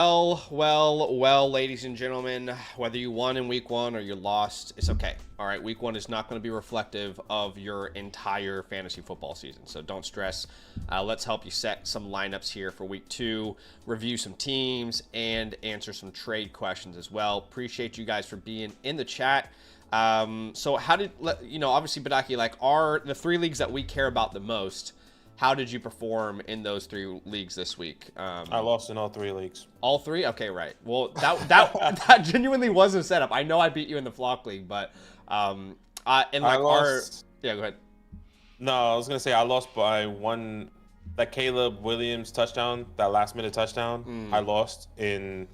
Well, ladies and gentlemen, whether you won in week one or you lost, it's okay. All right, week one is not going to be reflective of your entire fantasy football season, so don't stress. Let's help you set some lineups here for week two, review some teams, and answer some trade questions as well. Appreciate you guys for being in the chat. So how did, obviously, Badaki, like, are the three leagues that we care about the most, how did you perform in those three leagues this week? I lost in all three leagues. All three? Okay, right. Well, that genuinely was a setup. I know I beat you in the flock league, but yeah, go ahead. No, I was gonna say I lost by one. That Caleb Williams touchdown, that last minute touchdown, I lost in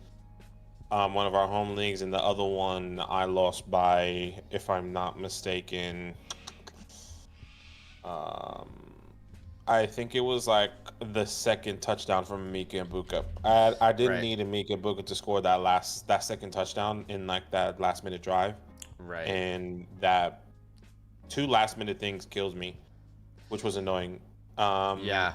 one of our home leagues, and the other one I lost by, if I'm not mistaken, I think it was like the second touchdown from Emeka Egbuka. I didn't need Emeka Egbuka to score that second touchdown in like that last minute drive. Right. And that two last minute things kills me, which was annoying. But yeah,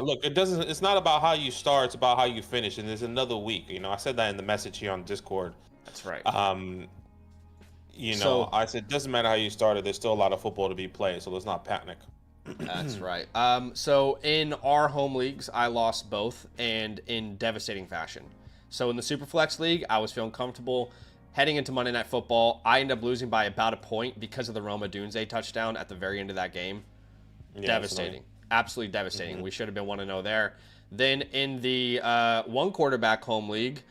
look, it's not about how you start, it's about how you finish. And there's another week. I said that in the message here on Discord. That's right. I said it doesn't matter how you started, there's still a lot of football to be played, so let's not panic. That's right. So in our home leagues, I lost both, and in devastating fashion. So in the Superflex League, I was feeling comfortable. Heading into Monday Night Football, I ended up losing by about a point because of the Roma Dunze touchdown at the very end of that game. Yeah, devastating. Absolutely devastating. We should have been 1-0 there. Then in the one quarterback home league,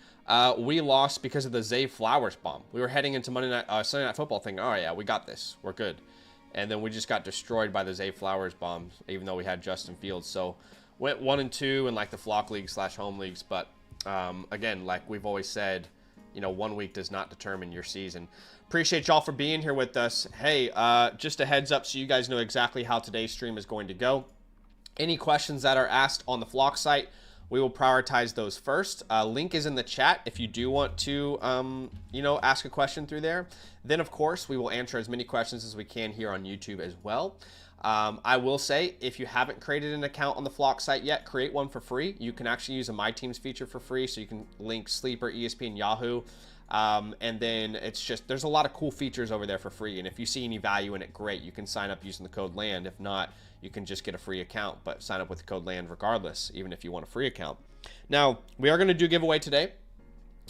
we lost because of the Zay Flowers bomb. We were heading into Sunday Night Football thinking, oh yeah, we got this. We're good. And then we just got destroyed by the Zay Flowers bomb, even though we had Justin Fields. So went 1-2 in like the flock league / home leagues. But again, like we've always said, 1 week does not determine your season. Appreciate y'all for being here with us. Hey, just a heads up so you guys know exactly how today's stream is going to go. Any questions that are asked on the flock site, we will prioritize those first. Link is in the chat if you do want to, ask a question through there. Then, of course, we will answer as many questions as we can here on YouTube as well. I will say, if you haven't created an account on the flock site yet, create one for free. You can actually use a My Teams feature for free, so you can link Sleeper, ESPN, Yahoo. And then it's just, there's a lot of cool features over there for free. And if you see any value in it, great. You can sign up using the code LAND. If not, you can just get a free account, but sign up with the code LAND regardless, even if you want a free account. Now, we are going to do a giveaway today.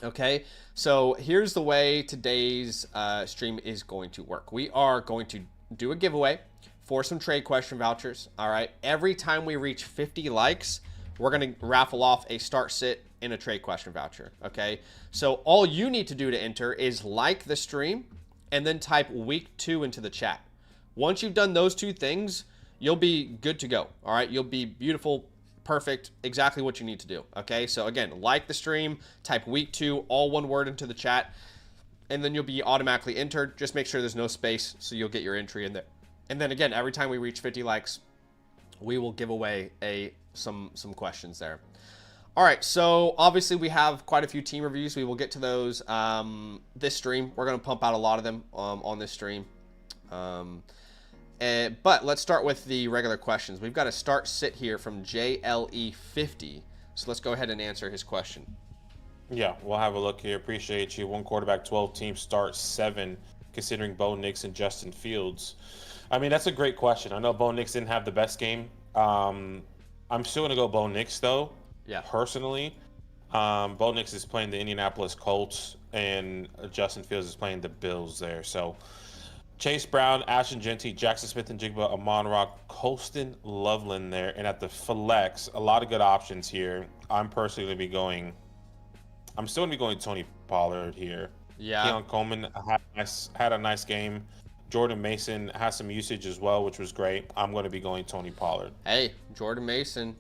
Okay, so here's the way today's stream is going to work. We are going to do a giveaway for some trade question vouchers. All right, every time we reach 50 likes, we're going to raffle off a start sit in a trade question voucher. Okay, so all you need to do to enter is like the stream and then type week 2 into the chat. Once you've done those two things, you'll be good to go. All right, you'll be beautiful, perfect, exactly what you need to do. Okay, so again, like the stream, type week 2, all one word into the chat, and then you'll be automatically entered. Just make sure there's no space so you'll get your entry in there. And then again, every time we reach 50 likes, we will give away some questions there. All right, so obviously we have quite a few team reviews. We will get to those this stream. We're going to pump out a lot of them on this stream. But let's start with the regular questions. We've got a start sit here from JLE50. So let's go ahead and answer his question. Yeah, we'll have a look here. Appreciate you. 1 quarterback, 12 team start 7, considering Bo Nix and Justin Fields. I mean, that's a great question. I know Bo Nix didn't have the best game. I'm still going to go Bo Nix, though. Yeah. Personally. Bo Nix is playing the Indianapolis Colts, and Justin Fields is playing the Bills there. So Chase Brown, Ashton Genty, Jackson Smith and Jigba, Amon Rock, Colston Loveland there. And at the flex, a lot of good options here. I'm personally going to be going, I'm still going to be going Tony Pollard here. Yeah. Keon Coleman had a nice game. Jordan Mason has some usage as well, which was great. I'm going to be going Tony Pollard. Hey, Jordan Mason.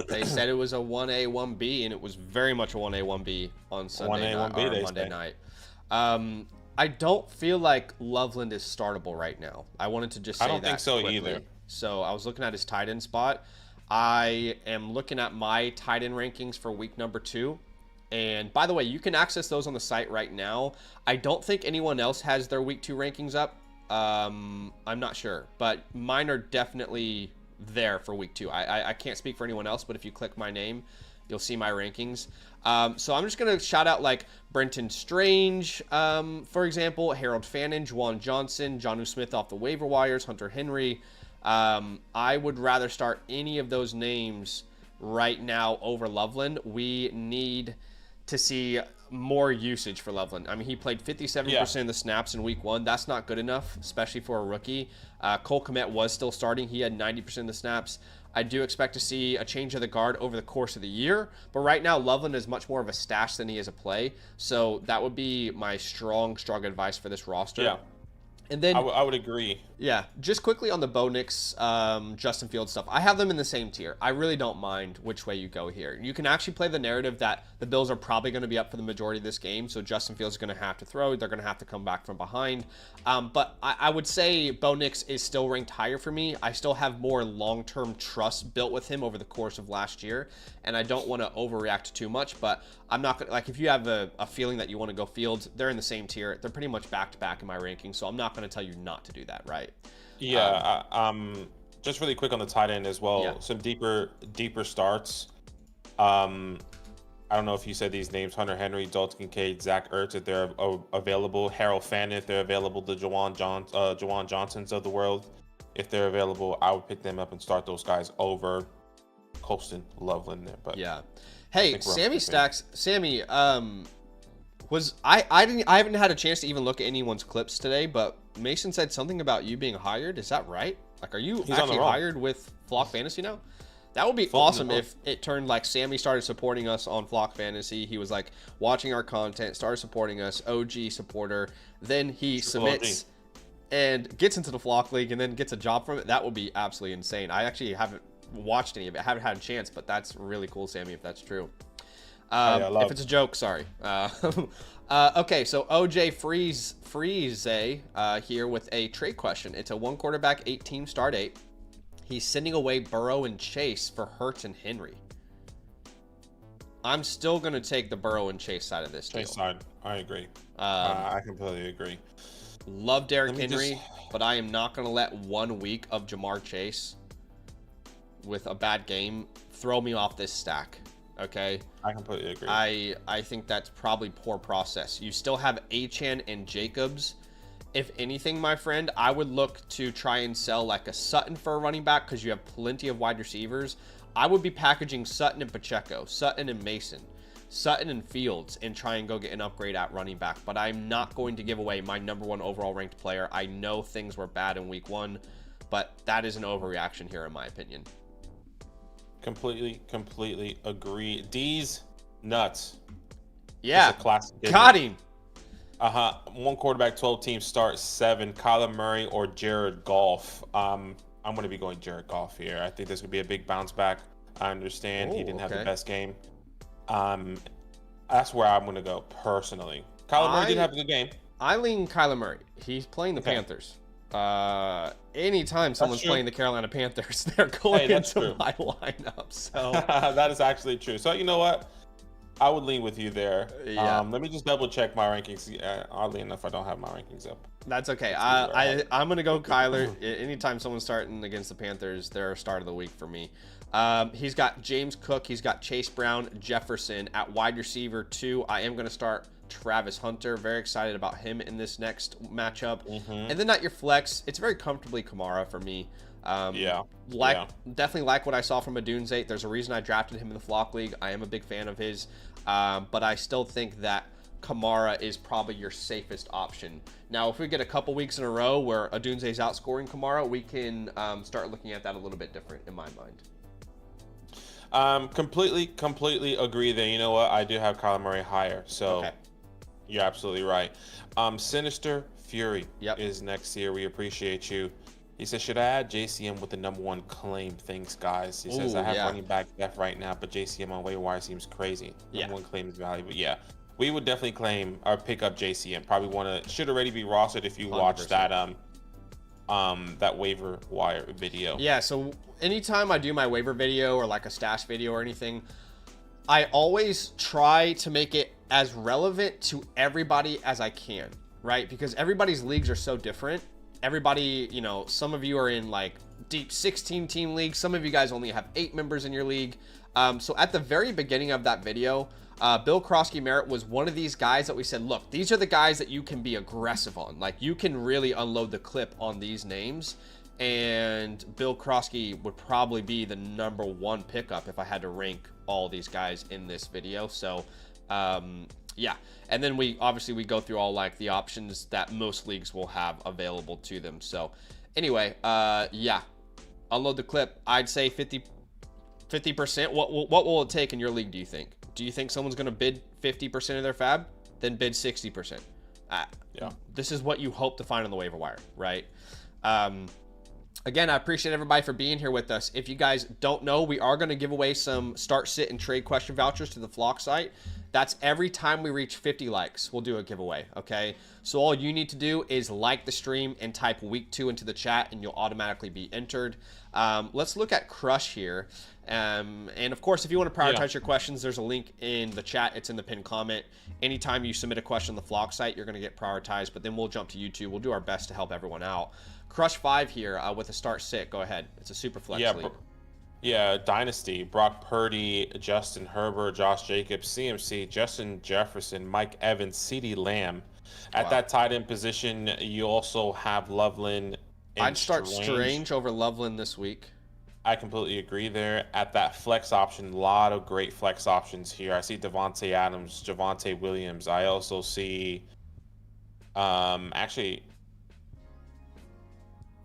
They said it was a 1A, 1B, and it was very much a 1A, 1B on Sunday 1A, night, 1B, or Monday night. I don't feel like Loveland is startable right now. I wanted to just say that. I don't think so quickly. either. So I was looking at his tight end spot. I am looking at my tight end rankings for week number 2. And by the way, you can access those on the site right now. I don't think anyone else has their week 2 rankings up. I'm not sure, but mine are definitely there for week 2. I can't speak for anyone else, but if you click my name, you'll see my rankings. So I'm just going to shout out like Brenton Strange, for example, Harold Fannin, Juwan Johnson, Jonnu Smith off the waiver wires, Hunter Henry. I would rather start any of those names right now over Loveland. We need to see more usage for Loveland. I mean, he played 57% of the snaps in week 1. That's not good enough, especially for a rookie. Cole Kmet was still starting. He had 90% of the snaps. I do expect to see a change of the guard over the course of the year, but right now Loveland is much more of a stash than he is a play. So that would be my strong advice for this roster. Yeah. And then I would agree. Yeah, just quickly on the Bo Nix, Justin Fields stuff. I have them in the same tier. I really don't mind which way you go here. You can actually play the narrative that the Bills are probably going to be up for the majority of this game, so Justin Fields is going to have to throw. They're going to have to come back from behind. But I would say Bo Nix is still ranked higher for me. I still have more long-term trust built with him over the course of last year, and I don't want to overreact too much, but I'm not going to, like, if you have a feeling that you want to go Fields, they're in the same tier. They're pretty much back-to-back in my rankings, so I'm not going to tell you not to do that, right? Yeah, just really quick on the tight end as well. Yeah. Some deeper starts. I don't know if you said these names: Hunter Henry, Dalton Kincaid, Zach Ertz, if they're available. Harold Fannin, if they're available. The Juwan Johnsons of the world, if they're available. I would pick them up and start those guys over Colston, Loveland there. But yeah. Hey, Sammy Stacks. Sammy, I haven't had a chance to even look at anyone's clips today, but Mason said something about you being hired. Is that right? Like, are you actually hired with Flock Fantasy now? That would be awesome if it turned like Sammy started supporting us on Flock Fantasy. He was like watching our content, started supporting us, OG supporter. Then he submits and gets into the Flock League and then gets a job from it. That would be absolutely insane. I actually haven't watched any of it. I haven't had a chance, but that's really cool, Sammy, if that's true. If it's a joke, sorry. Okay, so OJ Freeze here with a trade question. It's a 1 quarterback, 8 team, start 8. He's sending away Burrow and Chase for Hurts and Henry. I'm still going to take the Burrow and Chase side of this deal. Chase side, I agree. I completely agree. Love Derrick Henry, but I am not going to let 1 week of Jamar Chase with a bad game throw me off this stack. Okay, I completely agree. I think that's probably poor process. You still have Achane and Jacobs. If anything, my friend, I would look to try and sell like a Sutton for a running back because you have plenty of wide receivers. I would be packaging Sutton and Pacheco, Sutton and Mason, Sutton and Fields, and try and go get an upgrade at running back. But I'm not going to give away my #1 overall ranked player. I know things were bad in week 1, but that is an overreaction here in my opinion. Completely agree. D's nuts. Yeah, classic. Got him. 1 quarterback, 12 team start 7. Kyler Murray or Jared Goff. I'm going to be going Jared Goff here. I think this would be a big bounce back. I understand he didn't have the best game. That's where I'm going to go personally. Kyler Murray did have a good game. I lean Kyler Murray. He's playing the Panthers. Anytime someone's playing the Carolina Panthers, they're going into my lineup. So that is actually true. So you know what? I would lean with you there. Yeah. Let me just double check my rankings. Oddly enough, I don't have my rankings up. That's okay. I'm gonna go Kyler. Anytime someone's starting against the Panthers, they're a start of the week for me. He's got James Cook. He's got Chase Brown, Jefferson at wide receiver 2. I am gonna start Travis Hunter. Very excited about him in this next matchup. And then at your flex, it's very comfortably Kamara for me. Definitely like what I saw from Adunze. There's a reason I drafted him in the Flock League. I am a big fan of his, but I still think that Kamara is probably your safest option. Now, if we get a couple weeks in a row where Adunze is outscoring Kamara, we can start looking at that a little bit different in my mind. Completely agree there. You know what? I do have Kyler Murray higher, so you're absolutely right. Sinister Fury is next here. We appreciate you. He says, should I add JCM with the #1 claim? Thanks, guys. He says, I have running back depth right now, but JCM on waiver wire seems crazy. #1 claim is valuable. Yeah, we would definitely claim or pick up JCM. Probably should already be rostered if you watch that that waiver wire video. Yeah, so anytime I do my waiver video or like a stash video or anything, I always try to make it as relevant to everybody as I can, right? Because everybody's leagues are so different. Everybody, some of you are in like deep 16-team leagues. Some of you guys only have 8 members in your league. So at the very beginning of that video, Bill Krosky Merritt was one of these guys that we said, look, these are the guys that you can be aggressive on. Like, you can really unload the clip on these names. And Bill Krosky would probably be the #1 pickup if I had to rank all these guys in this video. So, yeah. And then we go through all like the options that most leagues will have available to them. So anyway, yeah, unload the clip. I'd say 50%. What will it take in your league, do you think? Do you think someone's going to bid 50% of their fab? Then bid 60%. Yeah. This is what you hope to find on the waiver wire, right? Again, I appreciate everybody for being here with us. If you guys don't know, we are going to give away some start, sit, and trade question vouchers to the Flock site. That's every time we reach 50 likes, we'll do a giveaway, okay? So all you need to do is like the stream and type week 2 into the chat, and you'll automatically be entered. Let's look at Crush here. And of course, if you want to prioritize your questions, there's a link in the chat. It's in the pinned comment. Anytime you submit a question on the Flock site, you're going to get prioritized, but then we'll jump to YouTube. We'll do our best to help everyone out. Crush 5 here with a start sit. Go ahead. It's a super flex league. Yeah, Dynasty. Brock Purdy, Justin Herbert, Josh Jacobs, CMC, Justin Jefferson, Mike Evans, CeeDee Lamb. At that tight end position, you also have Loveland and I'd start Strange over Loveland this week. I completely agree there. At that flex option, a lot of great flex options here. I see Devontae Adams, Javonte Williams. I also see, Devontae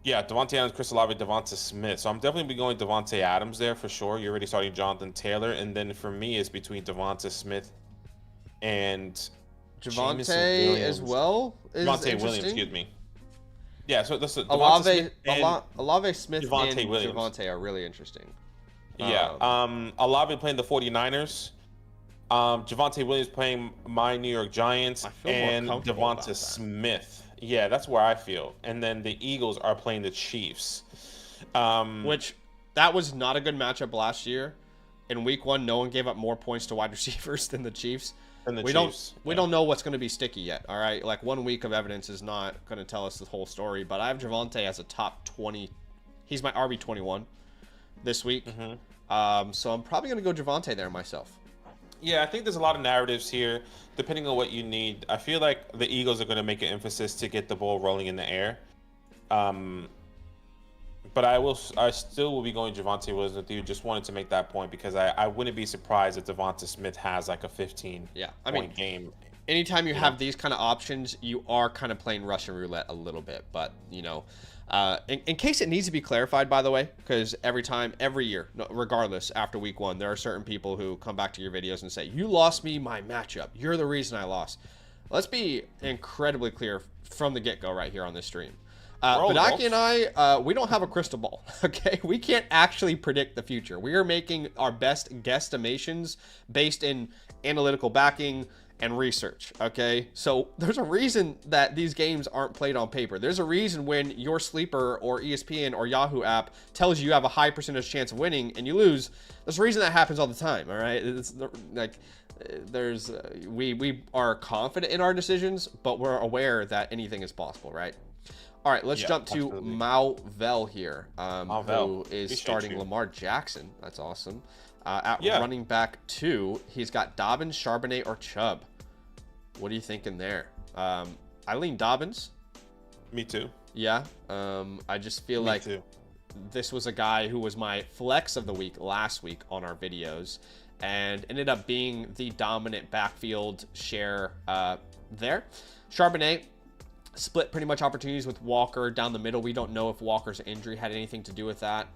Adams, Chris Olave, Devonta Smith. So I'm definitely be going Devontae Adams there for sure. You're already starting Jonathan Taylor. And then for me, it's between Devonta Smith and Javonte as well. Javonte Williams, excuse me. Yeah, so that's Olave Smith Javonte and Williams. Javonte are really interesting. Yeah. Olave playing the 49ers. Javonte Williams playing my New York Giants. And Devonta Smith. Yeah, that's where I feel. And then the Eagles are playing the Chiefs. Which, that was not a good matchup last year. In week 1, no one gave up more points to wide receivers than the Chiefs. We don't know what's going to be sticky yet, all right? Like, 1 week of evidence is not going to tell us the whole story. But I have Javonte as a top 20. He's my RB21 this week. So I'm probably going to go Javonte there myself. Yeah, I think there's a lot of narratives here, depending on what you need. I feel like the Eagles are going to make an emphasis to get the ball rolling in the air. But I still will be going Javonte Williams with you. Just wanted to make that point because I wouldn't be surprised if Devonta Smith has like a 15-point game. Anytime you have these kind of options, you are kind of playing Russian roulette a little bit. But, in case it needs to be clarified, by the way, because every year, regardless, after week 1, there are certain people who come back to your videos and say, you lost me my matchup. You're the reason I lost. Let's be incredibly clear from the get-go right here on this stream. Badaki and I, we don't have a crystal ball, okay? We can't actually predict the future. We are making our best guesstimations based in analytical backing and research, okay? So there's a reason that these games aren't played on paper. There's a reason when your Sleeper or ESPN or Yahoo app tells you have a high percentage chance of winning and you lose. There's a reason that happens all the time, all right? It's like we are confident in our decisions, but we're aware that anything is possible, right? All right, let's jump to Malvel here, who is starting Lamar Jackson. That's awesome. At running back 2, he's got Dobbins, Charbonnet, or Chubb. What are you thinking there? I lean Dobbins. Me too. Yeah. I just feel like this was a guy who was my flex of the week last week on our videos and ended up being the dominant backfield share there. Charbonnet split pretty much opportunities with Walker down the middle. We don't know if Walker's injury had anything to do with that.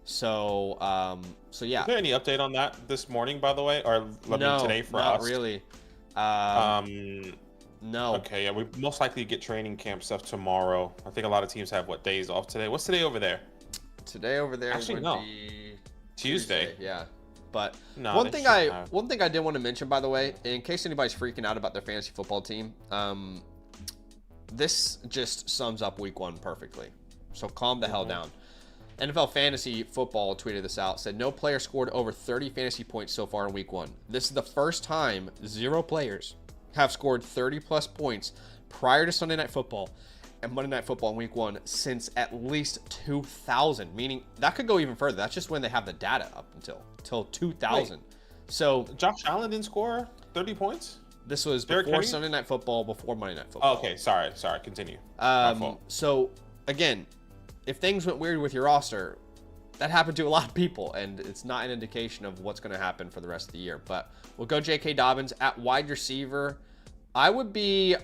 So yeah. Is there any update on that this morning, by the way, or today for us? Not really. No. Okay, yeah, we most likely get training camp stuff tomorrow. I think a lot of teams have days off today. What's today over there? Today over there would be Tuesday. Yeah. But one thing I did want to mention, by the way, in case anybody's freaking out about their fantasy football team, this just sums up week 1 perfectly. So calm the hell down. NFL Fantasy Football tweeted this out, said no player scored over 30 fantasy points so far in week 1. This is the first time 0 players have scored 30 plus points prior to Sunday Night Football at Monday Night Football in Week 1 since at least 2000, meaning that could go even further. That's just when they have the data up until 2000. Wait, so Josh Allen didn't score 30 points? This was before Sunday Night Football, before Monday Night Football. Oh, okay, sorry, continue. So, again, if things went weird with your roster, that happened to a lot of people, and it's not an indication of what's going to happen for the rest of the year. But we'll go J.K. Dobbins at wide receiver. I would be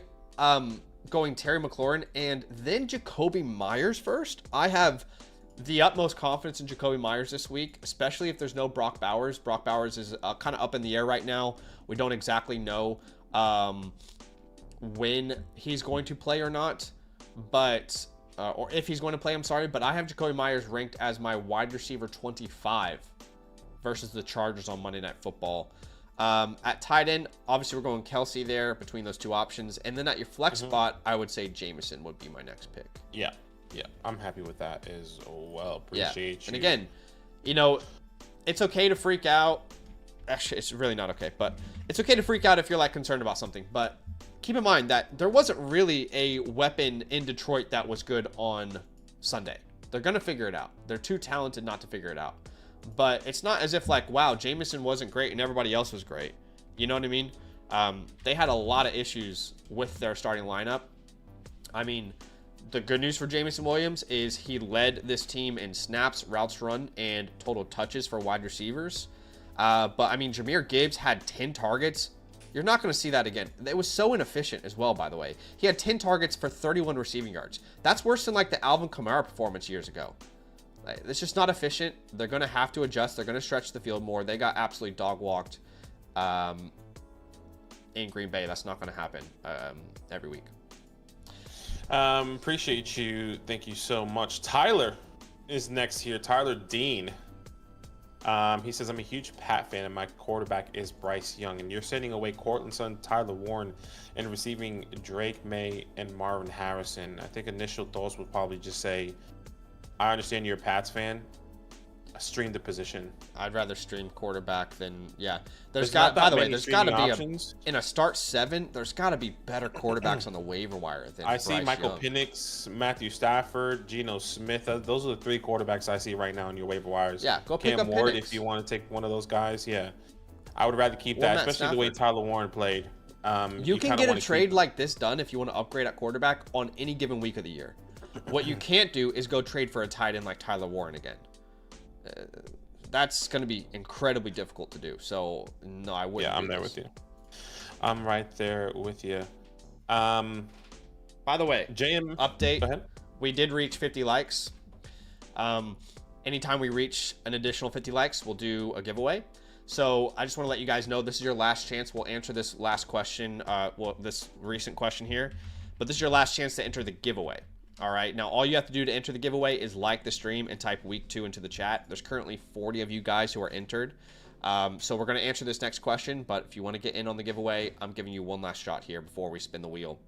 going Terry McLaurin and then Jacoby Myers first. I have the utmost confidence in Jacoby Myers this week, especially if there's no Brock Bowers. Brock Bowers is kind of up in the air right now. We don't exactly know when he's going to play or not, but or if he's going to play, I'm sorry. But I have Jacoby Myers ranked as my wide receiver 25 versus the Chargers on Monday Night Football. At tight end, obviously we're going Kelsey there between those two options. And then at your flex spot, I would say Jameson would be my next pick. Yeah. I'm happy with that as well. Appreciate you. And again, it's okay to freak out. Actually, it's really not okay, but it's okay to freak out if you're like concerned about something. But keep in mind that there wasn't really a weapon in Detroit that was good on Sunday. They're going to figure it out. They're too talented not to figure it out. But it's not as if like, wow, Jameson wasn't great and everybody else was great. You know what I mean? They had a lot of issues with their starting lineup. I mean, the good news for Jameson Williams is he led this team in snaps, routes run, and total touches for wide receivers. But I mean, Jahmyr Gibbs had 10 targets. You're not going to see that again. It was so inefficient as well, by the way. He had 10 targets for 31 receiving yards. That's worse than like the Alvin Kamara performance years ago. It's just not efficient. They're going to have to adjust. They're going to stretch the field more. They got absolutely dog-walked in Green Bay. That's not going to happen every week. Appreciate you. Thank you so much. Tyler is next here. Tyler Dean. He says, I'm a huge Pat fan and my quarterback is Bryce Young. And you're sending away Cortland's son, Tyler Warren, and receiving Drake May and Marvin Harrison. I think initial thoughts would probably just say, I understand you're a Pats fan. Stream the position. I'd rather stream quarterback than There's got to be in a start 7. There's got to be better quarterbacks on the waiver wire than I see Bryce Michael Young. Penix, Matthew Stafford, Geno Smith. Those are the 3 quarterbacks I see right now in your waiver wires. Yeah, go pick Cam up Ward Penix. If you want to take one of those guys. Yeah, I would rather keep that, especially the way Tyler Warren played. You can get a trade like this done if you want to upgrade at quarterback on any given week of the year. What you can't do is go trade for a tight end like Tyler Warren again. That's going to be incredibly difficult to do. So, no, I wouldn't. Yeah, I'm there with you. I'm right there with you. By the way, JM, update. Go ahead. We did reach 50 likes. Anytime we reach an additional 50 likes, we'll do a giveaway. So I just want to let you guys know this is your last chance. We'll answer this last question, this recent question here. But this is your last chance to enter the giveaway. All right, now all you have to do to enter the giveaway is like the stream and type week 2 into the chat. There's currently 40 of you guys who are entered. So we're going to answer this next question, but if you want to get in on the giveaway, I'm giving you one last shot here before we spin the wheel.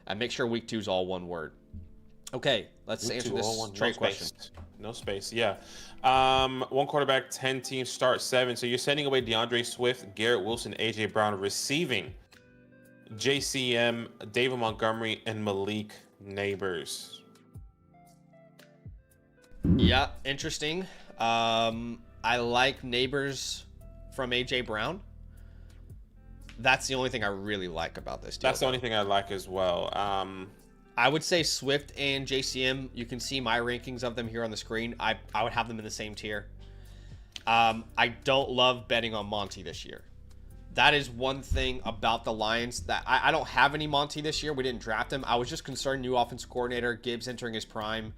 And make sure week 2 is all one word. Okay, let's answer this trade question. No space, yeah. 1 quarterback, 10 teams, start 7. So you're sending away DeAndre Swift, Garrett Wilson, A.J. Brown, receiving JCM, David Montgomery, and Malik Neighbors. Yeah, interesting. I like Neighbors from A.J. Brown. That's the only thing I really like about this deal. That's the only thing I like as well. I would say Swift and JCM, you can see my rankings of them here on the screen. I would have them in the same tier. I don't love betting on Monty this year. That is one thing about the Lions that I don't have any Monty this year. We didn't draft him. I was just concerned, new offensive coordinator, Gibbs entering his prime.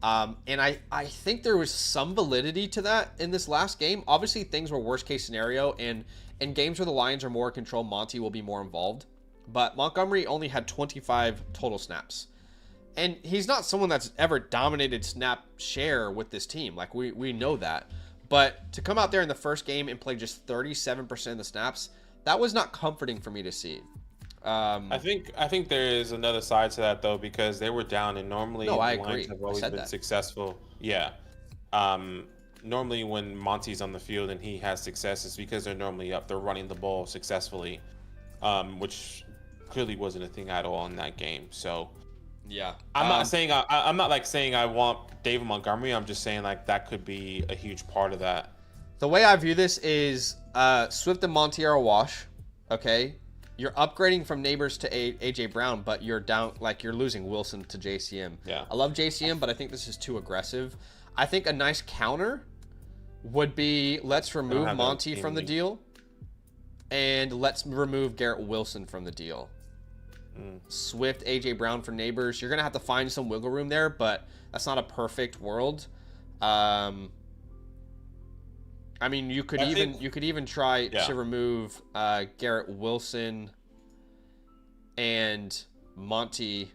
And I think there was some validity to that in this last game. Obviously, things were worst case scenario, and in games where the Lions are more in control, Monty will be more involved. But Montgomery only had 25 total snaps. And he's not someone that's ever dominated snap share with this team. Like, we know that. But to come out there in the first game and play just 37% of the snaps, that was not comforting for me to see. I think there is another side to that, though, because they were down, and normally I the agree. Lions have always been successful. Yeah. Normally when Monty's on the field and he has success, it's because they're normally up. They're running the ball successfully, which clearly wasn't a thing at all in that game. So Yeah. I'm not saying I'm not like saying I want David Montgomery. I'm just saying like that could be a huge part of that. The way I view this is Swift and Monty are a wash. Okay. You're upgrading from Neighbors to AJ Brown, but you're down, like you're losing Wilson to JCM. Yeah. I love JCM, but I think this is too aggressive. I think a nice counter would be let's remove Monty from the deal, and let's remove Garrett Wilson from the deal. Swift, AJ Brown for Neighbors. You're gonna have to find some wiggle room there, but that's not a perfect world. I mean, you could even try to remove Garrett Wilson and Monty.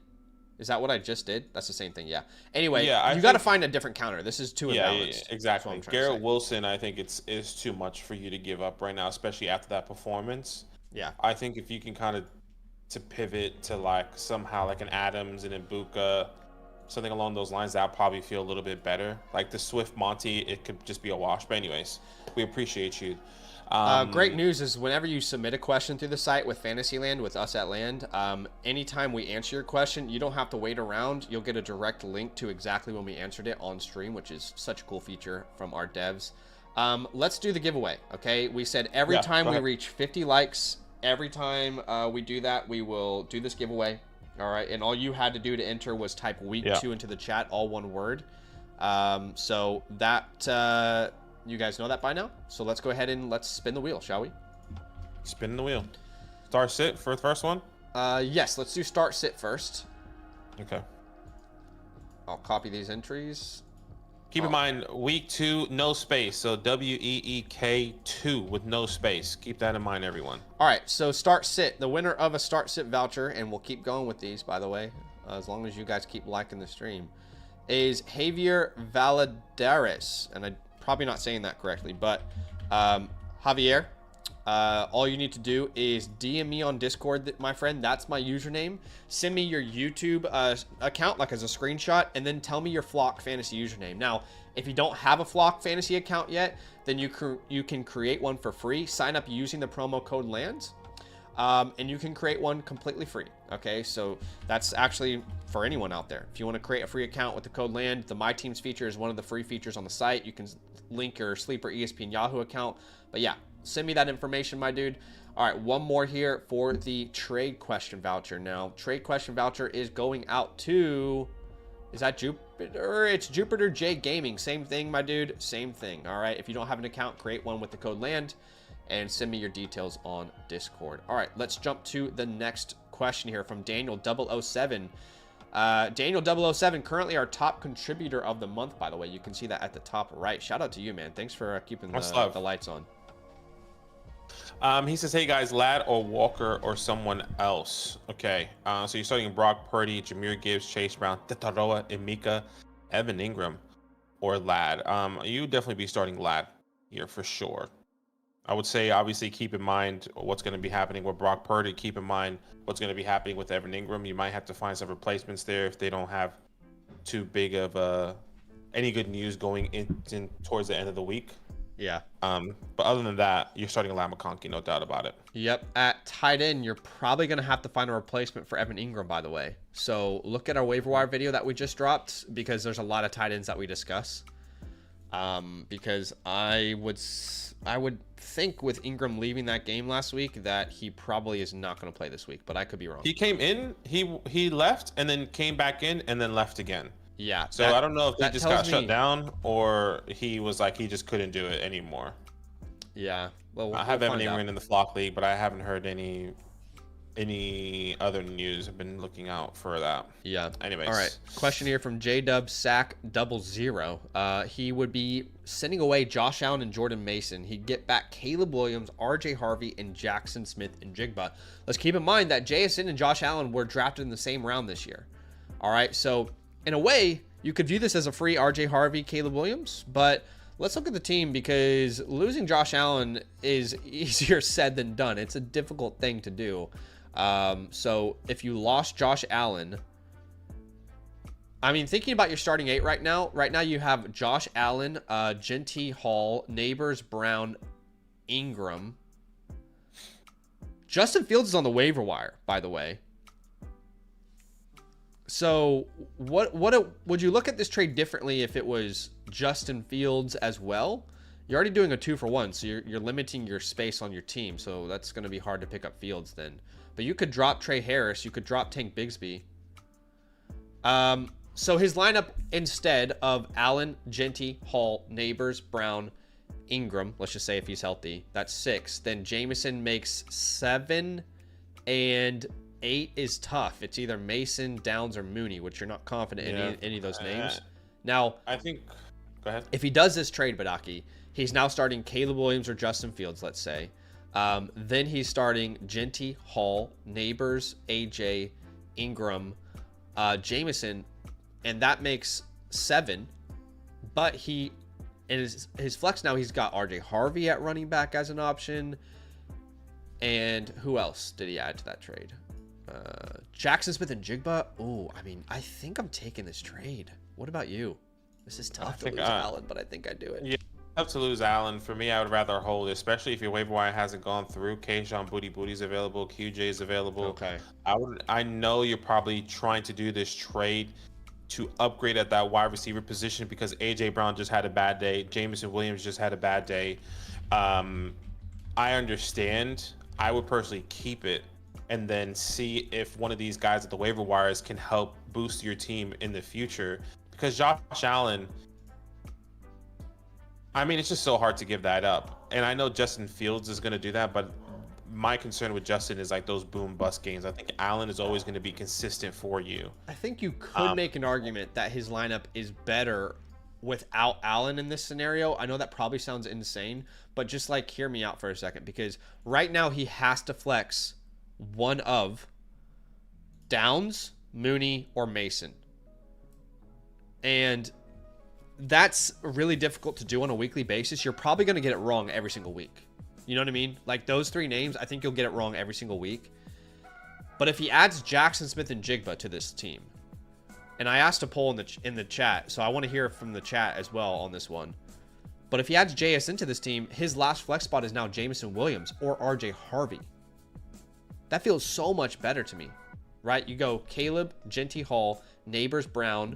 Is that what I just did? That's the same thing. Yeah. Anyway, you got to find a different counter. This is too imbalanced. Yeah, exactly. Garrett Wilson, I think is too much for you to give up right now, especially after that performance. Yeah. I think if you can kind of to pivot to like somehow like an Adams and Ibuka, something along those lines, that'll probably feel a little bit better. Like the Swift Monty, it could just be a wash. But anyways, we appreciate you. Great news is whenever you submit a question through the site with Fantasyland, with us at Land, anytime we answer your question, you don't have to wait around. You'll get a direct link to exactly when we answered it on stream, which is such a cool feature from our devs. Let's do the giveaway, okay? We said every time we reach 50 likes, every time we do that, we will do this giveaway. All right, and all you had to do to enter was type week 2 into the chat, all one word. So that you guys know that by now. So let's go ahead and let's spin the wheel, shall we? Spin the wheel. Start sit for the first one. Yes, let's do start sit first. Okay. I'll copy these entries. Keep in mind, week 2, no space. So WEEK 2 with no space. Keep that in mind, everyone. All right, so start sit. The winner of a start sit voucher, and we'll keep going with these, by the way, as long as you guys keep liking the stream, is Javier Valadares. And I'm probably not saying that correctly, but Javier, all you need to do is DM me on Discord, my friend. That's my username. Send me your YouTube account, like as a screenshot, and then tell me your Flock Fantasy username. Now, if you don't have a Flock Fantasy account yet, then you can create one for free. Sign up using the promo code LANDS, and you can create one completely free. Okay, so that's actually for anyone out there. If you want to create a free account with the code LAND, the My Teams feature is one of the free features on the site. You can link your Sleeper, ESPN, Yahoo account. But yeah, send me that information, my dude. All right, one more here for the trade question voucher. Now, trade question voucher is going out to, is that Jupiter? It's Jupiter J Gaming. Same thing, my dude. Same thing. All right, if you don't have an account, create one with the code LAND and send me your details on Discord. All right, let's jump to the next question here from Daniel 007. Daniel 007, currently our top contributor of the month, by the way. You can see that at the top right. Shout out to you, man. Thanks for keeping the lights on. He says, hey guys, Ladd or Walker or someone else. Okay, so you're starting Brock Purdy, Jahmyr Gibbs, Chase Brown, Tataroa, Emeka, Evan Ingram, or Ladd. You definitely be starting Ladd here for sure. I would say, obviously, keep in mind what's going to be happening with Brock Purdy. Keep in mind what's going to be happening with Evan Ingram. You might have to find some replacements there if they don't have too big of any good news going in towards the end of the week. Yeah. But other than that, you're starting Ladd McConkey, no doubt about it. Yep. At tight end, you're probably going to have to find a replacement for Evan Ingram, by the way. So look at our waiver wire video that we just dropped, because there's a lot of tight ends that we discuss. Because I would think with Ingram leaving that game last week that he probably is not going to play this week, but I could be wrong. He came in, he left, and then came back in, and then left again. Yeah. So I don't know if he just got shut down or he was like he just couldn't do it anymore. Yeah. Well, I have Evan Ingram in the Flock League, but I haven't heard any other news. I've been looking out for that. Yeah. Anyways. All right. Question here from JDubSack00. He would be sending away Josh Allen and Jordan Mason. He'd get back Caleb Williams, RJ Harvey, and Jackson Smith and Jigba. Let's keep in mind that JSN and Josh Allen were drafted in the same round this year. All right. So in a way, you could view this as a free RJ Harvey, Caleb Williams, but let's look at the team, because losing Josh Allen is easier said than done. It's a difficult thing to do. So if you lost Josh Allen, I mean, thinking about your starting 8 right now you have Josh Allen, Genty, Hall, Neighbors, Brown, Ingram. Justin Fields is on the waiver wire, by the way. So what would you look at this trade differently if it was Justin Fields as well? You're already doing a 2-for-1, so you're limiting your space on your team. So that's going to be hard to pick up Fields then. But you could drop Trey Harris. You could drop Tank Bigsby. So his lineup, instead of Allen, Genty, Hall, Neighbors, Brown, Ingram, let's just say if he's healthy, that's 6. Then Jameson makes 7, and 8 is tough. It's either Mason, Downs, or Mooney, which you're not confident in any of those names. Now, I think, go ahead. If he does this trade, Badaki, he's now starting Caleb Williams or Justin Fields, let's say. Then he's starting Genty, Hall, Neighbors, AJ, Ingram, Jameson, and that makes 7. But in his flex now, he's got RJ Harvey at running back as an option. And who else did he add to that trade? Jackson Smith and Jigba. Oh, I mean, I think I'm taking this trade. What about you? This is tough to lose Allen, but I think I do it. Yeah, tough to lose Allen. For me, I would rather hold, especially if your waiver wire hasn't gone through. Kayshon Booty's available. QJ's available. Okay. I know you're probably trying to do this trade to upgrade at that wide receiver position because AJ Brown just had a bad day. Jameson Williams just had a bad day. I understand. I would personally keep it and then see if one of these guys at the waiver wires can help boost your team in the future. Because Josh Allen, I mean, it's just so hard to give that up. And I know Justin Fields is going to do that, but my concern with Justin is like those boom bust games. I think Allen is always going to be consistent for you. I think you could make an argument that his lineup is better without Allen in this scenario. I know that probably sounds insane, but just like hear me out for a second, because right now he has to flex one of Downs, Mooney, or Mason. And that's really difficult to do on a weekly basis. You're probably going to get it wrong every single week. You know what I mean? Like those 3 names, I think you'll get it wrong every single week. But if he adds Jackson Smith and Jigba to this team, and I asked a poll in the chat, so I want to hear from the chat as well on this one. But if he adds JS into this team, his last flex spot is now Jameson Williams or RJ Harvey. That feels so much better to me, right? You go Caleb, Genty, Hall, Neighbors, Brown,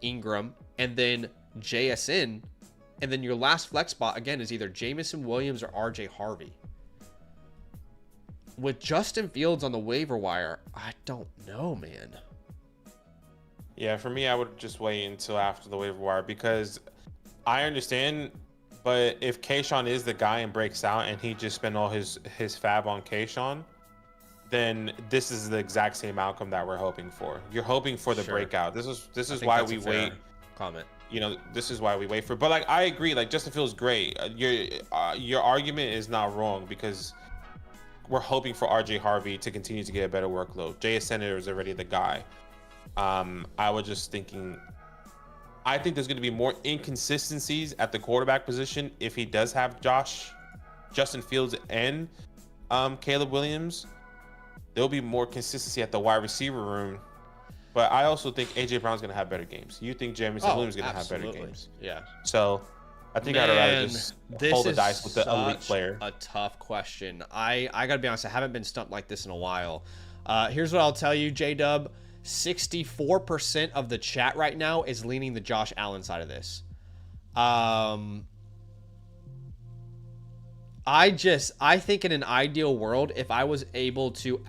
Ingram, and then JSN, and then your last flex spot again is either Jameson Williams or RJ Harvey. With Justin Fields on the waiver wire, I don't know, man. Yeah, for me, I would just wait until after the waiver wire because I understand, but if Kayshon is the guy and breaks out and he just spent all his fab on Kayshon, then this is the exact same outcome that we're hoping for. You're hoping for the breakout. This is why we wait. Comment. You know, this is why we wait for. But like, I agree. Like Justin Fields, great. Your argument is not wrong because we're hoping for RJ Harvey to continue to get a better workload. J.S. Senator is already the guy. I was just thinking. I think there's going to be more inconsistencies at the quarterback position if he does have Justin Fields, and Caleb Williams. There'll be more consistency at the wide receiver room. But I also think A.J. Brown's going to have better games. You think Jameson Williams is going to have better games. Yeah. So I think I'd rather just hold the dice with the elite player. A tough question. I got to be honest, I haven't been stumped like this in a while. Here's what I'll tell you, J-Dub. 64% of the chat right now is leaning the Josh Allen side of this. I think in an ideal world, if I was able to,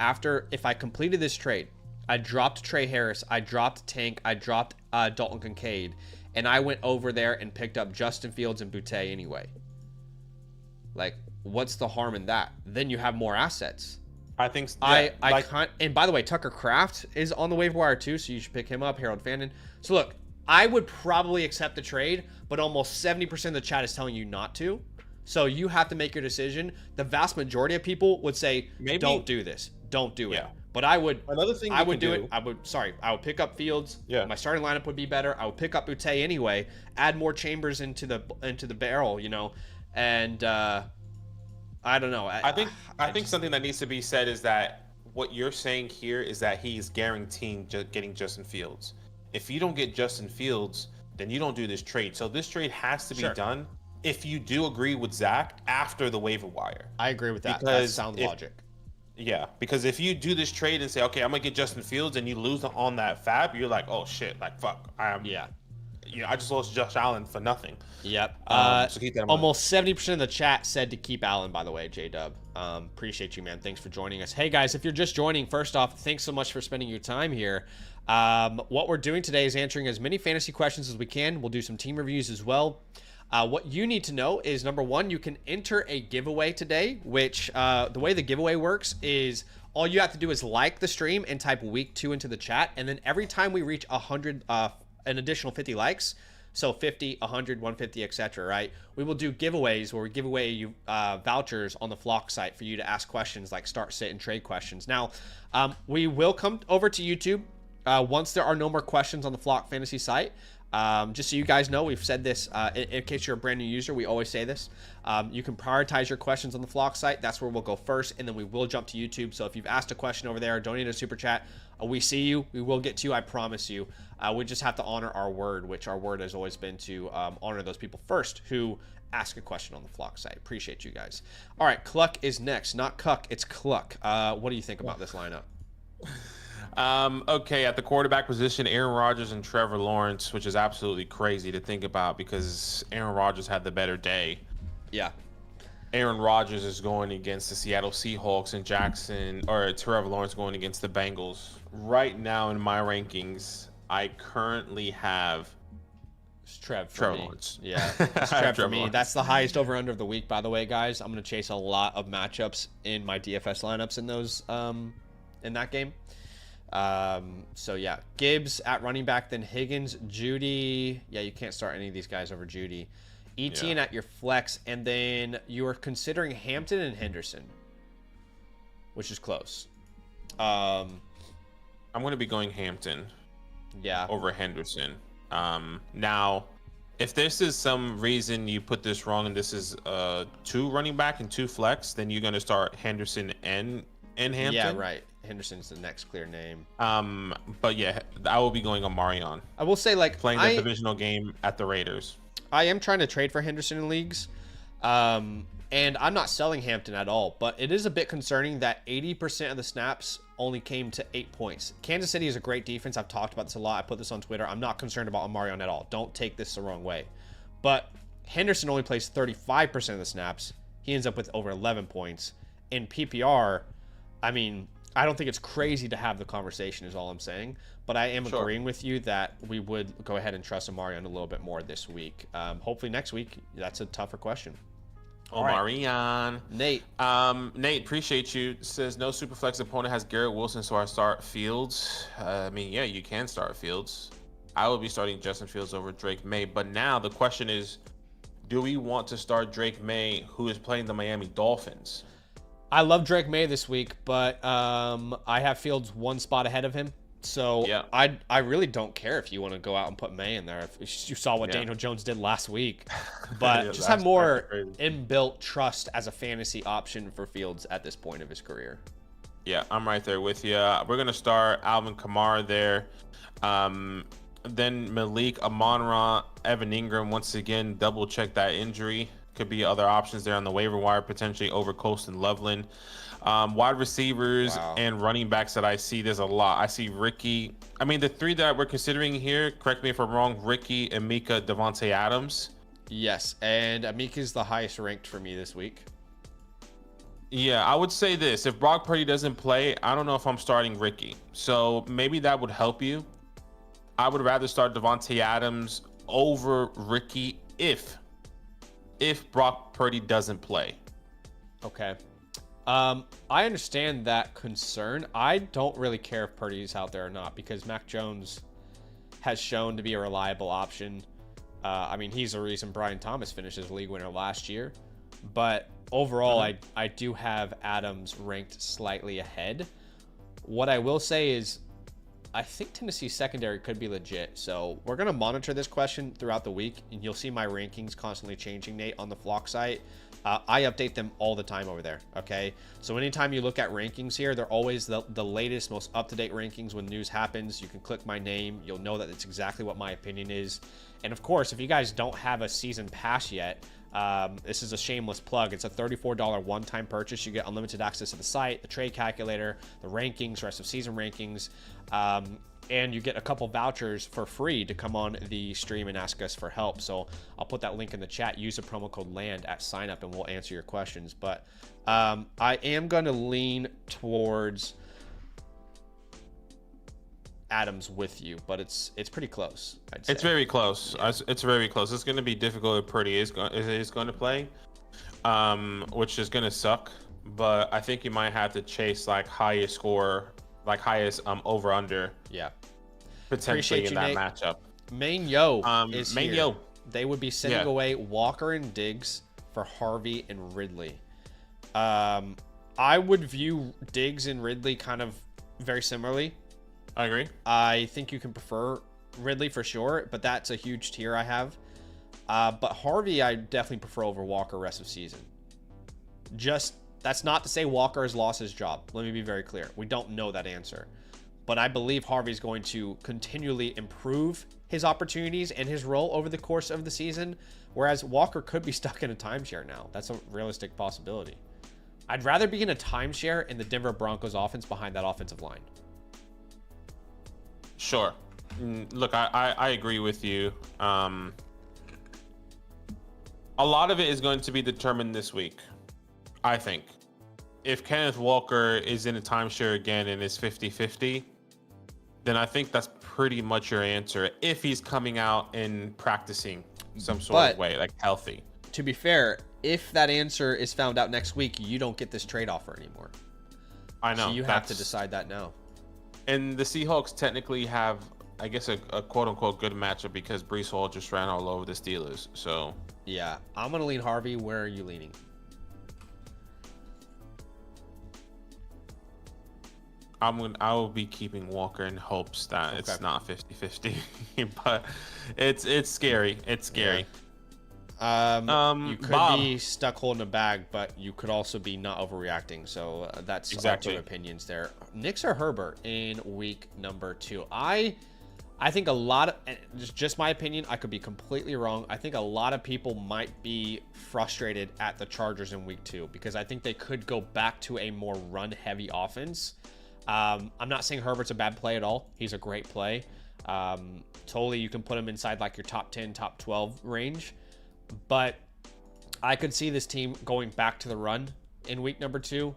if I completed this trade, I dropped Trey Harris, I dropped Tank, I dropped Dalton Kincaid, and I went over there and picked up Justin Fields and Boutte anyway. Like, what's the harm in that? Then you have more assets. I think. Yeah, and by the way, Tucker Kraft is on the waiver wire too, so you should pick him up. Harold Fannin. So look, I would probably accept the trade, but almost 70% of the chat is telling you not to. So you have to make your decision. The vast majority of people would say, don't do this. Don't do it. But I would. Another thing I would do it. I would pick up Fields. Yeah. My starting lineup would be better. I would pick up Boutte anyway. Add more chambers into the barrel, you know, and I don't know. I think something that needs to be said is that what you're saying here is that he's guaranteeing getting Justin Fields. If you don't get Justin Fields, then you don't do this trade. So this trade has to be done. If you do agree with Zach after the waiver wire. I agree with that. That's sound logic. Yeah, because if you do this trade and say, okay, I'm gonna get Justin Fields, and you lose on that fab, you're like, oh shit, like fuck, Yeah. I just lost Josh Allen for nothing. Yep. So keep that in mind. Almost 70% of the chat said to keep Allen, by the way, J-Dub. Appreciate you, man. Thanks for joining us. Hey, guys, if you're just joining, first off, thanks so much for spending your time here. What we're doing today is answering as many fantasy questions as we can. We'll do some team reviews as well. What you need to know is, number one, you can enter a giveaway today, which the way the giveaway works is all you have to do is like the stream and type week 2 into the chat. And then every time we reach 100, an additional 50 likes, so 50, 100, 150, etc., right? We will do giveaways where we give away you vouchers on the Flock site for you to ask questions like start, sit, and trade questions. Now, we will come over to YouTube once there are no more questions on the Flock Fantasy site. Just so you guys know, we've said this in case you're a brand new user, we always say this. You can prioritize your questions on the Flock site. That's where we'll go first, and then we will jump to YouTube. So if you've asked a question over there, donate a super chat, we see you. We will get to you, I promise you. We just have to honor our word, which our word has always been to honor those people first who ask a question on the Flock site. Appreciate you guys. All right, Cluck is next. Not Cuck, it's Cluck. What do you think about this lineup? Okay, at the quarterback position, Aaron Rodgers and Trevor Lawrence, which is absolutely crazy to think about because Aaron Rodgers had the better day. Yeah. Aaron Rodgers is going against the Seattle Seahawks, and Trevor Lawrence going against the Bengals. Right now in my rankings, I currently have Trevor Lawrence. Yeah, it's Trev for me. Lawrence. That's the highest over-under of the week, by the way, guys. I'm going to chase a lot of matchups in my DFS lineups in those in that game. So yeah, Gibbs at running back, then Higgins, Judy. Yeah, you can't start any of these guys over Judy. Etienne at your flex, and then you are considering Hampton and Henderson, which is close. I'm going to be going Hampton. Yeah. Over Henderson. Now, if this is some reason you put this wrong and this is 2 running back and 2 flex, then you're going to start Henderson and Hampton. Yeah, right. Henderson's the next clear name. But yeah, I will be going on Marion. I will say, like, playing the divisional game at the Raiders. I am trying to trade for Henderson in leagues. And I'm not selling Hampton at all, but it is a bit concerning that 80% of the snaps only came to 8 points. Kansas City is a great defense. I've talked about this a lot. I put this on Twitter. I'm not concerned about Marion at all. Don't take this the wrong way. But Henderson only plays 35% of the snaps. He ends up with over 11 points. In PPR, I mean, I don't think it's crazy to have the conversation is all I'm saying. But I am agreeing with you that we would go ahead and trust Marion a little bit more this week. Hopefully next week, that's a tougher question. All right. Marion. Nate. Nate, appreciate you. Says no superflex opponent has Garrett Wilson, so I start Fields. I mean, yeah, you can start Fields. I will be starting Justin Fields over Drake May. But now the question is, do we want to start Drake May, who is playing the Miami Dolphins? I love Drake May this week, but I have Fields 1 spot ahead of him. So yeah. I really don't care if you want to go out and put May in there. If you saw what Daniel Jones did last week. But just have more inbuilt trust as a fantasy option for Fields at this point of his career. Yeah, I'm right there with you. We're going to start Alvin Kamara there. Then Malik, Amon-Ra, Evan Ingram. Once again, double check that injury. Could be other options there on the waiver wire, potentially over Colston Loveland. Wide receivers and running backs that I see, there's a lot. I see Ricky. I mean, the 3 that we're considering here, correct me if I'm wrong, Ricky, Emeka, Devontae Adams. Yes, and Emeka's the highest ranked for me this week. Yeah, I would say this. If Brock Purdy doesn't play, I don't know if I'm starting Ricky. So maybe that would help you. I would rather start Devontae Adams over Ricky if Brock Purdy doesn't play. Okay. I understand that concern. I don't really care if Purdy's out there or not because Mac Jones has shown to be a reliable option. I mean, he's the reason Brian Thomas finished as league winner last year. But overall, I do have Adams ranked slightly ahead. What I will say is I think Tennessee's secondary could be legit. So we're going to monitor this question throughout the week, and you'll see my rankings constantly changing, Nate, on the Flock site. I update them all the time over there, okay? So anytime you look at rankings here, they're always the latest, most up-to-date rankings when news happens. You can click my name. You'll know that it's exactly what my opinion is. And, of course, if you guys don't have a season pass yet, This is a shameless plug. It's a $34 one-time purchase. You get unlimited access to the site, the trade calculator, the rankings, rest of season rankings, and you get a couple vouchers for free to come on the stream and ask us for help. So I'll put that link in the chat. Use the promo code LAND at sign up and we'll answer your questions. But I am going to lean towards Adams with you, but it's pretty close. I'd say. It's very close. Yeah. It's very close. It's going to be difficult if Purdy is going to play, which is going to suck. But I think you might have to chase like highest score, like highest over under. Yeah. Potentially in that Nate. matchup. Main Yo is Main here. Yo. They would be sending away Walker and Diggs for Harvey and Ridley. I would view Diggs and Ridley kind of very similarly. I agree. I think you can prefer Ridley for sure, but that's a huge tier I have. But Harvey, I definitely prefer over Walker rest of season. Just, that's not to say Walker has lost his job. Let me be very clear. We don't know that answer. But I believe Harvey's going to continually improve his opportunities and his role over the course of the season, whereas Walker could be stuck in a timeshare now. That's a realistic possibility. I'd rather be in a timeshare in the Denver Broncos offense behind that offensive line. Sure. Look, I agree with you. A lot of it is going to be determined this week, I think. If Kenneth Walker is in a timeshare again and is 50-50, then I think that's pretty much your answer. If he's coming out and practicing some sort of way, like healthy. To be fair, if that answer is found out next week, you don't get this trade offer anymore. I know. So you have to decide that now. And the Seahawks technically have, I guess, a quote-unquote good matchup because Breece Hall just ran all over the Steelers. So yeah, I'm going to lean Harvey. Where are you leaning? I will be keeping Walker in hopes that it's not 50-50, but it's scary. It's scary. You could Bob. be stuck holding a bag, but you could also be not overreacting. So that's exactly our opinions there. Knicks or Herbert in week number 2? I think a lot of, just my opinion, I could be completely wrong. I think a lot of people might be frustrated at the Chargers in week 2 because I think they could go back to a more run-heavy offense. I'm not saying Herbert's a bad play at all. He's a great play. Totally, you can put him inside like your top 10, top 12 range. But I could see this team going back to the run in week number 2.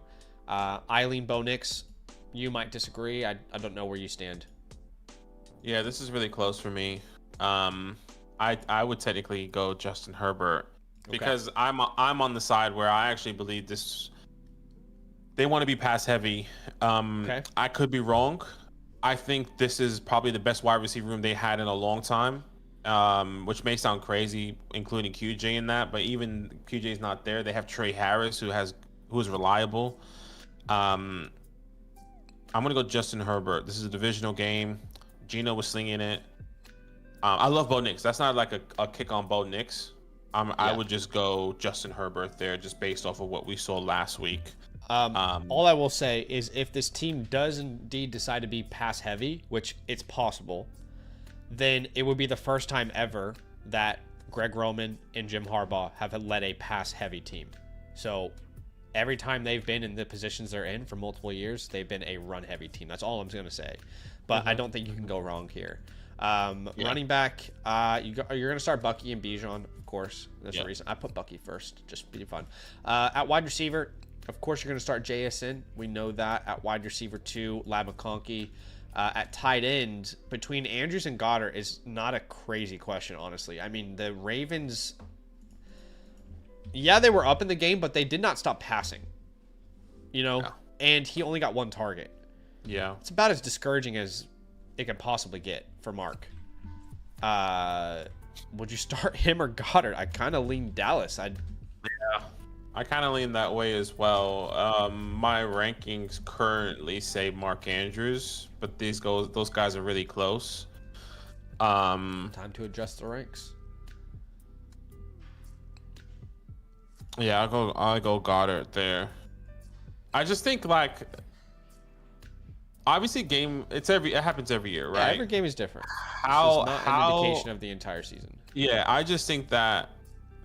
Eileen Bo Nix, you might disagree. I don't know where you stand. Yeah, this is really close for me. I would technically go Justin Herbert because I'm on the side where I actually believe they want to be pass heavy. I could be wrong. I think this is probably the best wide receiver room they had in a long time. Which may sound crazy, including QJ in that, but even QJ is not there. They have Trey Harris, who is reliable. I'm gonna go Justin Herbert. This is a divisional game. Gino was slinging it. I love Bo Nix. That's not like a kick on Bo Nix. I would just go Justin Herbert there, just based off of what we saw last week. All I will say is if this team does indeed decide to be pass heavy, which it's possible, then it would be the first time ever that Greg Roman and Jim Harbaugh have led a pass-heavy team. So every time they've been in the positions they're in for multiple years, they've been a run-heavy team. That's all I'm going to say. But I don't think you can go wrong here. Running back, you're going to start Bucky and Bijan, of course. That's the reason. I put Bucky first, just to be fun. At wide receiver, of course, you're going to start JSN. We know that. At wide receiver 2, Lab McConkey. At tight end, between Andrews and Goddard is not a crazy question, honestly. I mean, the Ravens, they were up in the game, but they did not stop passing, and he only got 1 target. Yeah. It's about as discouraging as it can possibly get for Mark. Would you start him or Goddard? I kind of lean Dallas. I kind of lean that way as well. My rankings currently say Mark Andrews, but those guys are really close. Time to adjust the ranks. Yeah, I'll go Goddard there. I just think obviously it happens every year, right? Yeah, every game is different. How an indication of the entire season. Yeah, I just think that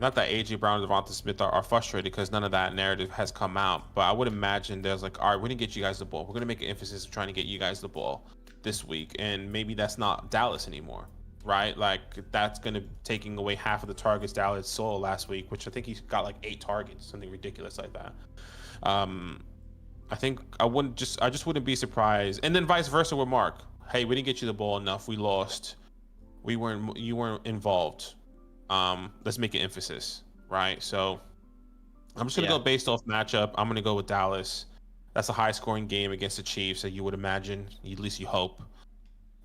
not that AJ Brown and Devonta Smith are frustrated because none of that narrative has come out, but I would imagine there's like, all right, we're gonna get you guys the ball. We're gonna make an emphasis of trying to get you guys the ball this week, and maybe that's not Dallas anymore, right? Like that's gonna taking away half of the targets Dallas saw last week, which I think he got like 8 targets, something ridiculous like that. I think I just wouldn't be surprised, and then vice versa with Mark. Hey, we didn't get you the ball enough. We lost. You weren't involved. Let's make an emphasis, right? So I'm just gonna go based off matchup. I'm gonna go with Dallas. That's a high scoring game against the Chiefs, that you would imagine, at least you hope.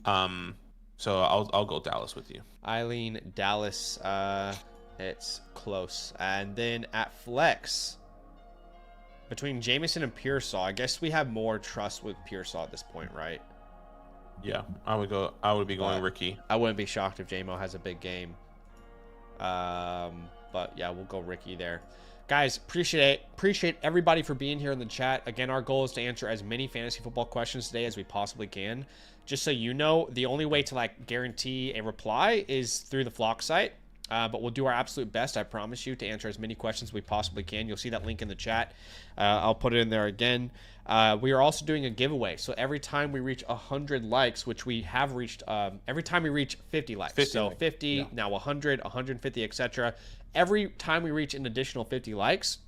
So I'll go Dallas with you. I lean Dallas. It's close. And then at flex, between Jameson and Pearsall, I guess we have more trust with Pearsall at this point, right? Yeah, I would be going Ricky. I wouldn't be shocked if JMO has a big game. But yeah, we'll go Ricky there. Guys, appreciate everybody for being here in the chat. Again, our goal is to answer as many fantasy football questions today as we possibly can. Just so you know, the only way to like guarantee a reply is through the Flock site. But we'll do our absolute best, I promise you, to answer as many questions as we possibly can. You'll see that link in the chat. I'll put it in there again. We are also doing a giveaway. So every time we reach 100 likes, which we have reached, every time we reach 50 likes. 50 so 50, yeah. Now 100, 150, etc. Every time we reach an additional 50 likes,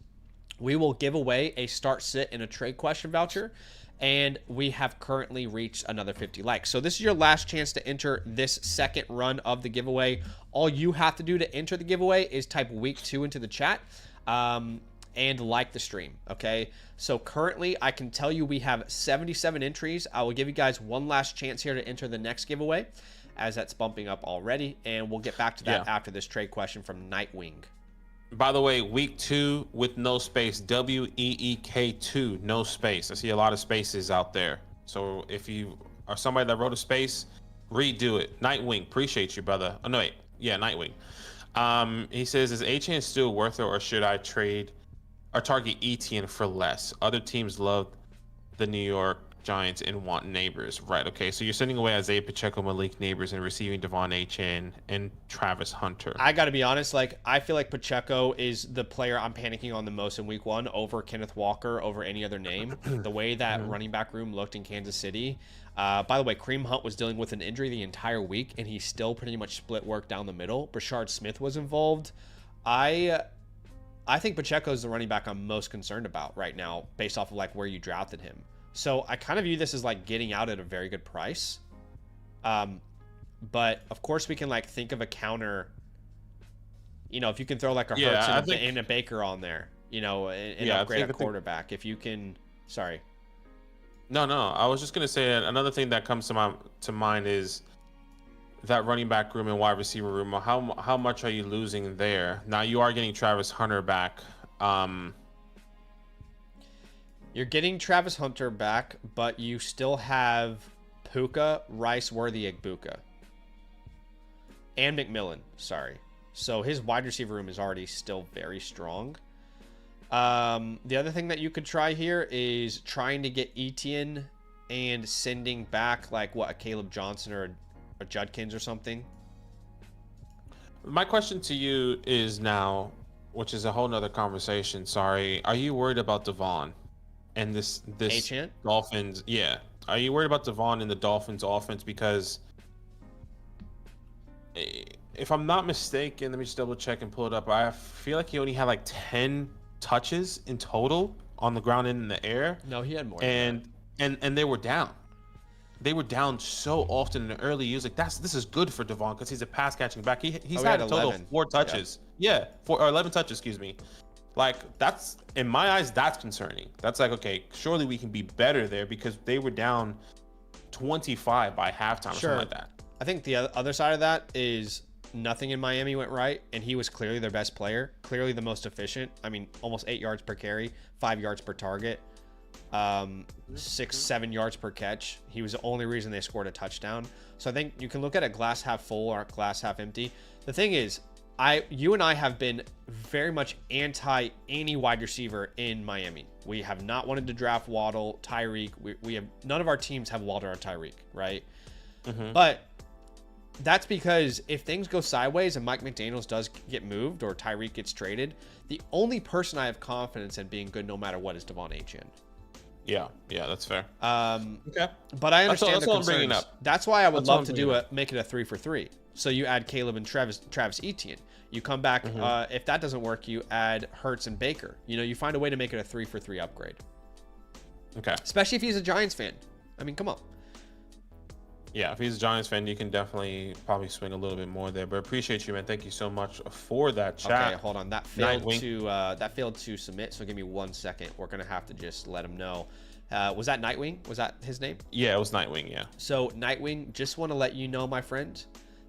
we will give away a start, sit, and a trade question voucher. And we have currently reached another 50 likes. So this is your last chance to enter this second run of the giveaway. All you have to do to enter the giveaway is type week 2 into the chat and like the stream, okay? So currently, I can tell you we have 77 entries. I will give you guys one last chance here to enter the next giveaway, as that's bumping up already. And we'll get back to that after this trade question from Nightwing. By the way, week 2 with no space, WEEK2, no space. I see a lot of spaces out there. So if you are somebody that wrote a space, redo it. Nightwing, appreciate you, brother. Oh, no, wait. Yeah, Nightwing. He says, is Achane still worth it, or should I trade or target Etienne for less? Other teams love the New York Giants and want Neighbors. Right, okay. So you're sending away Isaiah Pacheco, Malik Neighbors, and receiving Devon Achane and Travis Hunter. I got to be honest, like, I feel like Pacheco is the player I'm panicking on the most in week 1 over Kenneth Walker, over any other name. The way that running back room looked in Kansas City. By the way, Kareem Hunt was dealing with an injury the entire week, and he still pretty much split work down the middle. Brashard Smith was involved. I think Pacheco is the running back I'm most concerned about right now, based off of like where you drafted him. So I kind of view this as like getting out at a very good price. But of course we can like think of a counter, you know, if you can throw like a Hurts and a Baker on there, you know, and upgrade a quarterback. If you can, sorry. No, I was just going to say another thing that comes to mind is that running back room and wide receiver room. How much are you losing there? Now you are getting Travis Hunter back. You're getting Travis Hunter back, but you still have Puka, Rice, Worthy, Igbuka, and McMillan. Sorry. So his wide receiver room is already still very strong. The other thing that you could try here is trying to get Etienne and sending back like a Caleb Johnson or a Judkins or something. My question to you is now, which is a whole nother conversation. Sorry. Are you worried about Devon and this Achane? Dolphins? Yeah. Are you worried about Devon and the Dolphins offense? Because if I'm not mistaken, let me just double check and pull it up. I feel like he only had like 10 touches in total on the ground and in the air. No, he had more. And they were down. They were down so often in the early years. Like this is good for Devon because he's a pass catching back. He's had a total of 4 touches. Yeah, 11 touches. Excuse me. Like that's in my eyes, that's concerning. That's like, okay, surely we can be better there because they were down 25 by halftime or something like that. I think the other side of that is nothing in Miami went right, and he was clearly their best player, clearly the most efficient. I mean, almost 8 yards per carry, 5 yards per target, 6-7 yards per catch. He was the only reason they scored a touchdown. So I think you can look at a glass half full or glass half empty. The thing is, you and I have been very much anti any wide receiver in Miami. We have not wanted to draft Waddle, Tyreek. We have none of our teams have Waddle or Tyreek, right? But That's because if things go sideways and Mike McDaniels does get moved or Tyreek gets traded, the only person I have confidence in being good no matter what is Devon Achane. Yeah, that's fair. Okay. But I understand the concerns. That's why I would love to make it a 3-for-3. So you add Caleb and Travis Etienne. You come back. If that doesn't work, you add Hurts and Baker. You find a way to make it a 3-for-3 upgrade. Okay. Especially if he's a Giants fan. I mean, come on. Yeah, if he's a Giants fan, you can definitely probably swing a little bit more there. But appreciate you, man. Thank you so much for that chat. Okay, hold on. That failed to submit. So give me 1 second. We're gonna have to just let him know. Was that Nightwing? Was that his name? Yeah, it was Nightwing. Yeah. So Nightwing, just want to let you know, my friend,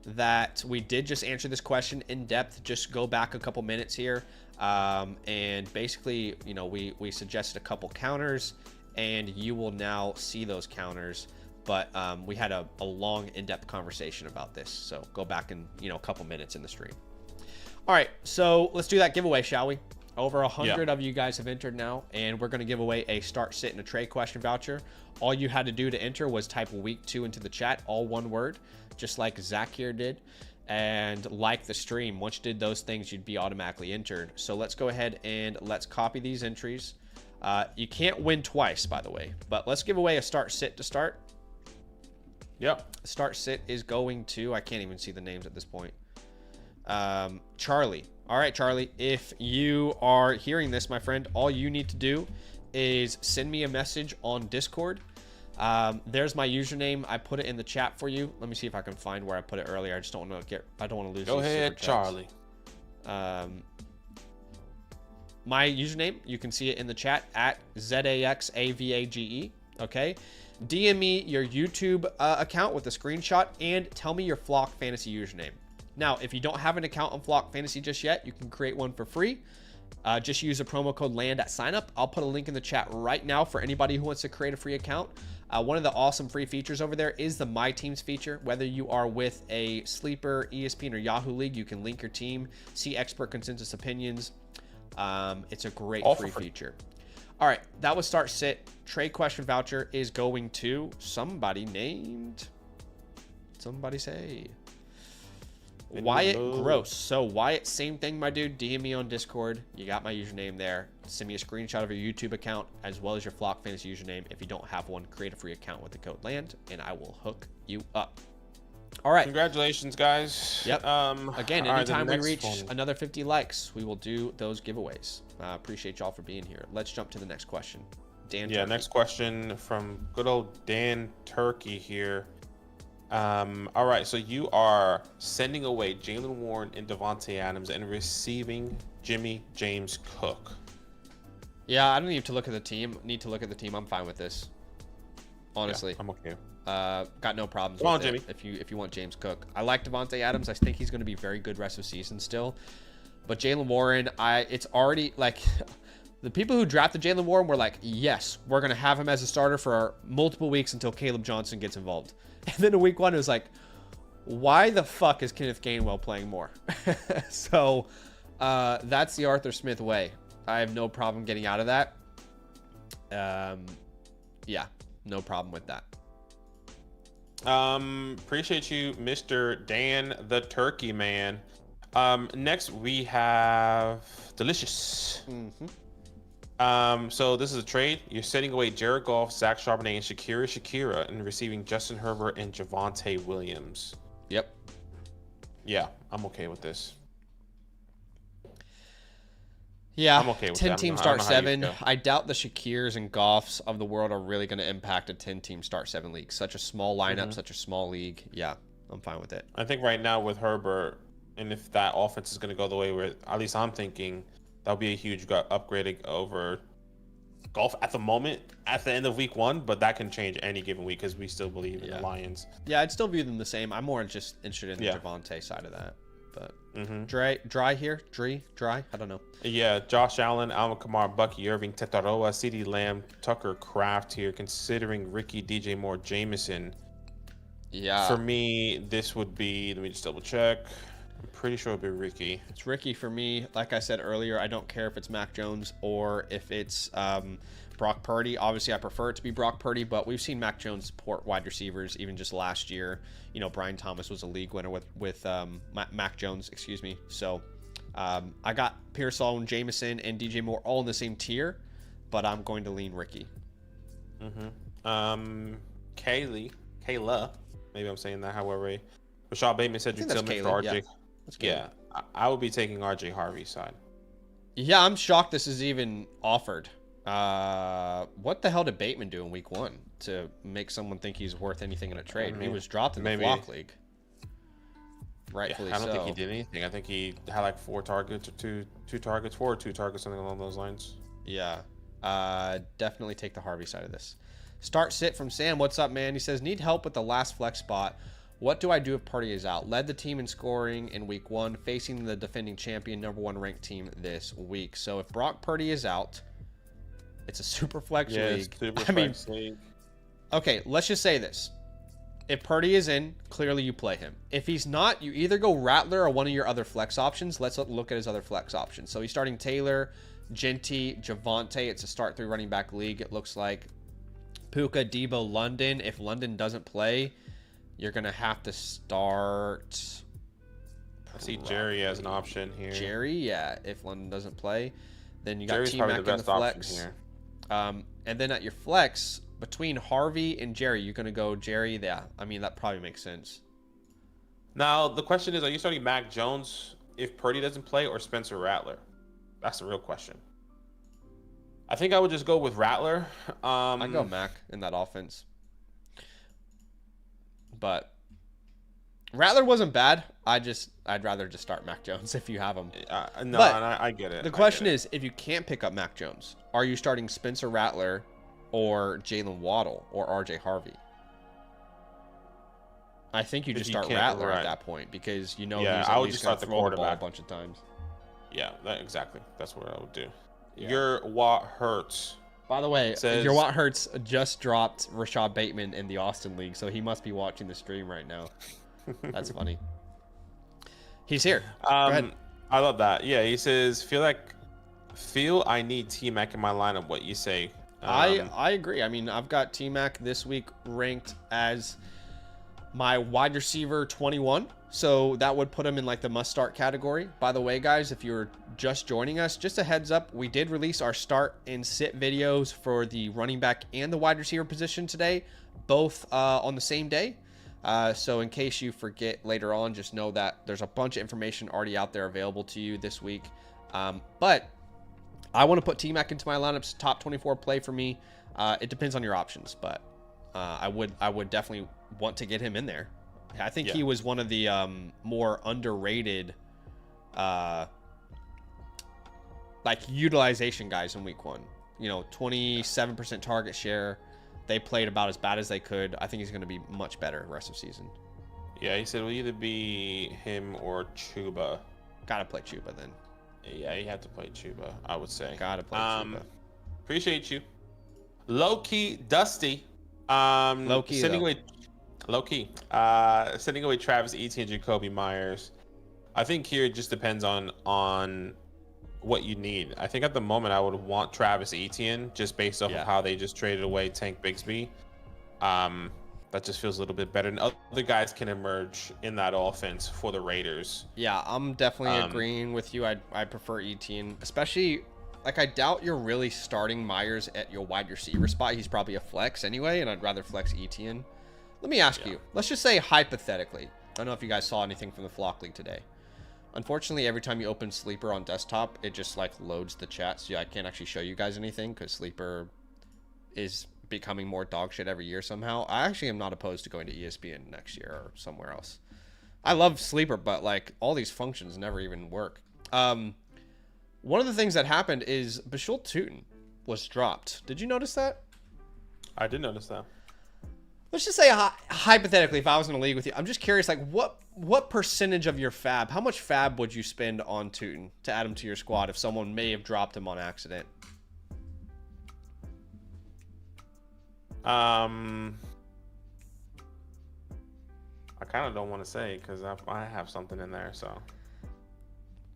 that we did just answer this question in depth. Just go back a couple minutes here, and basically, we suggested a couple counters, and you will now see those counters. But we had a long, in-depth conversation about this. So go back in, a couple minutes in the stream. All right, so let's do that giveaway, shall we? Over 100 of you guys have entered now, and we're going to give away a start, sit, and a trade question voucher. All you had to do to enter was type week 2 into the chat, all one word, just like Zach here did, and like the stream. Once you did those things, you'd be automatically entered. So let's go ahead and let's copy these entries. You can't win twice, by the way, but let's give away a start, sit to start. Yep. Start sit is going to, I can't even see the names at this point. Charlie. All right, Charlie, if you are hearing this, my friend, all you need to do is send me a message on Discord. There's my username. I put it in the chat for you. Let me see if I can find where I put it earlier. I just don't want to lose. Go ahead, Charlie. My username, you can see it in the chat at ZAXAVAGE. Okay. DM me your YouTube account with a screenshot and tell me your Flock Fantasy username. Now, if you don't have an account on Flock Fantasy just yet, you can create one for free. Just use the promo code LAND at sign up. I'll put a link in the chat right now for anybody who wants to create a free account. One of the awesome free features over there is the My Teams feature. Whether you are with a Sleeper, ESPN, or Yahoo League, you can link your team, see expert consensus opinions. It's a great free feature. All right, that was start sit. Trade question voucher is going to somebody named, somebody say, Wyatt Gross. So Wyatt, same thing, my dude. DM me on Discord. You got my username there. Send me a screenshot of your YouTube account as well as your Flock Fantasy username. If you don't have one, create a free account with the code LAND, and I will hook you up. All right. Congratulations, guys. Yep. Again, anytime we reach another 50 likes, we will do those giveaways. Appreciate y'all for being here. Let's jump to the next question. Dan. Yeah, next question from good old Dan Turkey here. All right, so you are sending away Jaylen Warren and Davante Adams and receiving Jimmy James Cook. Yeah, I don't need to look at the team. I'm fine with this. Honestly. Yeah, I'm okay. Got no problems Come with on, it Jimmy. if you want James Cook. I like Davante Adams. I think he's going to be very good rest of the season still. But Jaylen Warren, it's already like the people who drafted Jaylen Warren were like, yes, we're going to have him as a starter for multiple weeks until Caleb Johnson gets involved. And then in week 1, it was like, why the fuck is Kenneth Gainwell playing more? So that's the Arthur Smith way. I have no problem getting out of that. Yeah, no problem with that. Appreciate you, Mr. Dan the Turkey Man. Next we have Delicious. So this is a trade. You're sending away Jared Goff, Zach Charbonnet, and Shakira, and receiving Justin Herbert and Javonte Williams. Yep. Yeah, I'm okay with this. Yeah, I'm okay with 10 team start 7. I doubt the Shakirs and Goffs of the world are really going to impact a 10-team start 7 league. Such a small lineup, such a small league. Yeah, I'm fine with it. I think right now with Herbert, and if that offense is going to go the way where, at least I'm thinking, that'll be a huge upgrading over Goff at the moment, at the end of week 1, but that can change any given week because we still believe in the Lions. Yeah, I'd still view them the same. I'm more just interested in the Javonte side of that. But dry here, dry. I don't know. Yeah, Josh Allen, Alvin Kamara, Bucky Irving, Tetaroa, CeeDee Lamb, Tucker Kraft here, considering Ricky, DJ Moore, Jameson. Yeah. For me, this would be, let me just double check. I'm pretty sure it'd be Ricky. It's Ricky for me. Like I said earlier, I don't care if it's Mac Jones or if it's Brock Purdy. Obviously, I prefer it to be Brock Purdy, but we've seen Mac Jones support wide receivers even just last year. You know, Brian Thomas was a league winner with Mac Jones, excuse me. So I got Pearsall, Jameson, and DJ Moore all in the same tier, but I'm going to lean Ricky. Kayla, maybe I'm saying that however. Rashad Bateman said you're still for RJ. Yeah, I would be taking RJ Harvey's side. Yeah, I'm shocked this is even offered. What the hell did Bateman do in week 1 to make someone think he's worth anything in a trade? He was dropped in the flock league. Rightfully so. I don't think he did anything. I think he had like 4 targets or two targets, something along those lines. Yeah. Definitely take the Harvey side of this. Start sit from Sam. What's up, man? He says, need help with the last flex spot. What do I do if Purdy is out? Led the team in scoring in week 1, facing the defending champion, #1 ranked team this week. So if Brock Purdy is out, it's a super flex league. League. Okay, let's just say this. If Purdy is in, clearly you play him. If he's not, you either go Rattler or one of your other flex options. Let's look at his other flex options. So he's starting Taylor, Genty, Javonte. It's a start 3 running back league, it looks like. Puka, Debo, London. If London doesn't play, you're going to have to start... I see Jerry as an option here. Jerry, yeah. If London doesn't play, then you got Jerry's T-Mac in the flex. Here. And then at your flex, between Harvey and Jerry, you're going to go Jerry. Yeah, I mean, that probably makes sense. Now, the question is, are you starting Mac Jones if Purdy doesn't play or Spencer Rattler? That's the real question. I think I would just go with Rattler. I'd go Mac in that offense. But Rattler wasn't bad. I'd rather just start Mac Jones if you have him. I get it. The question is, if you can't pick up Mac Jones, are you starting Spencer Rattler or Jalen Waddle or RJ Harvey? I think you just start Rattler at that point because you know he's at least going to throw the ball a bunch of times. Yeah, exactly. That's what I would do. Yeah. Your Watt Hurts. By the way, your Watt Hurts just dropped Rashad Bateman in the Austin League, so he must be watching the stream right now. That's funny. He's here. Go ahead. I love that. Yeah, he says, feel I need T-Mac in my lineup. What you say? I agree. I mean, I've got T-Mac this week ranked as my wide receiver 21. So that would put him in like the must start category. By the way, guys, if you're just joining us, just a heads up, we did release our start and sit videos for the running back and the wide receiver position today, both on the same day. So in case you forget later on, just know that there's a bunch of information already out there available to you this week. But I want to put T-Mac into my lineups, top 24 play for me. It depends on your options, but I would definitely want to get him in there. I think he was one of the more underrated like utilization guys in week 1. You know, 27% target share. They played about as bad as they could. I think he's going to be much better the rest of the season. Yeah, he said it'll either be him or Chuba. Gotta play Chuba then. Yeah, you have to play Chuba, I would say. Gotta play Chuba. Appreciate you. Low-key Dusty. Low-key, sending away Travis Etienne and Jacoby Myers. I think here it just depends on what you need. I think at the moment I would want Travis Etienne just based off of how they just traded away Tank Bigsby. That just feels a little bit better. And other guys can emerge in that offense for the Raiders. Yeah, I'm definitely agreeing with you. I prefer Etienne, especially like I doubt you're really starting Myers at your wide receiver spot. He's probably a flex anyway, and I'd rather flex Etienne. Let me ask you. Let's just say hypothetically. I don't know if you guys saw anything from the Flock League today. Unfortunately, every time you open Sleeper on desktop, it just like loads the chat. So I can't actually show you guys anything because Sleeper is becoming more dog shit every year somehow. I actually am not opposed to going to ESPN next year or somewhere else. I love Sleeper, but like all these functions never even work. One of the things that happened is Bashul Tootin was dropped. Did you notice that? I did notice that. Let's just say hypothetically, if I was in a league with you, I'm just curious, like what percentage of your fab, how much fab would you spend on Tootin to add him to your squad if someone may have dropped him on accident? I kind of don't want to say because I have something in there, so.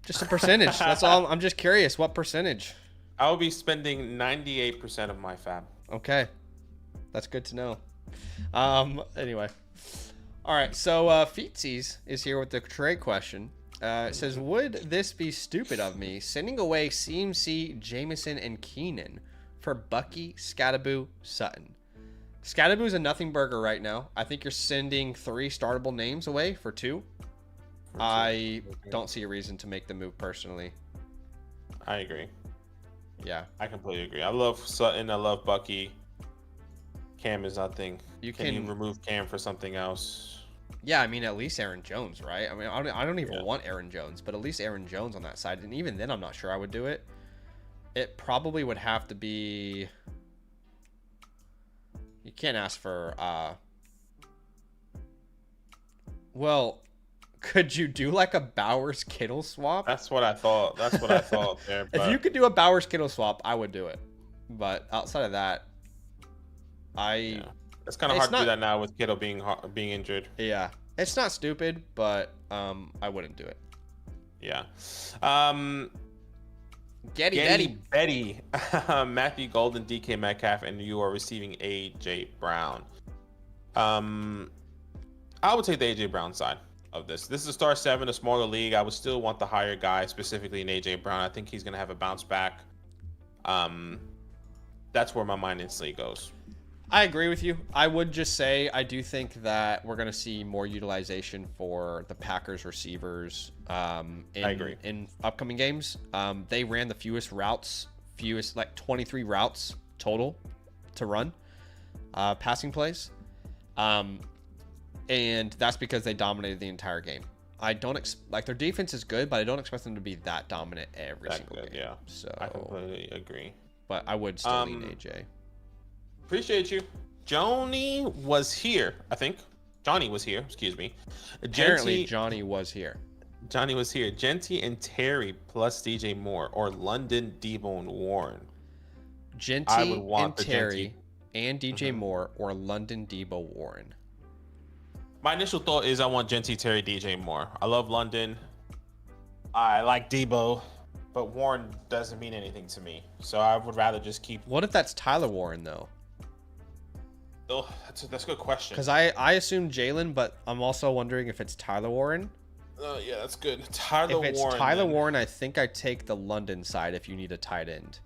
Just a percentage. That's all. I'm just curious. What percentage? I will be spending 98% of my fab. Okay, that's good to know. Anyway, all right. So Feetsies is here with the trade question. It says, would this be stupid of me sending away CMC, Jameson, and Keenan for Bucky, Scattaboo, Sutton? Scattaboo's a nothing burger right now. I think you're sending 3 startable names away for 2. I don't see a reason to make the move personally. I agree. Yeah. I completely agree. I love Sutton. I love Bucky. Cam is nothing. Can you remove Cam for something else? Yeah, I mean, at least Aaron Jones, right? I mean, I don't even want Aaron Jones, but at least Aaron Jones on that side. And even then, I'm not sure I would do it. It probably would have to be... You can't ask for... Well, could you do like a Bowers Kittle swap? That's what I thought. That's what I thought there. But... If you could do a Bowers Kittle swap, I would do it. But outside of that, it's kind of hard to do that now with Kittle being injured. Yeah, it's not stupid, but I wouldn't do it. Yeah. Getty Betty, Matthew Golden, DK Metcalf, and you are receiving AJ Brown. I would take the AJ Brown side of this. This is a star 7, a smaller league. I would still want the higher guy, specifically in AJ Brown. I think he's gonna have a bounce back. That's where my mind instantly goes. I agree with you. I would just say I do think that we're going to see more utilization for the Packers receivers I agree. In upcoming games. They ran the fewest like 23 routes total to run passing plays. And that's because they dominated the entire game. I don't like their defense is good, but I don't expect them to be that dominant every single game. Yeah, so I completely agree. But I would still lean AJ. Appreciate you. Johnny was here, I think. Johnny was here, excuse me. Apparently, Johnny was here. Johnny was here. Genty and Terry plus DJ Moore or London, Debo, and Warren. Genty and Terry and DJ Moore or London, Debo, Warren. My initial thought is I want Genty, Terry, DJ Moore. I love London. I like Debo, but Warren doesn't mean anything to me. So I would rather just keep... What if that's Tyler Warren, though? Oh, that's a good question. Because I assume Jalen, but I'm also wondering if it's Tyler Warren. Yeah, that's good. Tyler Warren. If it's Tyler Warren, I think I take the London side if you need a tight end.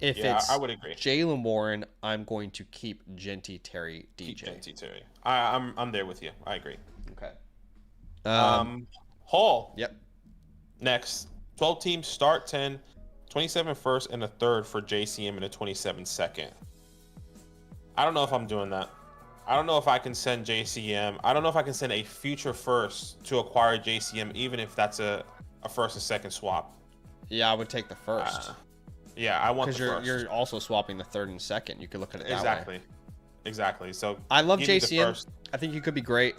If it's I would agree. Jalen Warren, I'm going to keep Genty, Terry, DJ. Keep Genty, Terry. I'm there with you. I agree. Okay. Hall. Yep. Next, 12 teams, start 10, 27 first and a third for JCM and a 27 second. I don't know if I'm doing that. I don't know if I can send JCM. I don't know if I can send a future first to acquire JCM, even if that's a first and second swap. Yeah, I would take the first. Yeah, I want the first. Because you're also swapping the third and second. You could look at it that way. Exactly. So I love JCM. I think you could be great,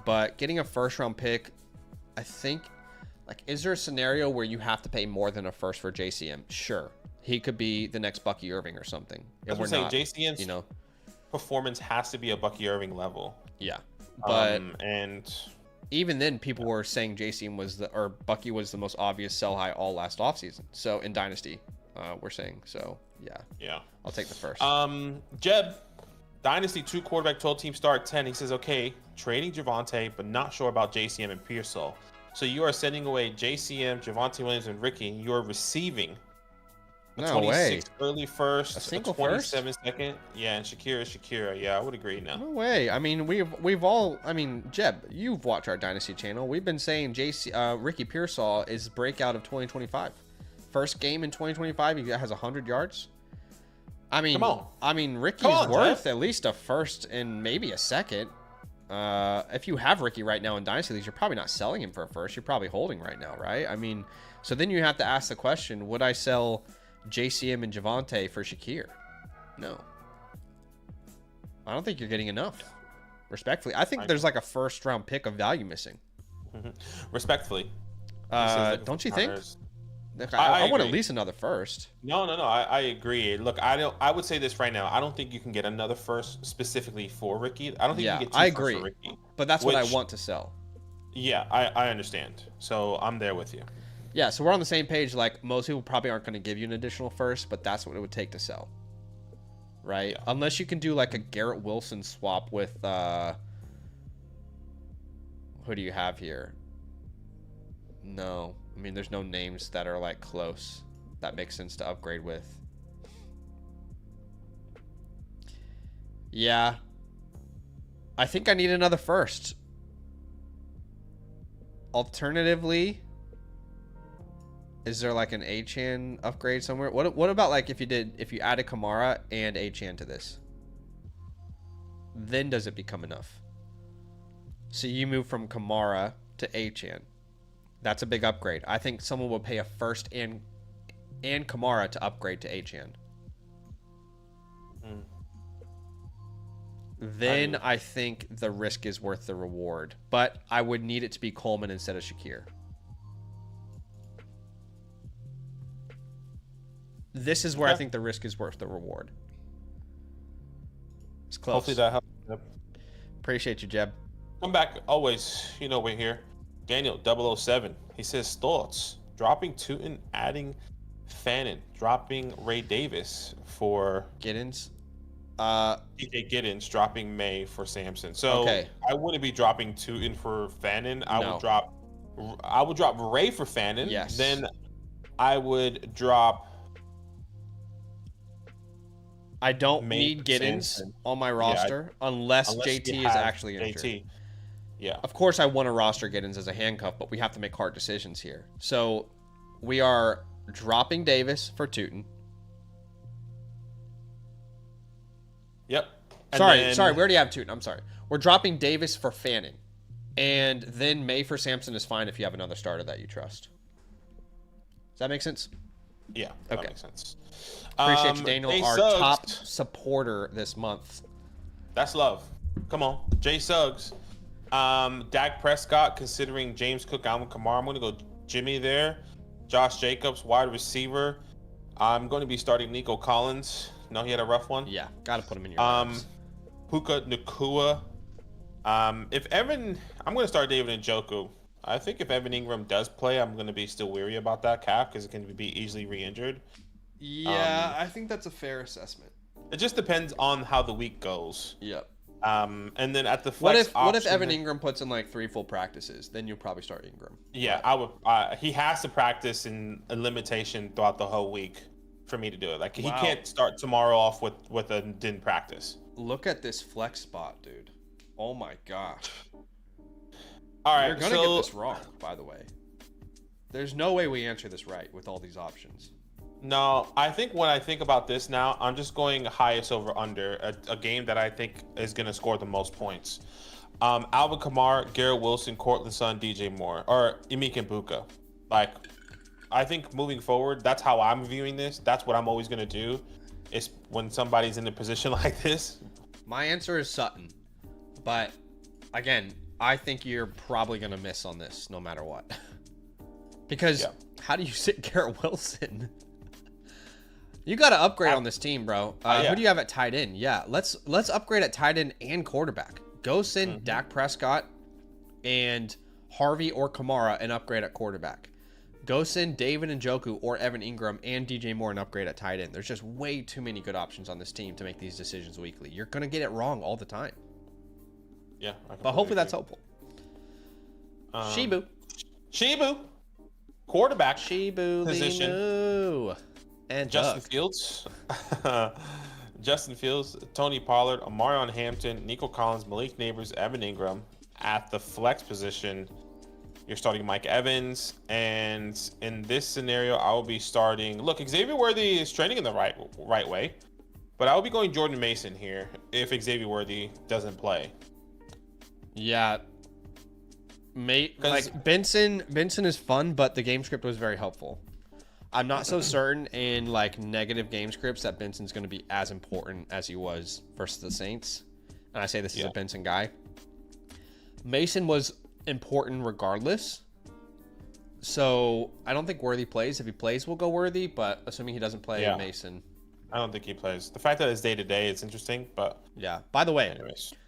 but getting a first round pick, I think, like, is there a scenario where you have to pay more than a first for JCM? Sure, he could be the next Bucky Irving or something. That's what I'm saying. JCM's performance has to be a Bucky Irving level. Yeah, but and even then, people were saying JCM or Bucky was the most obvious sell high all last offseason. So in Dynasty, we're saying so. Yeah. I'll take the first. Jeb, Dynasty 2 quarterback 12 team start 10. He says, okay, trading Javonte, but not sure about JCM and Pearsall. So you are sending away JCM, Javonte Williams, and Ricky. You are receiving a 26 early first, a 27 second. Yeah, and Shakira. Yeah, I would agree now. No way. I mean, we've all. I mean, Jeb, you've watched our Dynasty channel. We've been saying Ricky Pearsall is breakout of 2025. First game in 2025, he has 100 yards. I mean, come on. I mean, Ricky's worth at least a first and maybe a second. If you have Ricky right now in Dynasty Leagues, you're probably not selling him for a first. You're probably holding right now, right? I mean, so then you have to ask the question, would I sell JCM and Javonte for Shakir? No. I don't think you're getting enough. Respectfully. I think there's like a first round pick of value missing. Respectfully. Don't you think? I want at least another first. No. I agree. Look, I would say this right now. I don't think you can get another first specifically for Ricky. I don't think you can get two firsts for Ricky. But that's what I want to sell. Yeah, I understand. So I'm there with you. Yeah, so we're on the same page. Like, most people probably aren't going to give you an additional first, but that's what it would take to sell. Right? Yeah. Unless you can do, like, a Garrett Wilson swap with, who do you have here? No. I mean, there's no names that are, like, close. That makes sense to upgrade with. Yeah. I think I need another first. Alternatively, is there like an Achane upgrade somewhere? What about like if you added Kamara and Achane to this? Then does it become enough? So you move from Kamara to Achane. That's a big upgrade. I think someone will pay a first and Kamara to upgrade to Achane. Then I think the risk is worth the reward. But I would need it to be Coleman instead of Shakir. This is where I think the risk is worth the reward. It's close. Hopefully that helps. Yep. Appreciate you, Jeb. Come back always. You know we're here. Daniel 007. He says thoughts. Dropping Tootin, adding Fannin, dropping Ray Davis for Giddens. DJ Giddens, dropping May for Sampson. So okay. I wouldn't be dropping Tootin for Fannin. I would drop Ray for Fannin. Yes. Then I would drop. I don't need Giddens on my roster unless JT is actually injured. JT. Yeah. Of course, I want to roster Giddens as a handcuff, but we have to make hard decisions here. So we are dropping Davis for Tootin. Yep. Sorry, we already have Tootin. I'm sorry. We're dropping Davis for Fannin. And then May for Sampson is fine if you have another starter that you trust. Does that make sense? Yeah, that makes sense. Appreciate you, Daniel, our top supporter this month. That's love. Come on. Jay Suggs. Dak Prescott, considering James Cook, Alvin Kamara. I'm going to go Jimmy there. Josh Jacobs, wide receiver. I'm going to be starting Nico Collins. No, he had a rough one. Yeah, got to put him in your lineups. Puka Nacua. I'm going to start David Njoku. I think if Evan Ingram does play, I'm going to be still weary about that calf because it can be easily re-injured. Yeah, I think that's a fair assessment. It just depends on how the week goes. Yep. And then at the flex what if Evan Ingram puts in like 3 full practices? Then you'll probably start Ingram. Yeah, I would. He has to practice in a limitation throughout the whole week for me to do it. Like he can't start tomorrow off with a didn't practice. Look at this flex spot, dude. Oh my gosh. All right, you're gonna get this wrong, by the way. There's no way we answer this right with all these options. No, I think when I think about this now, I'm just going highest over under a game that I think is going to score the most points. Alvin Kamara, Garrett Wilson, Cortland Sutton, DJ Moore, or Ime Buka. Like, I think moving forward, that's how I'm viewing this. That's what I'm always going to do. Is when somebody's in a position like this. My answer is Sutton, but again, I think you're probably going to miss on this no matter what. Because how do you sit Garrett Wilson? You got to upgrade on this team, bro. Who do you have at tight end? Yeah, let's upgrade at tight end and quarterback. Go send Dak Prescott and Harvey or Kamara and upgrade at quarterback. Go send David Njoku or Evan Ingram and DJ Moore and upgrade at tight end. There's just way too many good options on this team to make these decisions weekly. You're going to get it wrong all the time. Yeah. But hopefully that's hopeful. Shibu. Quarterback Shibu position. Limu. And Justin Fields. Justin Fields, Tony Pollard, Amarion Hampton, Nico Collins, Malik Neighbors, Evan Ingram. At the flex position, you're starting Mike Evans. And in this scenario, I will be starting... Look, Xavier Worthy is trending in the right way. But I will be going Jordan Mason here if Xavier Worthy doesn't play. Yeah. Like Benson is fun, but the game script was very helpful. I'm not so certain in like negative game scripts that Benson's going to be as important as he was versus the Saints. And I say this is a Benson guy. Mason was important regardless. So I don't think Worthy plays. If he plays, we'll go Worthy. But assuming he doesn't play, Mason. I don't think he plays. The fact that it's day-to-day, it's interesting. But yeah. By the way,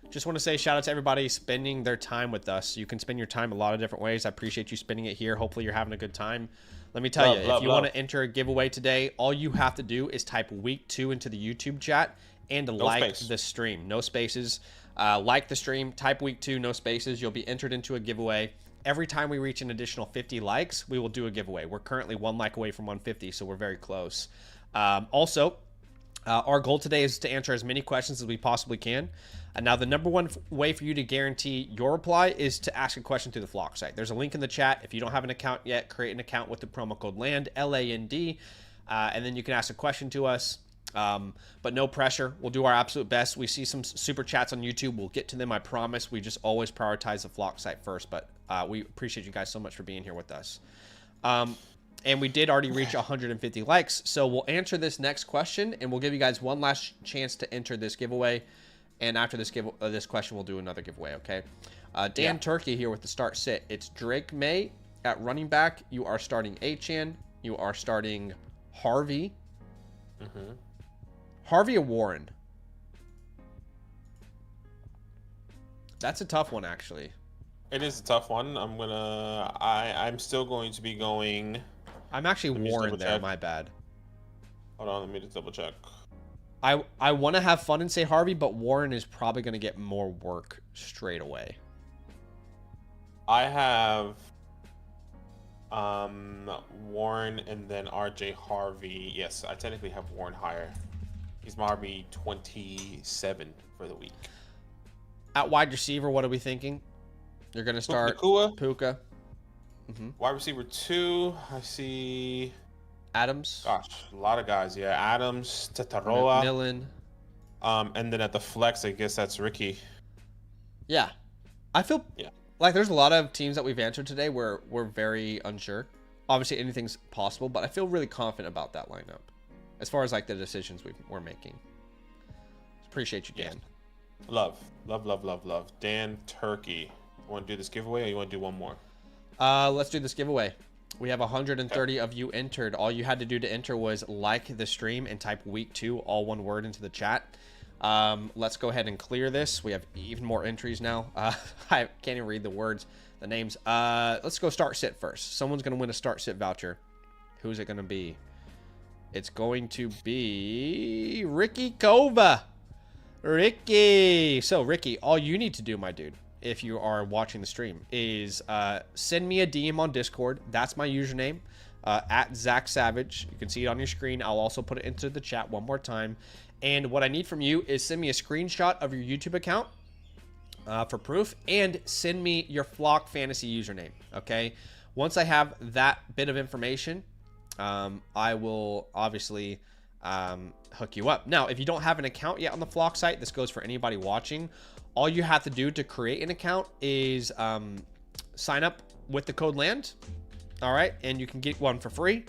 just want to say shout out to everybody spending their time with us. You can spend your time a lot of different ways. I appreciate you spending it here. Hopefully you're having a good time. Let me tell you, if you love. want to enter a giveaway today, all you have to do is type week 2 into the YouTube chat and like the stream. No spaces. Like the stream, type week 2, no spaces. You'll be entered into a giveaway. Every time we reach an additional 50 likes, we will do a giveaway. We're currently 1 like away from 150, so we're very close. Also, our goal today is to answer as many questions as we possibly can. Now, the number one way for you to guarantee your reply is to ask a question through the Flock site. There's a link in the chat. If you don't have an account yet, create an account with the promo code LAND, LAND, and then you can ask a question to us. But no pressure. We'll do our absolute best. We see some super chats on YouTube. We'll get to them, I promise. We just always prioritize the Flock site first, but we appreciate you guys so much for being here with us. And we did already reach 150 likes, so we'll answer this next question, and we'll give you guys one last chance to enter this giveaway. And after this question, we'll do another giveaway, okay? Dan Turkey here with the start sit. It's Drake May at running back. You are starting Achane. You are starting Harvey. Harvey or Warren? That's a tough one, actually. It is a tough one. I'm still going to be going. I'm actually Warren there. My bad. Hold on, let me just double check. I want to have fun and say Harvey, but Warren is probably going to get more work straight away. I have Warren and then RJ Harvey. Yes, I technically have Warren higher. He's my RB 27 for the week. At wide receiver, what are we thinking? You're going to start Puka. Wide receiver 2, I see Adams. Gosh, a lot of guys. Yeah, Adams, Tetaroa, Millen. And then at the flex, I guess that's Ricky. Yeah, I feel like there's a lot of teams that we've answered today where we're very unsure. Obviously, anything's possible, but I feel really confident about that lineup as far as like the decisions we're making. Appreciate you, Dan. Love. Dan Turkey. You want to do this giveaway, or you want to do one more? Let's do this giveaway. We have 130 of you entered. All you had to do to enter was like the stream and type week 2, all one word, into the chat. Let's go ahead and clear this. We have even more entries now. I can't even read the words, the names. Let's go start sit first. Someone's going to win a start sit voucher. Who's it going to be? It's going to be Ricky Kova. Ricky. So, Ricky, all you need to do, my dude, if you are watching the stream, is send me a DM on Discord. That's my username, at Zach Savage. You can see it on your screen. I'll also put it into the chat one more time. And what I need from you is send me a screenshot of your YouTube account for proof, and send me your Flock Fantasy username, okay? Once I have that bit of information, I will obviously hook you up. Now, if you don't have an account yet on the Flock site, this goes for anybody watching. All you have to do to create an account is sign up with the code LAND, all right? And you can get one for free.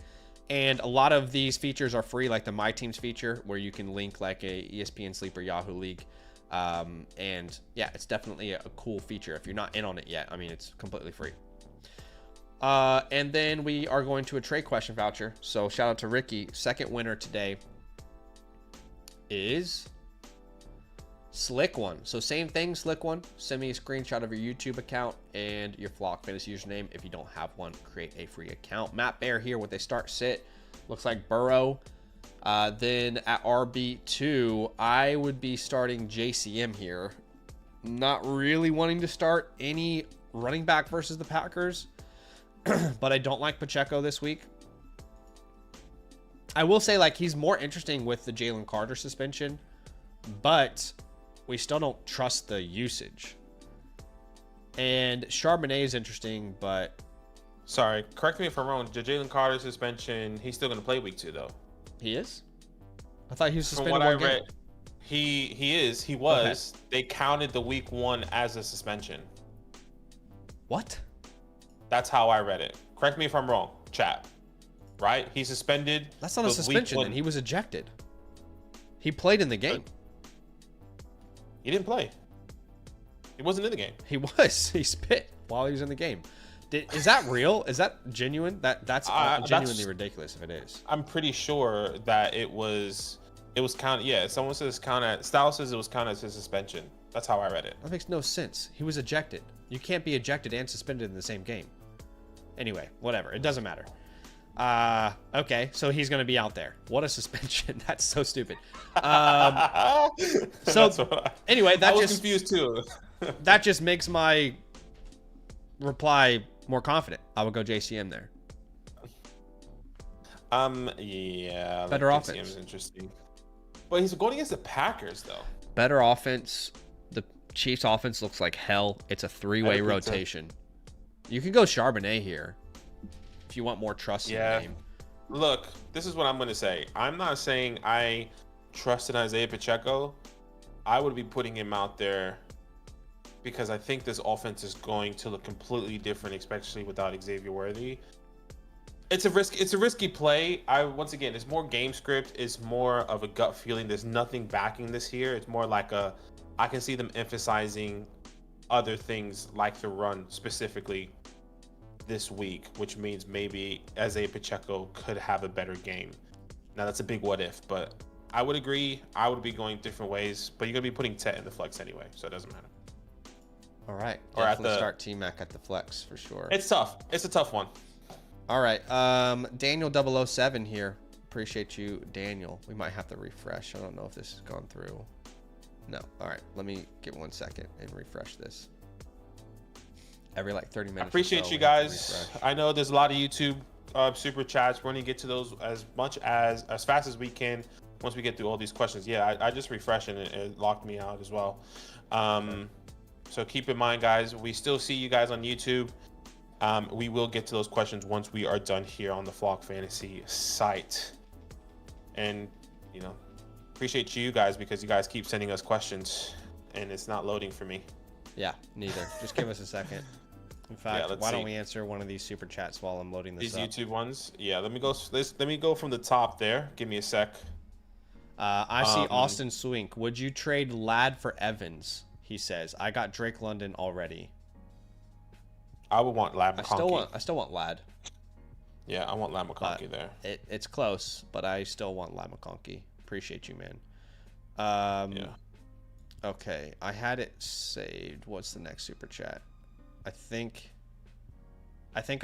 And a lot of these features are free, like the My Teams feature, where you can link like a ESPN Sleeper Yahoo League. And yeah, it's definitely a cool feature. If you're not in on it yet, I mean, it's completely free. And then we are going to a trade question voucher. So shout out to Ricky. Second winner today is Slick One. So same thing, Slick One. Send me a screenshot of your YouTube account and your Flock Fantasy username. If you don't have one, create a free account. Matt Bear here with a start sit. Looks like Burrow. Then at RB2, I would be starting JCM here. Not really wanting to start any running back versus the Packers, but I don't like Pacheco this week. I will say, like, he's more interesting with the Jalen Carter suspension, but we still don't trust the usage. And Charbonnet is interesting, but... Sorry, correct me if I'm wrong. The Jalen Carter suspension, he's still going to play week 2, though. He is? I thought he was suspended. From what I read, he is. He was. Okay. They counted the week 1 as a suspension. What? That's how I read it. Correct me if I'm wrong, chat. Right? He suspended. That's not a suspension, then. He was ejected. He played in the game. He didn't play. He wasn't in the game. He was. He spit while he was in the game. Is that real? Is that genuine? That's genuinely ridiculous if it is. I'm pretty sure that it was counted. Yeah, someone says counted. Style says it was counted as a suspension. That's how I read it. That makes no sense. He was ejected. You can't be ejected and suspended in the same game. Anyway, whatever. It doesn't matter. Okay, so he's going to be out there. What a suspension. That's so stupid. Anyway, I was confused too. That just makes my reply more confident. I would go JCM there. Yeah. Better JCM offense. is interesting. But he's going against the Packers, though. Better offense. The Chiefs' offense looks like hell. It's a three-way rotation. You can go Charbonnet here if you want more trust in the game. Look, this is what I'm going to say. I'm not saying I trusted Isaiah Pacheco. I would be putting him out there because I think this offense is going to look completely different, especially without Xavier Worthy. It's a risky play. Once again, it's more game script. It's more of a gut feeling. There's nothing backing this here. It's more like I can see them emphasizing other things like the run specifically this week, which means maybe Isaiah Pacheco could have a better game. Now that's a big what if, but I would agree. I would be going different ways, but you're gonna be putting Tet in the flex anyway, so it doesn't matter. All right, or definitely start T-Mac at the flex for sure. It's tough. It's a tough one. All right, Daniel 007 here. Appreciate you, Daniel. We might have to refresh. I don't know if this has gone through. No. All right, let me get 1 second and refresh this. Every like 30 minutes. I appreciate you guys. I know there's a lot of YouTube super chats. We're gonna get to those as fast as we can once we get through all these questions. Yeah, I just refreshed and it locked me out as well. So keep in mind, guys, we still see you guys on YouTube. We will get to those questions once we are done here on the Flock Fantasy site. And, you know, appreciate you guys because you guys keep sending us questions and it's not loading for me. Yeah, neither. Just give us a second. In fact, why don't we answer one of these super chats while I'm loading this up? These YouTube ones? Yeah, let me go from the top there. Give me a sec. I see Austin Swink. Would you trade Ladd for Evans? He says. I got Drake London already. I would want Ladd McConkey. I still want Ladd. Yeah, I want Ladd McConkey there. It's close, but I still want Ladd McConkey. Appreciate you, man. Yeah. Okay, I had it saved. What's the next super chat? I think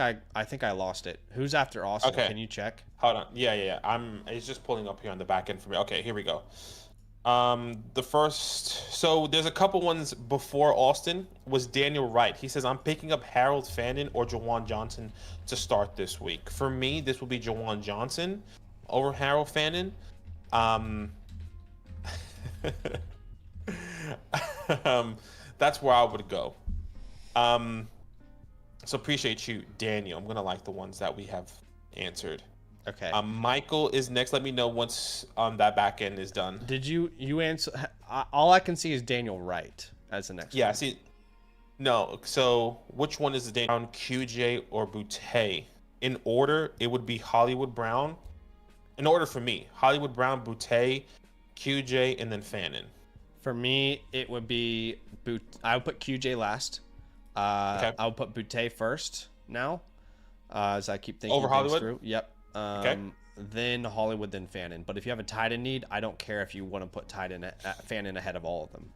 I lost it. Who's after Austin? Okay. Can you check? Hold on. Yeah. It's just pulling up here on the back end for me. Okay, here we go. The first, so there's a couple ones before Austin was Daniel Wright. He says, I'm picking up Harold Fannin or Jawan Johnson to start this week. For me, this will be Jawan Johnson over Harold Fannin. That's where I would go. So appreciate you, Daniel. I'm going to like the ones that we have answered. Okay. Michael is next. Let me know once that back end is done. Did you answer? All I can see is Daniel Wright as the next one. Yeah, see. No, so which one is the Daniel? QJ or Boutte? In order, it would be Hollywood Brown. In order for me, Hollywood Brown, Boutte, QJ, and then Fannin. For me, it would be I would put QJ last. Okay. I would put Boutte first now, as I keep thinking over Hollywood through. Yep. Okay. Then Hollywood, then Fannin. But if you have a tight end need, I don't care if you want to put Fannin ahead of all of them.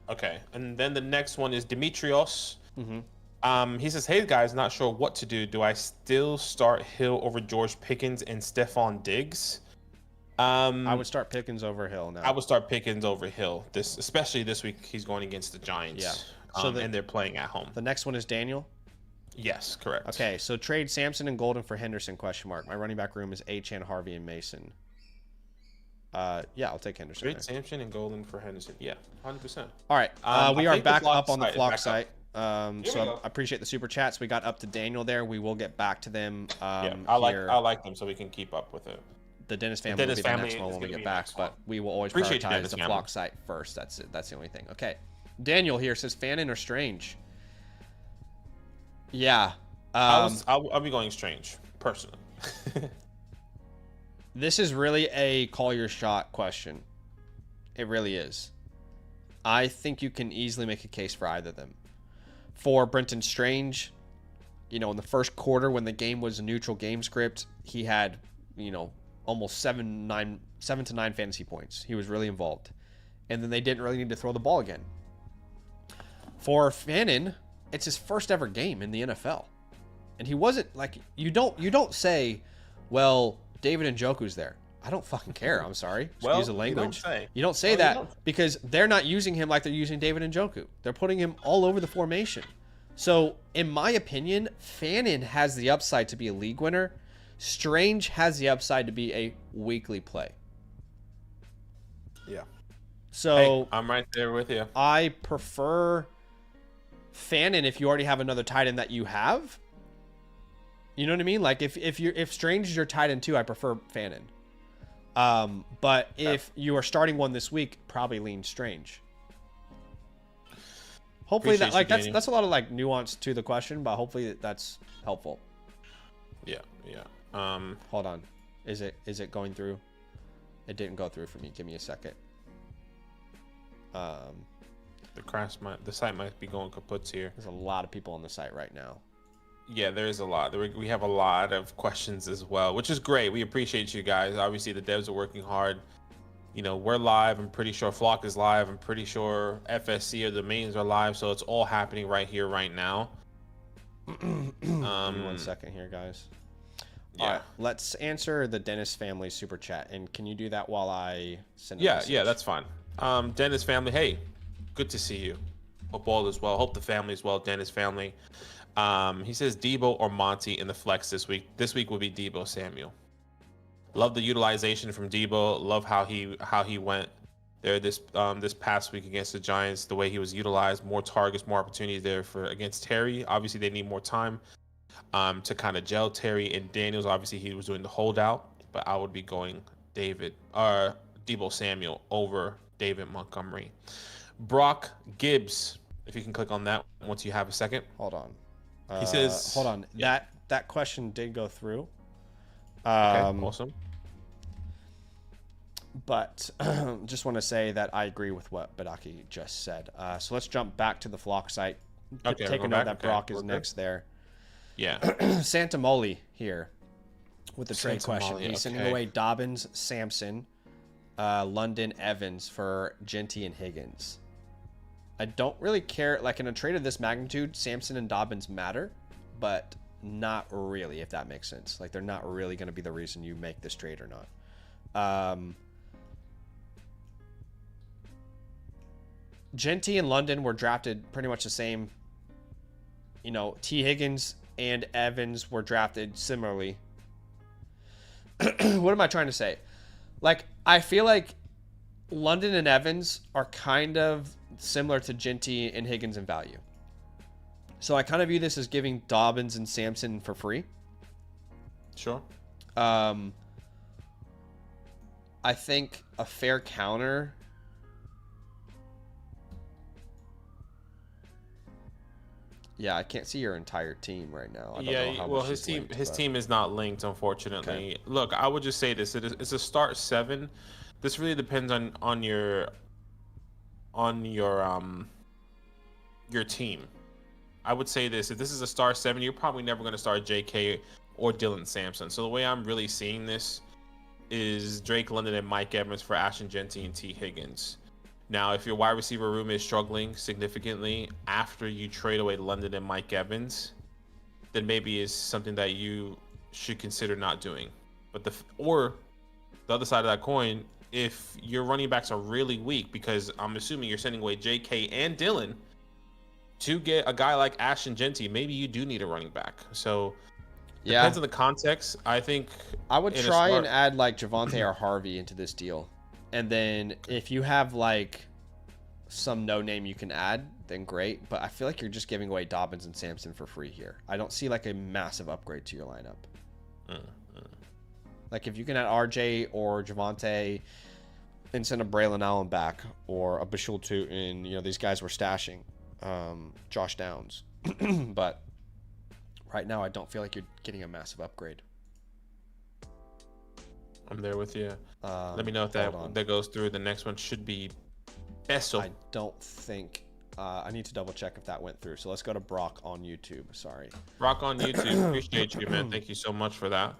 Okay. And then the next one is Demetrios. Mm-hmm. He says, hey, guys, not sure what to do. Do I still start Hill over George Pickens and Stephon Diggs? I would start Pickens over Hill now. I would start Pickens over Hill, especially this week. He's going against the Giants. Yeah. And they're playing at home. The next one is Daniel. Yes, correct. Okay, so trade Sampson and Golden for Henderson, ? My running back room is Achane, Harvey, and Mason. Yeah, I'll take Henderson. Trade Sampson and Golden for Henderson. Yeah, 100%. All right, we are back up on the Flock site. I appreciate the super chats. We got up to Daniel there. We will get back to them. I like them so we can keep up with it. The Dennis family will be the next one when we get back, but we will always prioritize the Flock site first. That's it. That's the only thing. Okay, Daniel here says Fannin or Strange. Yeah. I'll be going Strange, personally. This is really a call your shot question. It really is. I think you can easily make a case for either of them. For Brenton Strange, in the first quarter when the game was a neutral game script, he had, almost 7 to 9 fantasy points. He was really involved. And then they didn't really need to throw the ball again. For Fannin, it's his first ever game in the NFL. And he wasn't you don't say, Well, David Njoku's there. I don't fucking care. I'm sorry. Well, Excuse the language. you don't say that because they're not using him like they're using David Njoku. They're putting him all over the formation. So, in my opinion, Fannin has the upside to be a league winner. Strange has the upside to be a weekly play. Yeah. So hey, I'm right there with you. I prefer Fannin if you already have another tight end that you have. You know what I mean? Like if Strange is your tight end too, I prefer Fannin. But if you are starting one this week, probably lean Strange. Hopefully Appreciate that's a lot of like nuance to the question, but hopefully that's helpful. Yeah. Hold on. Is it going through? It didn't go through for me. Give me a second. The site might be going kaputs here. There's a lot of people on the site right now. Yeah, there is a lot. We have a lot of questions as well, which is great. We appreciate you guys. Obviously, the devs are working hard. You know, we're live. I'm pretty sure Flock is live. I'm pretty sure FSC or the mains are live. So it's all happening right here, right now. Give me 1 second here, guys. Yeah. All right, let's answer the Dennis family super chat. And can you do that while I send a Yeah, message? yeah, that's fine. Dennis family, hey, good to see you. Hope all is well. Hope the family is well. Dennis family. He says Debo or Monty in the flex this week. This week will be Debo Samuel. Love the utilization from Debo. Love how he went there this past week against the Giants. The way he was utilized, more targets, more opportunities there for against Terry. Obviously, they need more time to kind of gel Terry and Daniels. Obviously, he was doing the holdout, but I would be going Debo Samuel over David Montgomery. Brock Gibbs, if you can click on that once you have a second. Hold on. He says, hold on. Yeah. That question did go through. Okay, awesome. But just want to say that I agree with what Badaki just said. So let's jump back to the Flock site. Okay, take a note that Brock is next there. Yeah. Santa Moli here with the trade question. Molly, He's sending away Dobbins, Sampson, London, Evans for Genty and Higgins. I don't really care. Like in a trade of this magnitude, Sampson and Dobbins matter, but not really, if that makes sense. Like they're not really going to be the reason you make this trade or not. Genty and London were drafted pretty much the same. You know, T. Higgins and Evans were drafted similarly. What am I trying to say? Like, I feel like London and Evans are kind of similar to Genty and Higgins in value. So I kind of view this as giving Dobbins and Sampson for free. Sure. I think a fair counter. Yeah, I can't see your entire team right now. I don't know how well, much his linked, team is not linked, unfortunately. Okay. Look, I would just say this: it's a start 7. This really depends on your team. I would say this: if this is a star 7, you're probably never going to start J.K. or Dylan Sampson. So the way I'm really seeing this is Drake London and Mike Evans for Ashton Genty and T. Higgins. Now, if your wide receiver room is struggling significantly after you trade away London and Mike Evans, then maybe it's something that you should consider not doing. But the other side of that coin, if your running backs are really weak, because I'm assuming you're sending away J.K. and Dylan to get a guy like Ashton Genty, maybe you do need a running back. So depends on the context. I think I would try and add like Javonte or Harvey into this deal. And then if you have like some no name you can add, then great. But I feel like you're just giving away Dobbins and Sampson for free here. I don't see like a massive upgrade to your lineup. Like if you can add RJ or Javonte and send a Braylon Allen back or a Bashul Tootin, you know, these guys were stashing Josh Downs. But right now I don't feel like you're getting a massive upgrade. I'm there with you. Let me know if that goes through. The next one should be Bessel. I don't think. I need to double check if that went through. So let's go to Brock on YouTube. Sorry. Brock on YouTube. Appreciate you, man. Thank you so much for that.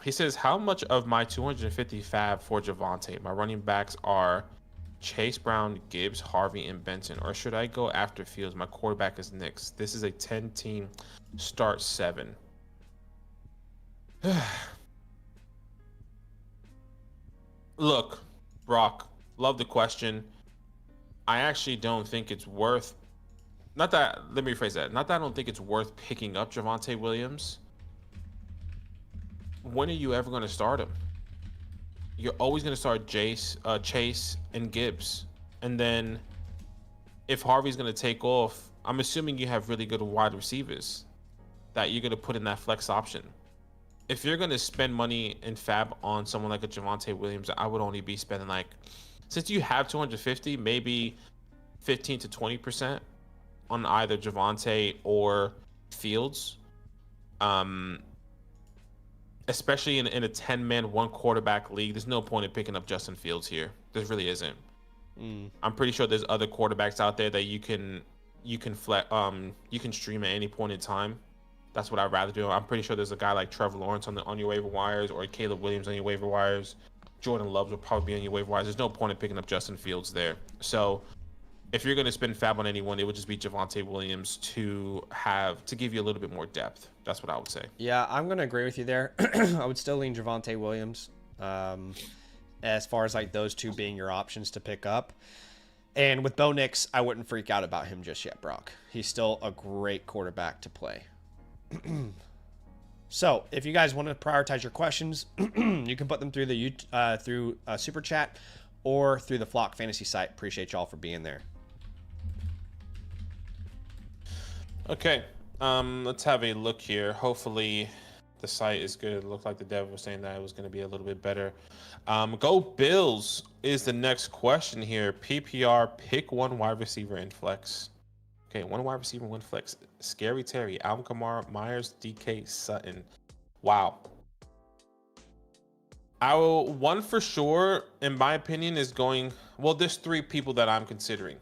He says, how much of my 250 fab for Javonte? My running backs are Chase Brown, Gibbs, Harvey, and Benson. Or should I go after Fields? My quarterback is Nix. This is a 10-team start 7. Look, Brock, love the question. I actually don't think it's worth. Not that. Let me rephrase that. Not that I don't think it's worth picking up Javonte Williams. When are you ever going to start him? You're always going to start Chase, and Gibbs, and then if Harvey's going to take off, I'm assuming you have really good wide receivers that you're going to put in that flex option. If you're going to spend money in fab on someone like a Javonte Williams, I would only be spending like, since you have 250, maybe 15 to 20% on either Javonte or Fields. Especially in a 10-man, one quarterback league, there's no point in picking up Justin Fields here. There really isn't. I'm pretty sure there's other quarterbacks out there that you can stream at any point in time. That's what I'd rather do. I'm pretty sure there's a guy like Trevor Lawrence on your waiver wires, or Caleb Williams on your waiver wires. Jordan Love will probably be on your waiver wires. There's no point in picking up Justin Fields there. So if you're going to spend fab on anyone, it would just be Javonte Williams to give you a little bit more depth. That's what I would say. Yeah, I'm going to agree with you there. I would still lean Javonte Williams as far as like those two being your options to pick up. And with Bo Nix, I wouldn't freak out about him just yet, Brock. He's still a great quarterback to play. So if you guys want to prioritize your questions, you can put them through through Super Chat or through the Flock Fantasy site. Appreciate y'all for being there. Okay, let's have a look here. Hopefully the site is good. It looked like the dev was saying that it was going to be a little bit better. Go Bills is the next question here. PPR, pick one wide receiver in flex. Okay, one wide receiver, one flex. Scary Terry, Alvin Kamara, Myers, DK, Sutton. Wow. One for sure, in my opinion, is going... Well, there's three people that I'm considering.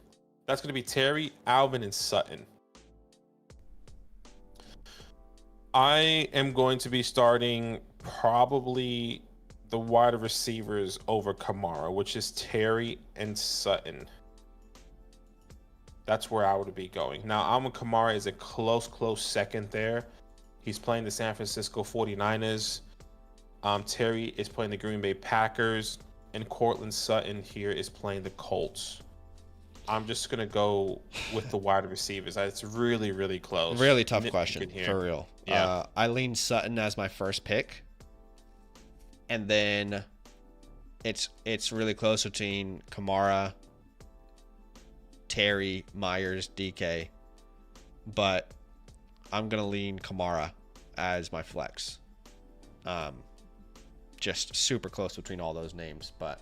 That's going to be Terry, Alvin, and Sutton. I am going to be starting probably the wide receivers over Kamara, which is Terry and Sutton. That's where I would be going. Now, Alvin Kamara is a close second there. He's playing the San Francisco 49ers. Terry is playing the Green Bay Packers. And Cortland Sutton here is playing the Colts. I'm just going to go with the wide receivers. It's really, really close. Really tough question, for real. Yeah. I lean Sutton as my first pick. And then it's really close between Kamara, Terry, Myers, DK. But I'm going to lean Kamara as my flex. Just super close between all those names. But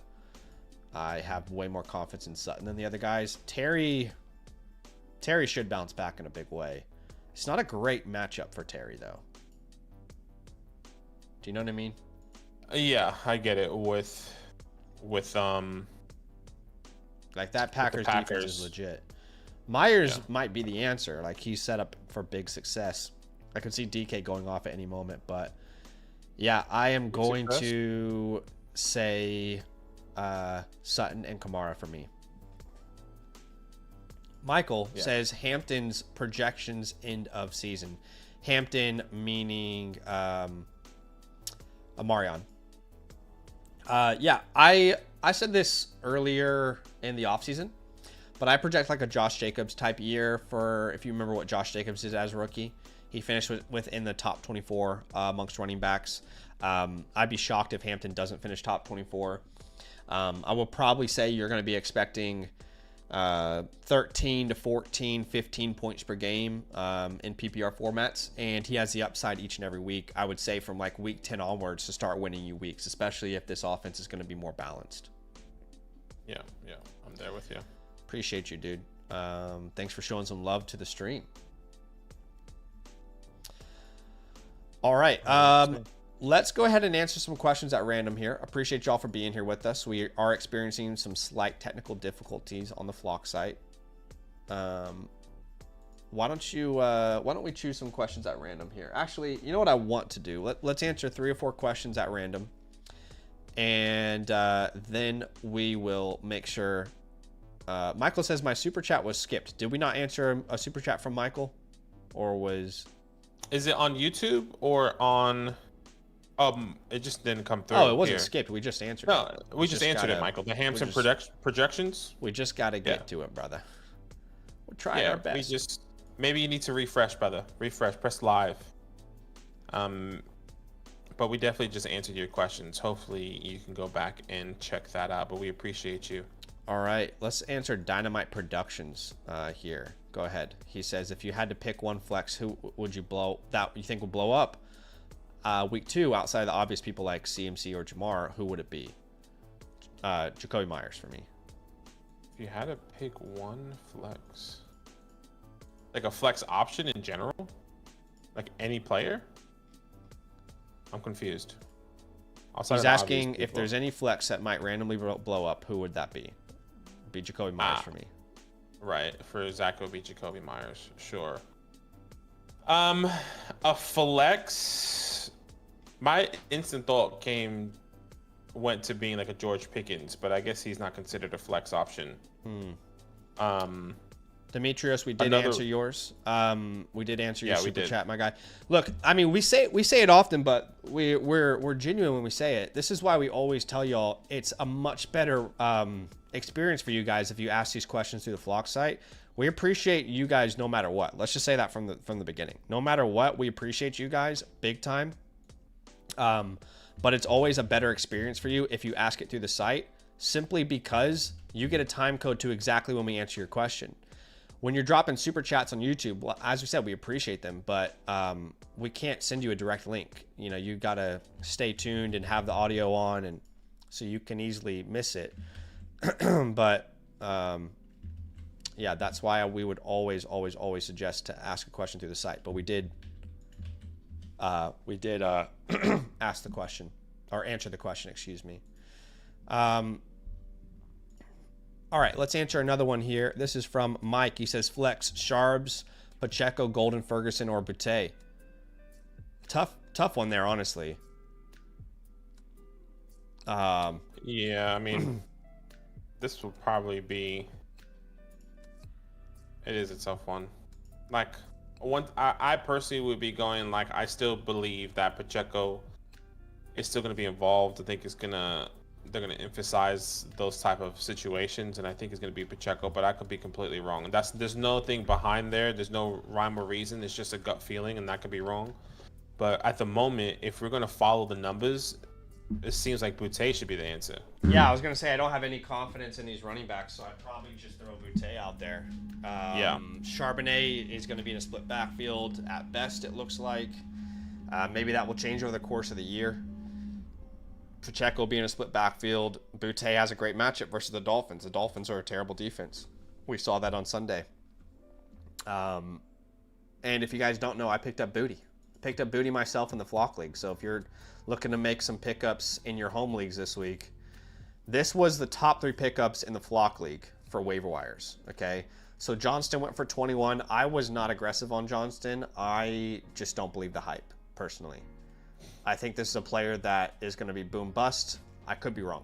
I have way more confidence in Sutton than the other guys. Terry should bounce back in a big way. It's not a great matchup for Terry, though. Do you know what I mean? Yeah, I get it. With like that Packers defense is legit. Myers might be the answer. Like, he's set up for big success. I could see DK going off at any moment, but yeah, I am going to say Sutton and Kamara for me. Michael says Hampton's projections end of season. Hampton meaning Amarion. I said this earlier in the offseason, but I project like a Josh Jacobs type year for, if you remember what Josh Jacobs did as a rookie. He finished within the top 24 amongst running backs. I'd be shocked if Hampton doesn't finish top 24. I will probably say you're going to be expecting 13 to 14, 15 points per game in PPR formats, and he has the upside each and every week. I would say from like week 10 onwards to start winning you weeks, especially if this offense is going to be more balanced. Yeah, I'm there with you. Appreciate you, dude. Thanks for showing some love to the stream. All right. Let's go ahead and answer some questions at random here. Appreciate y'all for being here with us. We are experiencing some slight technical difficulties on the Flock site. Why don't we choose some questions at random here? Actually, you know what I want to do? Let's answer 3 or 4 questions at random. And then we will make sure. Michael says my super chat was skipped. Did we not answer a super chat from Michael? Or was... Is it on YouTube or on It just didn't come through. Oh, it wasn't here. skipped. We just answered No, it. we just answered it, Michael. The Hampton projections. We just got to get to it, brother. We're trying our best. Maybe you need to refresh, brother. Refresh. Press live. But we definitely just answered your questions. Hopefully you can go back and check that out. But we appreciate you. All right, let's answer Dynamite Productions here. Go ahead. He says, if you had to pick one flex, who would you think would blow up week 2 outside of the obvious people like CMC or Jamar? Who would it be? Jacoby Myers for me. If you had to pick one flex, like a flex option in general, like any player, I'm confused. He's asking if there's any flex that might randomly blow up. Who would that be? It'd be Jacoby Myers for me. Right, for Zach, it would be Jacoby Myers. Sure. A flex. My instant thought went to being like a George Pickens, but I guess he's not considered a flex option. Demetrius, we did answer yours. We did answer your super chat, my guy. Look, I mean, we say it often, but we're genuine when we say it. This is why we always tell y'all it's a much better experience for you guys if you ask these questions through the Flock site. We appreciate you guys no matter what. Let's just say that from the beginning. No matter what, we appreciate you guys big time. But it's always a better experience for you if you ask it through the site, simply because you get a time code to exactly when we answer your question. When you're dropping super chats on YouTube, well, as we said, we appreciate them, but we can't send you a direct link. You know, you got to stay tuned and have the audio on, and so you can easily miss it. But yeah, that's why we would always suggest to ask a question through the site. But we did ask the question, or answer the question, excuse me. All right, let's answer another one here. This is from Mike. He says, flex, Sharbs, Pacheco, Golden, Ferguson, or Boutte. Tough one there, honestly. Yeah, I mean, this will probably be... It is a tough one. Like, I personally would be going, like, I still believe that Pacheco is still going to be involved. I think they're going to emphasize those type of situations, and I think it's going to be Pacheco, but I could be completely wrong. There's nothing behind there. There's no rhyme or reason. It's just a gut feeling, and that could be wrong. But at the moment, if we're going to follow the numbers, it seems like Boutte should be the answer. Yeah, I was going to say I don't have any confidence in these running backs, so I'd probably just throw Boutte out there. Yeah. Charbonnet is going to be in a split backfield at best, it looks like. Maybe that will change over the course of the year. Pacheco being a split backfield. Boutte has a great matchup versus the Dolphins. The Dolphins are a terrible defense. We saw that on Sunday. And if you guys don't know, I picked up Booty. Picked up Booty myself in the Flock League. So if you're looking to make some pickups in your home leagues this week, this was the top 3 pickups in the Flock League for waiver wires. Okay. So Johnston went for 21. I was not aggressive on Johnston. I just don't believe the hype, personally. I think this is a player that is going to be boom bust. I could be wrong.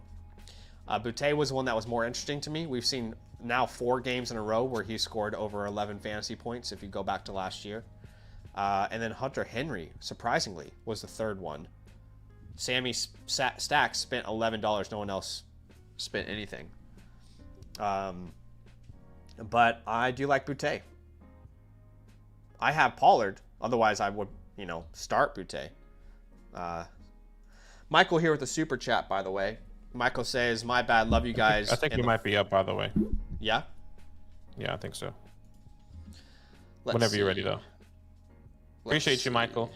Boutte was one that was more interesting to me. We've seen now 4 games in a row where he scored over 11 fantasy points if you go back to last year. And then Hunter Henry, surprisingly, was the 3rd one. Sammy Stacks spent $11. No one else spent anything. But I do like Boutte. I have Pollard. Otherwise, I would, start Boutte. Michael here with a super chat, by the way. Michael says, my bad, love you guys. I think we might be up, by the way. Yeah? Yeah, I think so. Whenever you're ready, though. Appreciate you, Michael.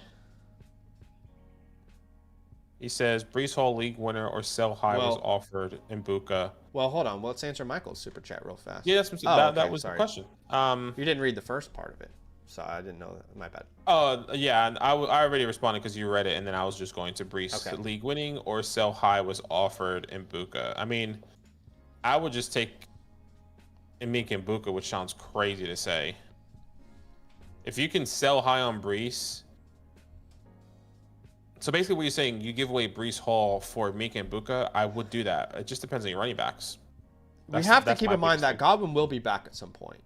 He says, Brees Hall league winner or sell high was offered in Buka. Well, hold on. Let's answer Michael's super chat real fast. Yeah, that was the question. You didn't read the first part of it. So I didn't know that. My bad. Yeah, and I already responded because you read it, and then I was just going to Brees league winning or sell high was offered in Buka. I mean, I would just take Emeka and Buka, which sounds crazy to say. If you can sell high on Brees, so basically what you're saying, you give away Brees Hall for Emeka and Buka, I would do that. It just depends on your running backs. We have to keep in mind that Godwin will be back at some point.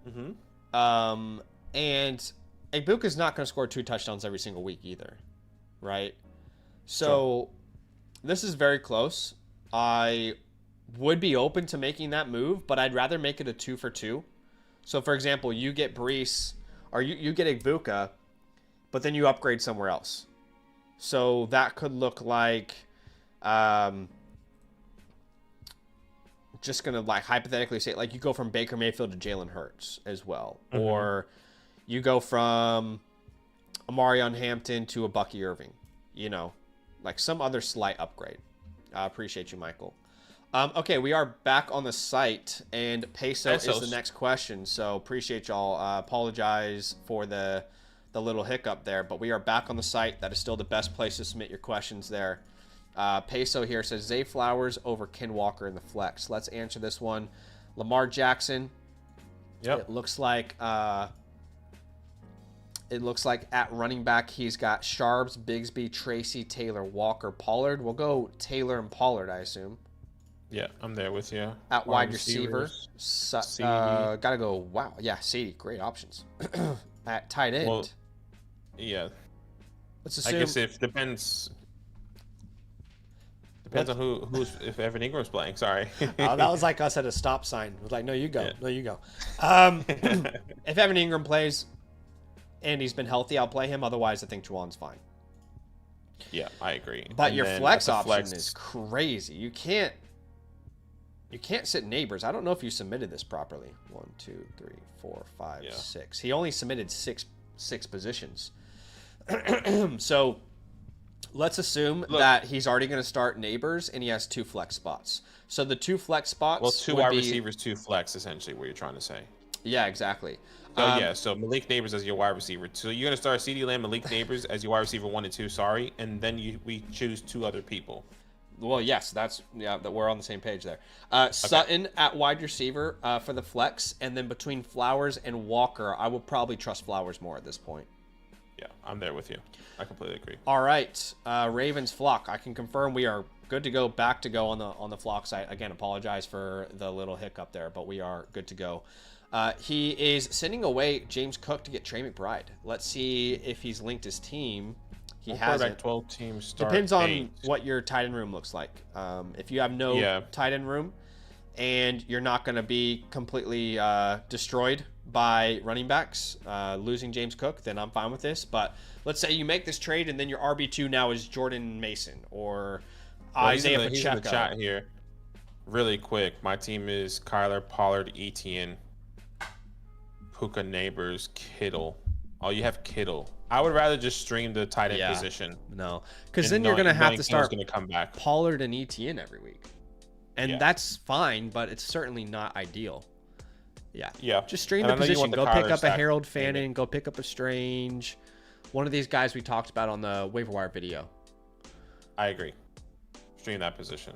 Mm-hmm. And Ibuka's not going to score 2 touchdowns every single week either, right? So this is very close. I would be open to making that move, but I'd rather make it a 2 for 2. So, for example, you get Brees, or you get Ibuka, but then you upgrade somewhere else. So that could look like, just going to like hypothetically say, like you go from Baker Mayfield to Jalen Hurts as well. Mm-hmm. Or you go from Amarion Hampton to a Bucky Irving, you know, like some other slight upgrade. I appreciate you, Michael. Okay, we are back on the site, and Pesos is the next question. So appreciate y'all. Apologize for the little hiccup there, but we are back on the site. That is still the best place to submit your questions there. Peso here says Zay Flowers over Ken Walker in the flex. Let's answer this one. Lamar Jackson. Yep. It looks like at running back he's got Sharps, Bigsby, Tracy, Taylor, Walker, Pollard. We'll go Taylor and Pollard, I assume. Yeah, I'm there with you. At wide receiver, gotta go. Wow, yeah, Sadie, great options. At tight end, well, yeah. Let's assume. I guess it depends on who's if Evan Ingram's playing. Sorry. That was like us at a stop sign. It was like, no, you go, no, you go. If Evan Ingram plays and he's been healthy, I'll play him. Otherwise, I think Juwan's fine. Yeah, I agree. But and your flex option is crazy. You can't sit Neighbors. I don't know if you submitted this properly. 1, 2, 3, 4, 5, 6. He only submitted six positions. So let's assume that he's already going to start Neighbors and he has 2 flex spots. So the 2 flex spots. Well, 2 wide receivers, 2 flex, essentially, what you're trying to say. Yeah, exactly. So Malik Neighbors as your wide receiver. So you're going to start CeeDee Lamb, Malik Neighbors as your wide receiver 1 and 2, sorry. And then we choose 2 other people. Well, yes, that we're on the same page there. Sutton at wide receiver for the flex, and then between Flowers and Walker, I will probably trust Flowers more at this point. Yeah, I'm there with you. I completely agree. All right, Ravens flock. I can confirm we are good to go, back to go on the flock site. Again, apologize for the little hiccup there, but we are good to go. He is sending away James Cook to get Trey McBride. Let's see if he's linked his team. He hasn't. 12 teams start. Depends on what your tight end room looks like. If you have no tight end room and you're not going to be completely destroyed by running backs, losing James Cook, then I'm fine with this. But let's say you make this trade and then your RB2 now is Jordan Mason or Isaiah Pacheco. He's in the chat here. Really quick, my team is Kyler, Pollard, Etienne, Puka, Neighbors, Kittle. Oh, you have Kittle. I would rather just stream the tight end position. No, because then you're going to have to start going to come back. Pollard and Etienne every week. And that's fine, but it's certainly not ideal. Yeah. Just stream the position. Go pick up a Harold Fannin. Go pick up a Strange. One of these guys we talked about on the waiver wire video. I agree. Stream that position.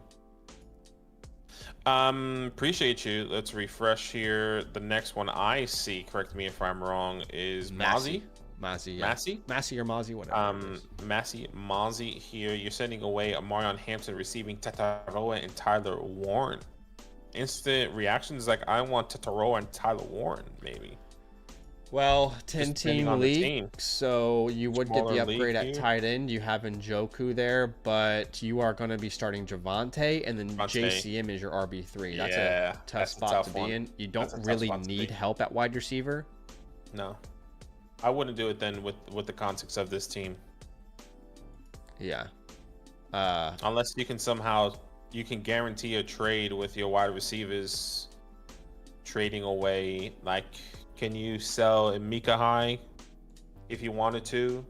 Appreciate you. Let's refresh here. The next one I see, correct me if I'm wrong, is Mozzie. Massey or Mozzie, whatever. Mozzie here. You're sending away Amarion Hampton, receiving Tataroa and Tyler Warren. Instant reactions like, I want Tataroa and Tyler Warren, maybe. Well, 10-team league, so you would get the upgrade at tight end. You have Njoku there, but you are going to be starting Javonte, and then JCM is your RB3. That's a tough spot to be in. You don't really need help at wide receiver. No. I wouldn't do it then with the context of this team. Yeah. Unless you can guarantee a trade with your wide receivers trading away. Like, can you sell Emeka High if you wanted to?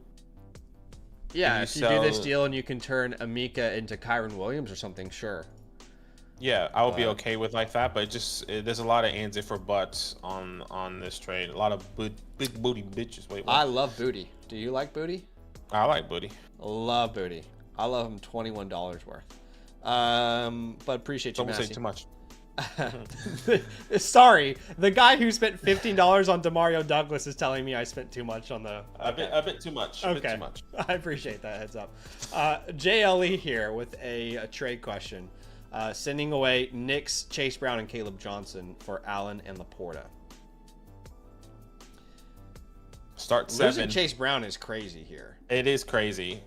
Yeah, if you do this deal and you can turn Emeka into Kyron Williams or something, sure. Yeah, I would be okay with like that, but there's a lot of ands if or buts on this trade. A lot of big booty bitches. Wait, what? I love Booty. Do you like Booty? I like Booty. Love Booty. I love him $21 worth. But appreciate you, Don't say too much. Sorry, the guy who spent $15 on Demario Douglas is telling me I spent too much on the. A bit too much. Okay, a bit too much. I appreciate that heads up. JLE here with a trade question. Sending away Knicks, Chase Brown, and Caleb Johnson for Allen and Laporta. Start 7. Losing Chase Brown is crazy here. It is crazy.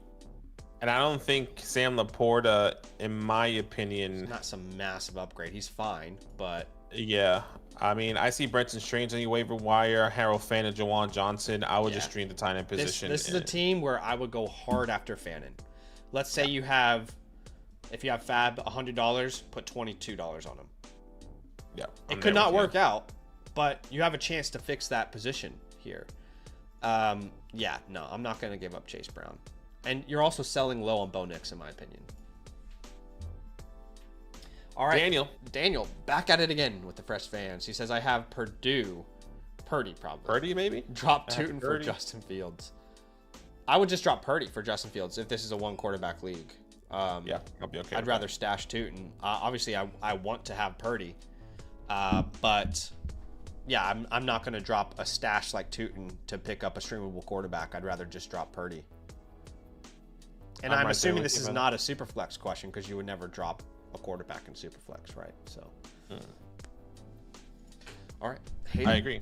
And I don't think Sam Laporta, in my opinion, It's not some massive upgrade. He's fine, but yeah. I mean, I see Brenton Strange on your waiver wire, Harold Fan and Jawan Johnson. I would just stream the tight end position. This is a team where I would go hard after Fannin. Let's say you have, if you have Fab $100, put $22 on him. Yeah, it could not work out, but you have a chance to fix that position here. Yeah, no, I'm not going to give up Chase Brown. And you're also selling low on Bo Nix, in my opinion. All right, Daniel, back at it again with the fresh fans. He says, I have Purdy probably. Purdy, maybe? Drop Tootin for Justin Fields. I would just drop Purdy for Justin Fields if this is a one quarterback league. Yeah, I'll be okay. I'd rather stash Tootin. Obviously, I want to have Purdy. But yeah, I'm not going to drop a stash like Tootin to pick up a streamable quarterback. I'd rather just drop Purdy. And I'm assuming this is not a Superflex question because you would never drop a quarterback in Superflex, right? So, all right. Hayden. I agree.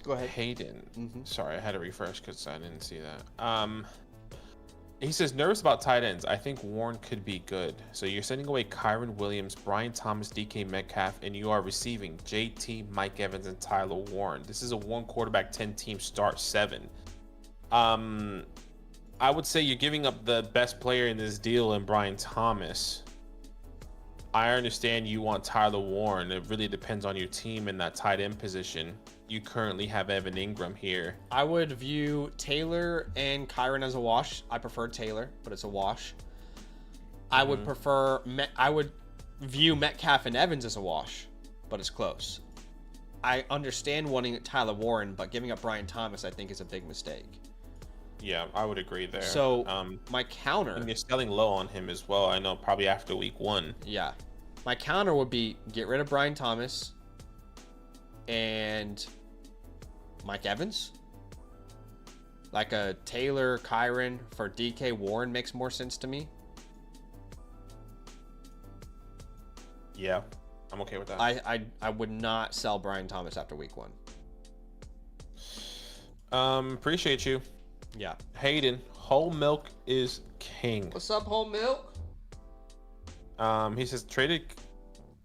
Go ahead. Hayden. Sorry, I had to refresh because I didn't see that. He says, nervous about tight ends. I think Warren could be good. So you're sending away Kyron Williams, Brian Thomas, DK Metcalf, and you are receiving JT, Mike Evans, and Tyler Warren. This is a one quarterback, 10-team start 7. I would say you're giving up the best player in this deal in Brian Thomas. I understand you want Tyler Warren. It really depends on your team in that tight end position. You currently have Evan Ingram here. I would view Taylor and Kyron as a wash. I prefer Taylor, but it's a wash. I would view Metcalf and Evans as a wash, but it's close. I understand wanting Tyler Warren, but giving up Brian Thomas, I think, is a big mistake. Yeah, I would agree there. So my counter, and you're selling low on him as well. I know probably after week 1. Yeah, my counter would be get rid of Brian Thomas and Mike Evans. Like a Taylor Kyron for DK Warren makes more sense to me. Yeah, I'm okay with that. I would not sell Brian Thomas after week 1. Appreciate you. Yeah. Hayden, whole milk is king. What's up, whole milk? He says traded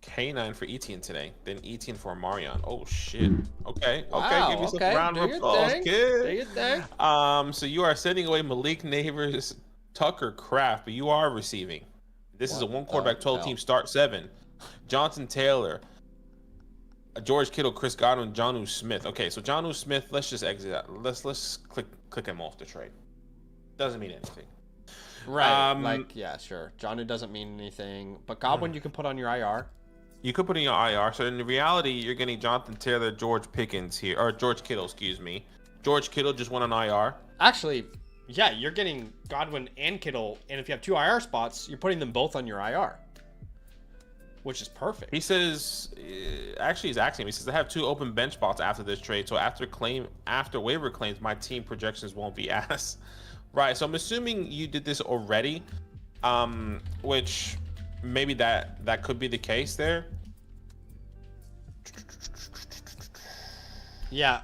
K9 for Etienne today, then Etienne for Marion. Oh shit. Okay. Wow, Give me some round of applause, kid. Do your thing. So you are sending away Malik Neighbors, Tucker Kraft, but you are receiving. This is a one quarterback 12-team start 7. Jonathan Taylor, George Kittle, Chris Godwin, Jonnu Smith. Okay, so Jonnu Smith, let's just exit that. Let's click him off the trade. Doesn't mean anything. Right. Yeah, sure. Jonnu doesn't mean anything. But Godwin you can put on your IR. You could put in your IR. So in reality, you're getting Jonathan Taylor, George Pickens here, or George Kittle, excuse me. George Kittle just went on IR. Actually, yeah, you're getting Godwin and Kittle, and if you have 2 IR spots, you're putting them both on your IR. Which is perfect. He says, actually, he's asking me. He says, I have 2 open bench spots after this trade. So after waiver claims, my team projections won't be asked. Right. So I'm assuming you did this already, which maybe that could be the case there. Yeah.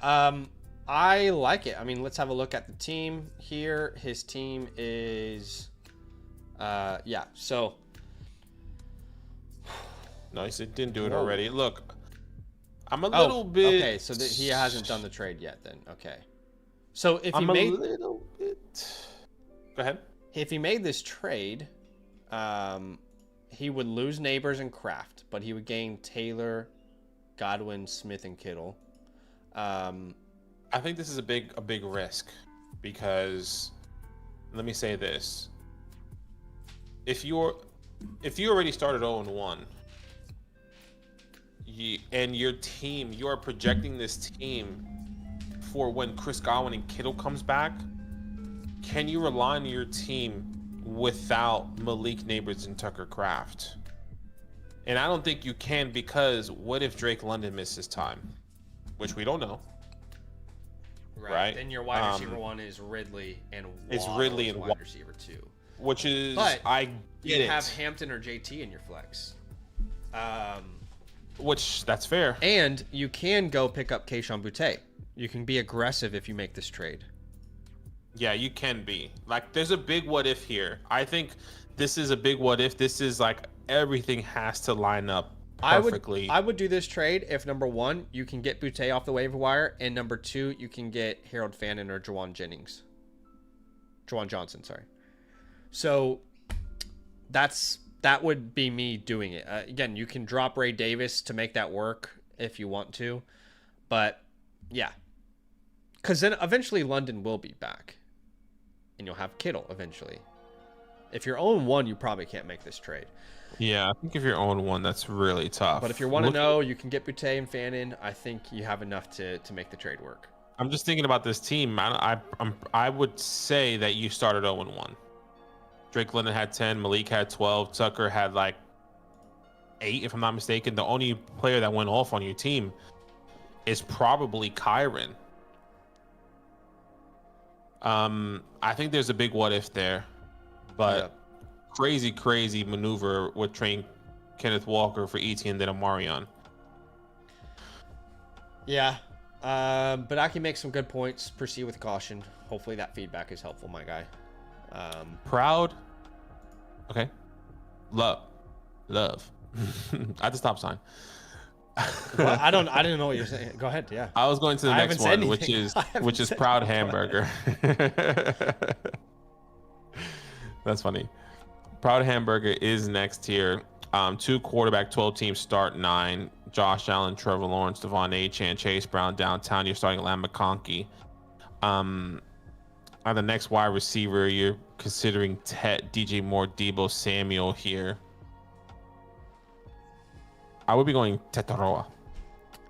I like it. I mean, let's have a look at the team here. His team is, yeah. So. Nice, it didn't do it already. Look, I'm a little bit. Okay, so he hasn't done the trade yet. Then okay. So if I'm he made a little bit. Go ahead. If he made this trade, he would lose Neighbors and Kraft, but he would gain Taylor, Godwin, Smith, and Kittle. I think this is a big risk because let me say this: if you already started 0-1. And your team, you are projecting this team for when Chris Godwin and Kittle comes back. Can you rely on your team without Malik Neighbors and Tucker Kraft? And I don't think you can, because what if Drake London misses time, which we don't know. Right? Then your wide receiver 1 is Ridley and it's Ridley and wide receiver 2, which is but I get it. Have Hampton or JT in your flex. Which, that's fair. And you can go pick up Keyshawn Boutte. You can be aggressive if you make this trade. Yeah, you can be. Like, there's a big what if here. I think this is a big what if. This is like everything has to line up perfectly. I would do this trade if number one, you can get Boutte off the waiver wire, and number two, you can get Harold Fannin or Juwan Johnson, sorry. So that would be me doing it. Again, you can drop Ray Davis to make that work if you want to, but yeah, because then eventually London will be back, and you'll have Kittle eventually. If you're 0-1, you probably can't make this trade. Yeah, I think if you're 0-1, that's really tough. But if you want to know, you can get Boutte and Fannin. I think you have enough to make the trade work. I'm just thinking about this team. I would say that you started 0-1. Drake London had 10, Malik had 12, Tucker had like 8, if I'm not mistaken. The only player that went off on your team is probably Kyron. I think there's a big what if there, but crazy maneuver with trading Kenneth Walker for Etienne than Amarion. Yeah. But Aki makes some good points. Proceed with caution. Hopefully that feedback is helpful, my guy. Proud. Okay. Love. At the stop sign. Well, I didn't know what you're saying. Go ahead. Yeah. I was going to the next one, which is Proud Hamburger. That's funny. Proud Hamburger is next here. 2 quarterback, 12 teams start 9. Josh Allen, Trevor Lawrence, Devon Achane, Chase Brown downtown. You're starting Lamb McConkey. On the next wide receiver, you're considering Tet, DJ Moore, Debo Samuel here. I would be going Tetaroa.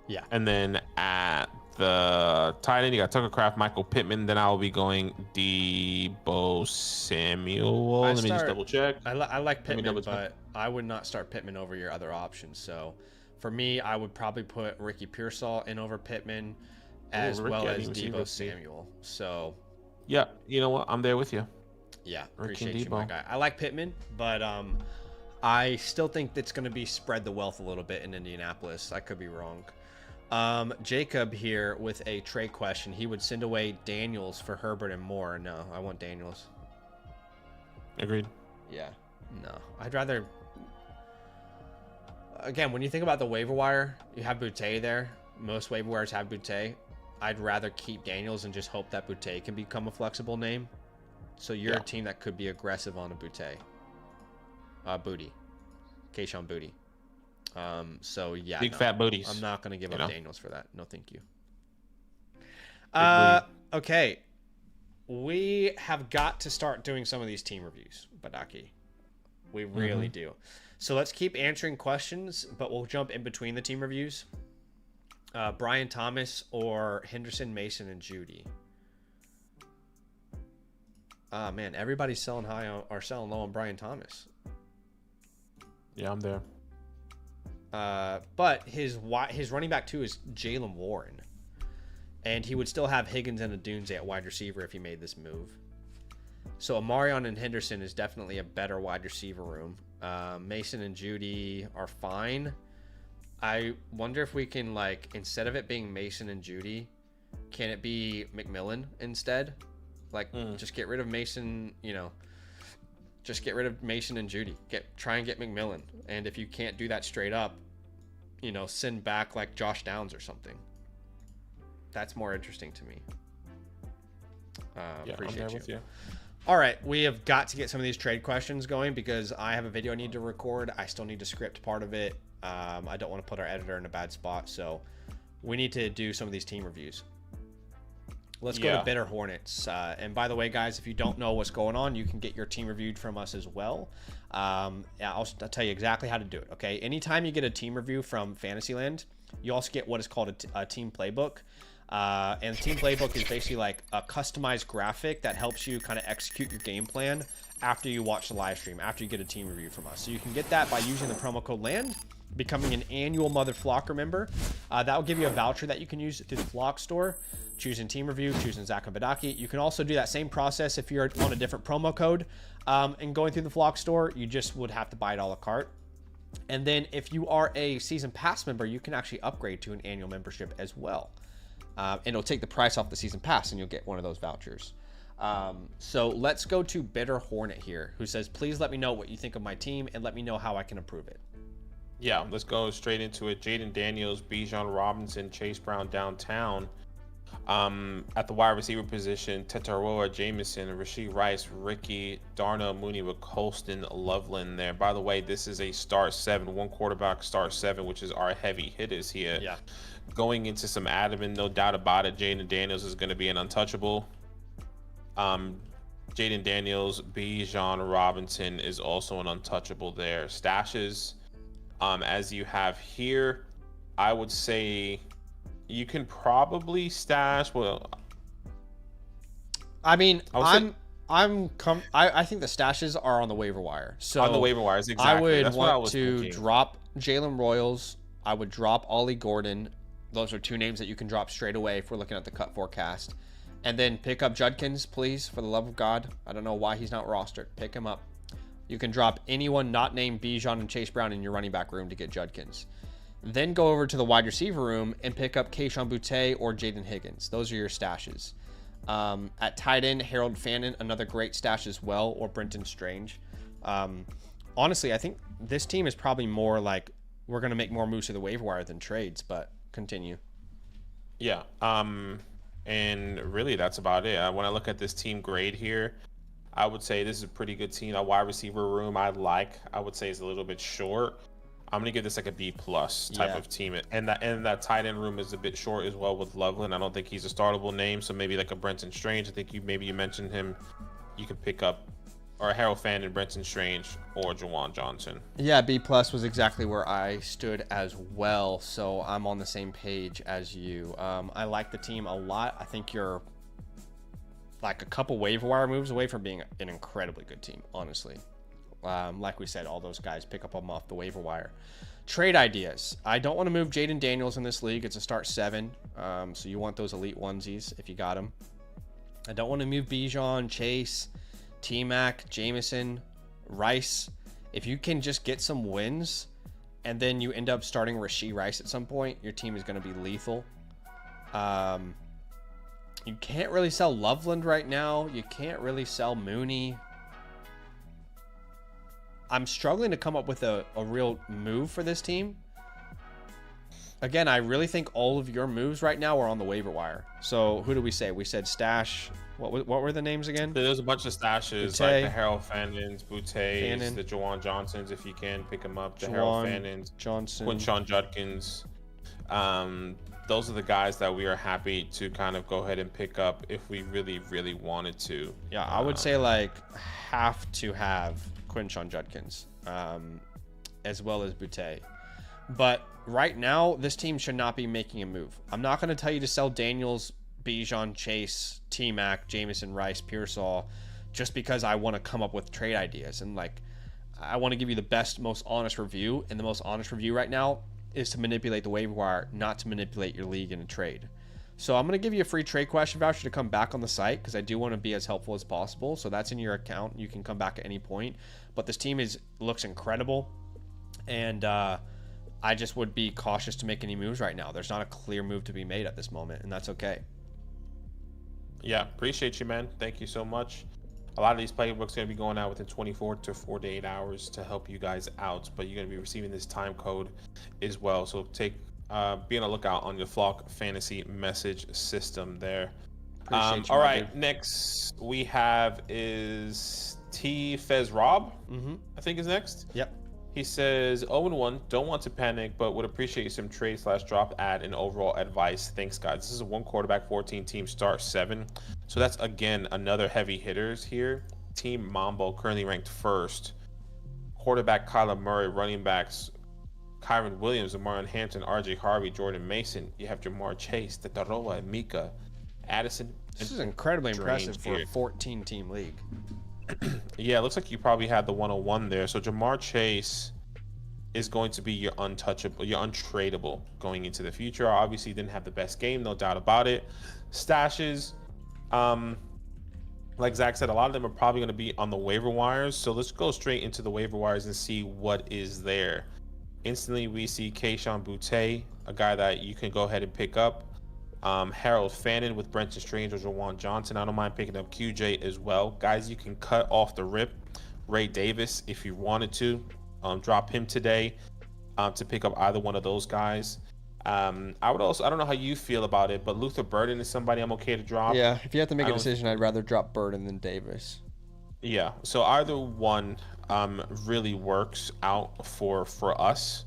Yeah. And then at the tight end, you got Tucker Kraft, Michael Pittman. Then I'll be going Debo Samuel. Let me just double check. I like Pittman, but I would not start Pittman over your other options. So for me, I would probably put Ricky Pearsall in over Pittman as well as Debo Samuel. So yeah, you know what? I'm there with you. Yeah, appreciate you, my guy. I like Pittman, but I still think it's going to be spread the wealth a little bit in Indianapolis. I could be wrong. Jacob here with a trade question. He would send away Daniels for Herbert and Moore. No, I want Daniels. Agreed. Yeah, no. I'd rather... Again, when you think about the waiver wire, you have Boutte there. Most waiver wires have Boutte. I'd rather keep Daniels and just hope that Boutte can become a flexible name. So you're a team that could be aggressive on a Boutte. Booty. Keyshawn Booty. So yeah. Big fat booties. I'm not going to give up Daniels for that. No, thank you. Okay. We have got to start doing some of these team reviews, Badaki. We really do. So let's keep answering questions, but we'll jump in between the team reviews. Brian Thomas or Henderson, Mason, and Judy. Man, everybody's selling high or selling low on Brian Thomas. Yeah, I'm there. But his running back two is Jaylen Warren, and he would still have Higgins and Adunze at wide receiver if he made this move. So Amarion and Henderson is definitely a better wide receiver room. Mason and Judy are fine. I wonder if we can, like, instead of it being Mason and Judy, can it be McMillan instead? Like, just get rid of Mason, just get rid of Mason and Judy. Try and get McMillan. And if you can't do that straight up, send back like Josh Downs or something. That's more interesting to me. Appreciate I'm there with you. All right, we have got to get some of these trade questions going because I have a video I need to record. I still need to script part of it. I don't want to put our editor in a bad spot, so we need to do some of these team reviews. Let's go to Bitter Hornets. And by the way, guys, if you don't know what's going on, you can get your team reviewed from us as well. I'll tell you exactly how to do it, okay? Anytime you get a team review from Fantasyland, you also get what is called a team playbook. And the team playbook is basically like a customized graphic that helps you kind of execute your game plan after you watch the live stream, after you get a team review from us. So you can get that by using the promo code LAND, becoming an annual Mother Flocker member. That will give you a voucher that you can use through the Flock store, choosing team review, choosing Zach and Badaki. You can also do that same process if you're on a different promo code and going through the Flock store. You just would have to buy it a la carte. And then if you are a season pass member, you can actually upgrade to an annual membership as well. And it'll take the price off the season pass and you'll get one of those vouchers. So let's go to Bitter Hornet here, who says, please let me know what you think of my team and let me know how I can improve it. Yeah, let's go straight into it. Jaden Daniels, Bijan Robinson, Chase Brown downtown. At the wide receiver position, Tetaroa Jameson, Rasheed Rice, Ricky, Darnell Mooney with Colston Loveland there. By the way, this is a start 7, one quarterback start 7, which is our heavy hitters here. Yeah. Going into some adamant, no doubt about it, Jaden Daniels is going to be an untouchable. Jaden Daniels, Bijan Robinson is also an untouchable there. Stashes, as you have here, I would say you can probably stash. Well, I mean, I think the stashes are on the waiver wire. So on the waiver wires, exactly. I would That's what I want was to thinking. drop Jalen Royals. I would drop Ollie Gordon. Those are 2 names that you can drop straight away if we're looking at the cut forecast. And then pick up Judkins, please, for the love of God. I don't know why he's not rostered. Pick him up. You can drop anyone not named Bijan and Chase Brown in your running back room to get Judkins. Then go over to the wide receiver room and pick up Kayshon Boutte or Jaden Higgins. Those are your stashes. At tight end, Harold Fannin, another great stash as well, or Brenton Strange. Honestly, I think this team is probably more like we're going to make more moves to the waiver wire than trades, but continue. Yeah. And really, that's about it. When I look at this team grade here, I would say this is a pretty good team. A wide receiver room I would say is a little bit short. I'm gonna give this like a B+ type of team, and that tight end room is a bit short as well with Loveland. I don't think he's a startable name, so maybe like a Brenton Strange. I think you mentioned him. You could pick up or Harold Fannin, Brenton Strange, or Juwan Johnson. Yeah, B+ was exactly where I stood as well, so I'm on the same page as you. I like the team a lot. I think you're like a couple waiver wire moves away from being an incredibly good team, honestly. Like we said, all those guys pick up them off the waiver wire. Trade ideas. I don't want to move Jaden Daniels in this league. It's a start 7, so you want those elite onesies if you got them. I don't want to move Bijan, Chase, T-Mac, Jameson, Rice. If you can just get some wins and then you end up starting Rasheed Rice at some point, your team is going to be lethal. You can't really sell Loveland right now. You can't really sell Mooney. I'm struggling to come up with a real move for this team. Again, I really think all of your moves right now are on the waiver wire. So who do we say? We said stash. What were the names again? There's a bunch of stashes, Boutte, like the Harold Fannins, Bouttes, the Juwan Johnsons, if you can pick them up. The Harold Fannins, Johnson, Quinshon Judkins. Those are the guys that we are happy to kind of go ahead and pick up if we really, really wanted to. Yeah, I would say like have to have Quinshon Judkins, as well as Boutte. But right now, this team should not be making a move. I'm not going to tell you to sell Daniels, Bijan, Chase, T-Mac, Jameson, Rice, Pearsall, just because I want to come up with trade ideas. And like, I want to give you the best, most honest review. And the most honest review right now is to manipulate the waiver wire, not to manipulate your league in a trade. So I'm going to give you a free trade question voucher to come back on the site because I do want to be as helpful as possible. So that's in your account. You can come back at any point. But this team looks incredible. And I just would be cautious to make any moves right now. There's not a clear move to be made at this moment, and that's okay. Yeah, appreciate you, man. Thank you so much. A lot of these playbooks are going to be going out within 24 to 48 hours to help you guys out, but you're going to be receiving this time code as well. So be on the lookout on your Flock Fantasy message system there. All right, next we have is T Fez Rob. I think is next. Yep. He says 0-1, don't want to panic, but would appreciate some trade/drop ad and overall advice. Thanks, guys. This is a 1 quarterback, 14 team start 7. So that's, again, another heavy hitters here. Team Mambo currently ranked 1st. Quarterback Kyler Murray, running backs Kyron Williams, Amarian Hampton, RJ Harvey, Jordan Mason. You have Jamar Chase, Tetaroa, Mika, Addison. This is incredibly impressive for a 14-team league. Yeah, it looks like you probably had the 101 there. So Jamar Chase is going to be your untouchable, your untradeable going into the future. Obviously, didn't have the best game, no doubt about it. Stashes, like Zach said, a lot of them are probably going to be on the waiver wires. So let's go straight into the waiver wires and see what is there. Instantly, we see Kayshon Boutte, a guy that you can go ahead and pick up. Harold Fannin with Brenton Strange or Jawan Johnson. I don't mind picking up QJ as well. Guys, you can cut off the rip. Ray Davis, if you wanted to, drop him today to pick up either one of those guys. I don't know how you feel about it, but Luther Burden is somebody I'm okay to drop. Yeah, if you have to make a decision, I'd rather drop Burden than Davis. Yeah, so either one really works out for us.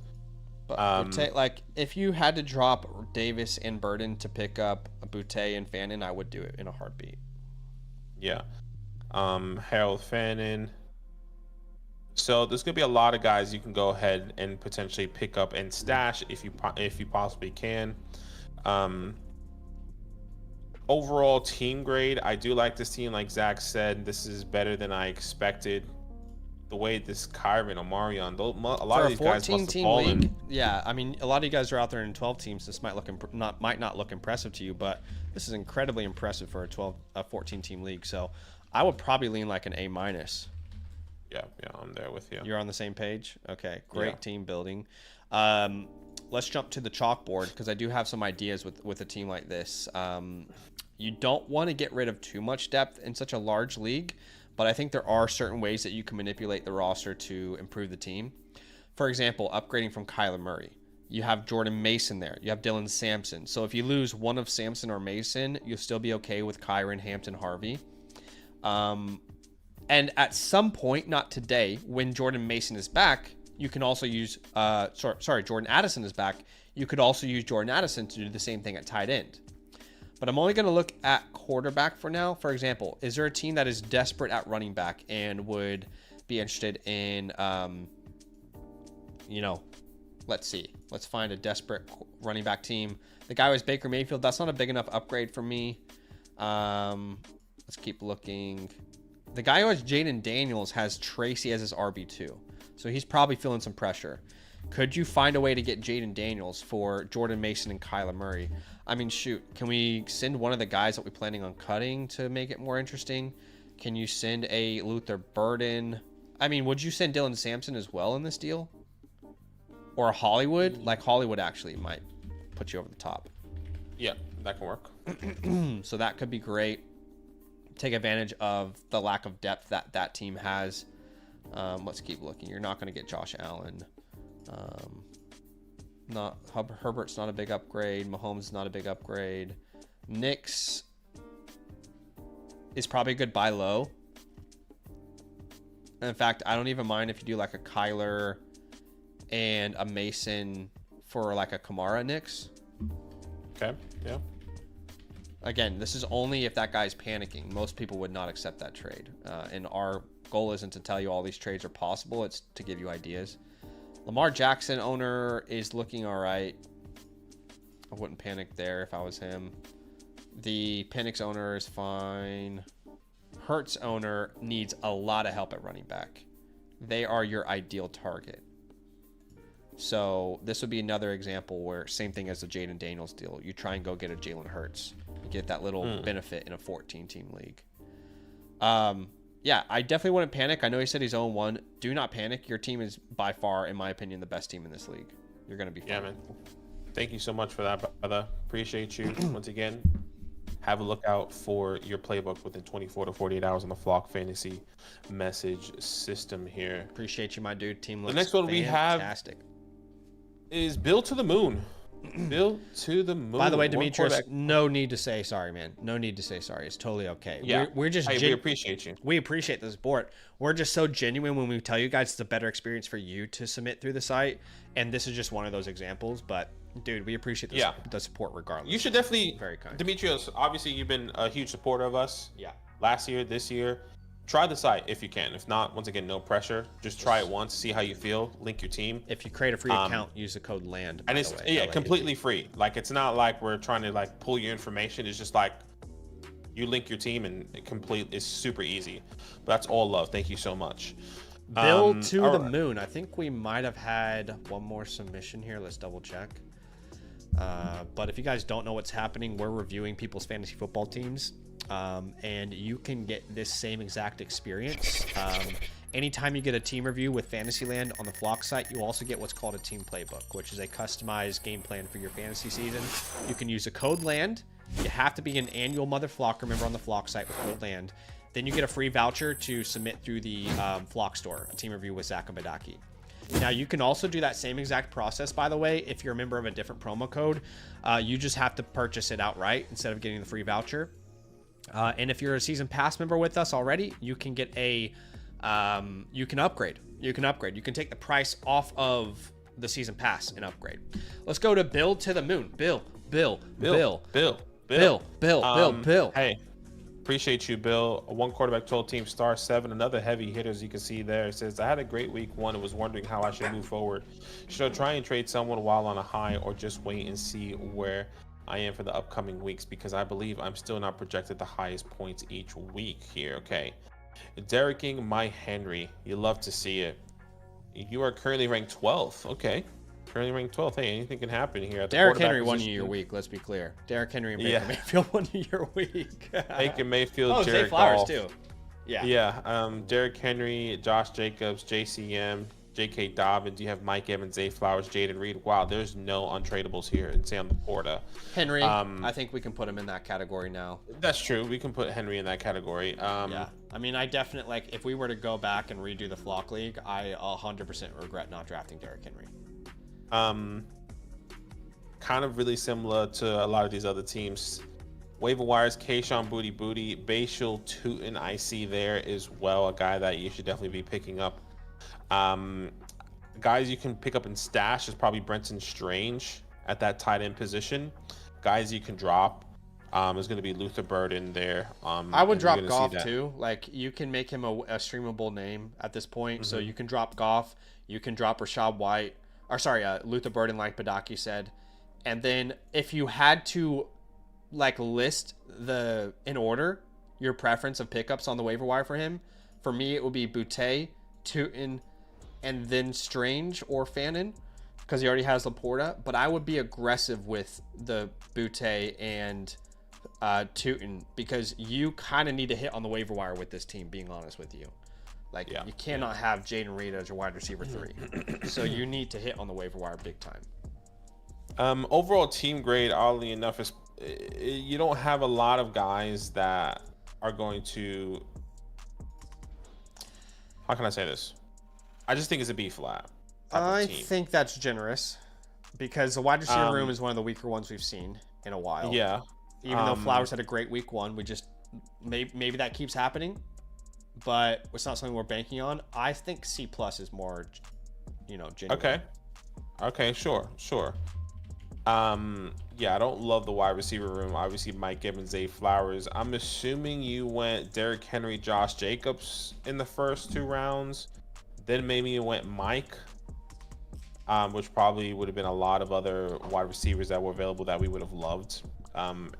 But like, if you had to drop Davis and Burden to pick up Boutte and Fannin, I would do it in a heartbeat. Yeah. Harold Fannin. So there's gonna be a lot of guys you can go ahead and potentially pick up and stash if you possibly can. Overall team grade, I do like this team. Like Zach said, this is better than I expected. The way this Kyron, Omarion, a lot of these guys must have fallen. League, yeah, I mean, a lot of you guys are out there in 12 teams. This might not look impressive to you, but this is incredibly impressive for a 14 team league. So I would probably lean like an A-. Yeah, I'm there with you. You're on the same page? Okay, great team building. Let's jump to the chalkboard because I do have some ideas with a team like this. You don't want to get rid of too much depth in such a large league, but I think there are certain ways that you can manipulate the roster to improve the team. For example, upgrading from Kyler Murray. You have Jordan Mason there. You have Dylan Sampson. So if you lose one of Sampson or Mason, you'll still be okay with Kyron, Hampton, Harvey. And at some point, not today, when Jordan Mason is back, you can also use, Jordan Addison is back. You could also use Jordan Addison to do the same thing at tight end. But I'm only going to look at quarterback for now. For example, is there a team that is desperate at running back and would be interested in, let's see. Let's find a desperate running back team. The guy was Baker Mayfield. That's not a big enough upgrade for me. Let's keep looking. The guy who has Jaden Daniels has Tracy as his RB2. So he's probably feeling some pressure. Could you find a way to get Jaden Daniels for Jordan Mason and Kyler Murray? I mean, shoot, can we send one of the guys that we're planning on cutting to make it more interesting? Can you send a Luther Burden? I mean, would you send Dylan Sampson as well in this deal? Or a Hollywood? Like, Hollywood actually might put you over the top. Yeah, that can work. So that could be great. Take advantage of the lack of depth that team has. Let's keep looking. You're not going to get Josh Allen. Herbert's not a big upgrade. Mahomes is not a big upgrade. Knicks is probably a good buy low. In fact, I don't even mind if you do like a Kyler and a Mason for like a Kamara Knicks. Okay, yeah. Again, this is only if that guy's panicking. Most people would not accept that trade. And our goal isn't to tell you all these trades are possible. It's to give you ideas. Lamar Jackson owner is looking all right. I wouldn't panic there if I was him. The Penix owner is fine. Hurts owner needs a lot of help at running back. They are your ideal target. So this would be another example where same thing as the Jaden Daniels deal. You try and go get a Jalen Hurts. You get that little benefit in a 14-team league. Yeah, I definitely wouldn't panic. I know he said he's 0-1. Do not panic. Your team is by far, in my opinion, the best team in this league. You're going to be fine. Yeah, man. Thank you so much for that, brother. Appreciate you. Once again, have a look out for your playbook within 24 to 48 hours on the Flock Fantasy message system here. Appreciate you, my dude. Team looks the next one fantastic. We have is Bill to the Moon. Bill to the moon. By the way, Demetrius, no need to say sorry, man. No need to say sorry. It's totally okay. Yeah, we're just we appreciate you. We appreciate the support. We're just so genuine when we tell you guys it's a better experience for you to submit through the site, and this is just one of those examples. But dude, we appreciate the support regardless. You should definitely, very kind. Demetrius, obviously you've been a huge supporter of us. Yeah. Last year, this year. Try the site if you can. If not, once again, no pressure. Just try it once, see how you feel. Link your team. If you create a free account, use the code LAND. And it's completely free. Like, it's not like we're trying to like pull your information. It's just like you link your team and it's super easy. But that's all love. Thank you so much. Bill to the moon. I think we might have had one more submission here. Let's double check. But if you guys don't know what's happening, we're reviewing people's fantasy football teams. And you can get this same exact experience Anytime you get a team review with Fantasyland on the Flock site, you also get what's called a team playbook, which is a customized game plan for your fantasy season. You can use a code LAND. You have to be an annual Mother Flocker member on the Flock site with code LAND. Then you get a free voucher to submit through the Flock store, a team review with Zach and Badaki. Now, you can also do that same exact process, by the way, if you're a member of a different promo code. You just have to purchase it outright instead of getting the free voucher. And if you're a season pass member with us already, you can get a you can upgrade. You can take the price off of the season pass and upgrade. Let's go to Bill to the Moon. Bill. Hey, appreciate you, Bill. A one quarterback total team star 7. Another heavy hitter, as you can see there. It says, I had a great week 1 and was wondering how I should move forward. Should I try and trade someone while on a high, or just wait and see where I am for the upcoming weeks? Because I believe I'm still not projected the highest points each week here. Okay. Derekking my Henry. You love to see it. You are currently ranked 12th. Okay. Currently ranked 12th. Hey, anything can happen here. Derrick Henry won you your week, let's be clear. Derrick Henry and Baker Mayfield won you your week. Baker Mayfield, Jared Zay Flowers Goff. too. Yeah. Derrick Henry, Josh Jacobs, JCM, J.K. Dobbins. You have Mike Evans, Zay Flowers, Jaden Reed. Wow, there's no untradables here in Sam Laporta. Henry, I think we can put him in that category now. That's true. We can put Henry in that category. Yeah. I mean, I definitely, like, if we were to go back and redo the Flock League, I 100% regret not drafting Derrick Henry. Kind of really similar to a lot of these other teams. Waiver wires, Kayshawn Booty, Bashal Tootin, I see there as well, a guy that you should definitely be picking up. Guys you can pick up in stash is probably Brenton Strange at that tight end position. Guys you can drop is going to be Luther Burden there. I would drop Goff too. Like, you can make him a streamable name at this point. So you can drop Goff, you can drop Rashad White, or sorry, Luther Burden, like Badaki said. And then if you had to, like, list in order your preference of pickups on the waiver wire for him, for me it would be Boutte, Tootin, and then Strange or Fannin, because he already has Laporta. But I would be aggressive with the Boutte and Tootin, because you kind of need to hit on the waiver wire with this team, being honest with you. Like, you cannot have Jaden Reed as your wide receiver 3. So you need to hit on the waiver wire big time. Overall team grade, oddly enough, is you don't have a lot of guys that are going to, how can I say this? I just think it's a B flat. I think that's generous, because the wide receiver room is one of the weaker ones we've seen in a while. Yeah. Even though Flowers had a great week 1, we just maybe that keeps happening, but it's not something we're banking on. I think C+ is more, genuine. Okay, sure. Yeah, I don't love the wide receiver room. Obviously, Mike Evans, Zay Flowers. I'm assuming you went Derrick Henry, Josh Jacobs in the first 2 rounds. Then maybe you went Mike, which probably would have been a lot of other wide receivers that were available that we would have loved.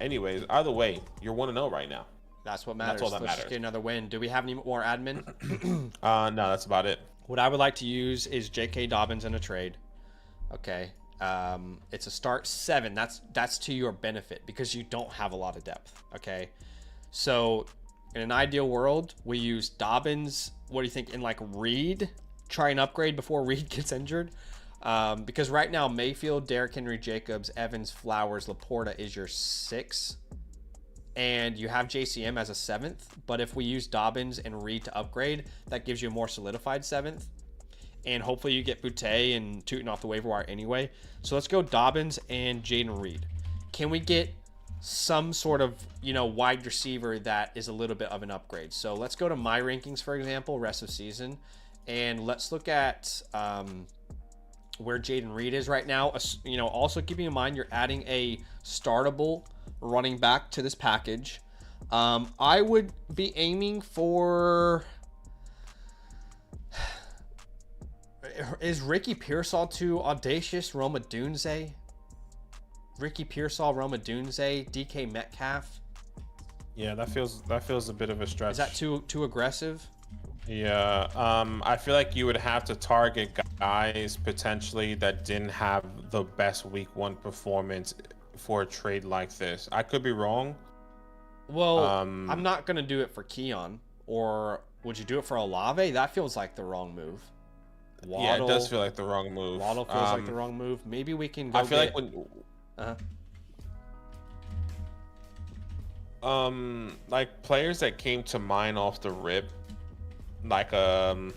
Anyways, either way, you're 1-0 right now. That's what matters. That's all that Let's matters. just get another win. Do we have any more admin? No, that's about it. What I would like to use is J.K. Dobbins in a trade. Okay. It's a start 7. That's to your benefit, because you don't have a lot of depth. Okay. So in an ideal world, we use Dobbins. What do you think in, like, Reed? Try and upgrade before Reed gets injured. Because right now, Mayfield, Derrick Henry, Jacobs, Evans, Flowers, Laporta is your 6. And you have JCM as a 7th. But if we use Dobbins and Reed to upgrade, that gives you a more solidified 7th. And hopefully you get Boutte and Tootin off the waiver wire anyway. So let's go Dobbins and Jaden Reed. Can we get some sort of, wide receiver that is a little bit of an upgrade? So let's go to my rankings, for example, rest of season. And let's look at where Jaden Reed is right now. Also keeping in mind you're adding a startable running back to this package. I would be aiming for... Is Ricky Pearsall too audacious? Roma Dunze? Ricky Pearsall, Roma Dunze, DK Metcalf? Yeah, that feels a bit of a stretch. Is that too aggressive? Yeah, I feel like you would have to target guys potentially that didn't have the best week 1 performance for a trade like this. I could be wrong. Well, I'm not going to do it for Keon or Would you do it for Olave? That feels like the wrong move. Waddle, yeah, it does feel like the wrong move. Waddle feels like the wrong move. Maybe we can go I feel like when... like players that came to mind off the rip, like a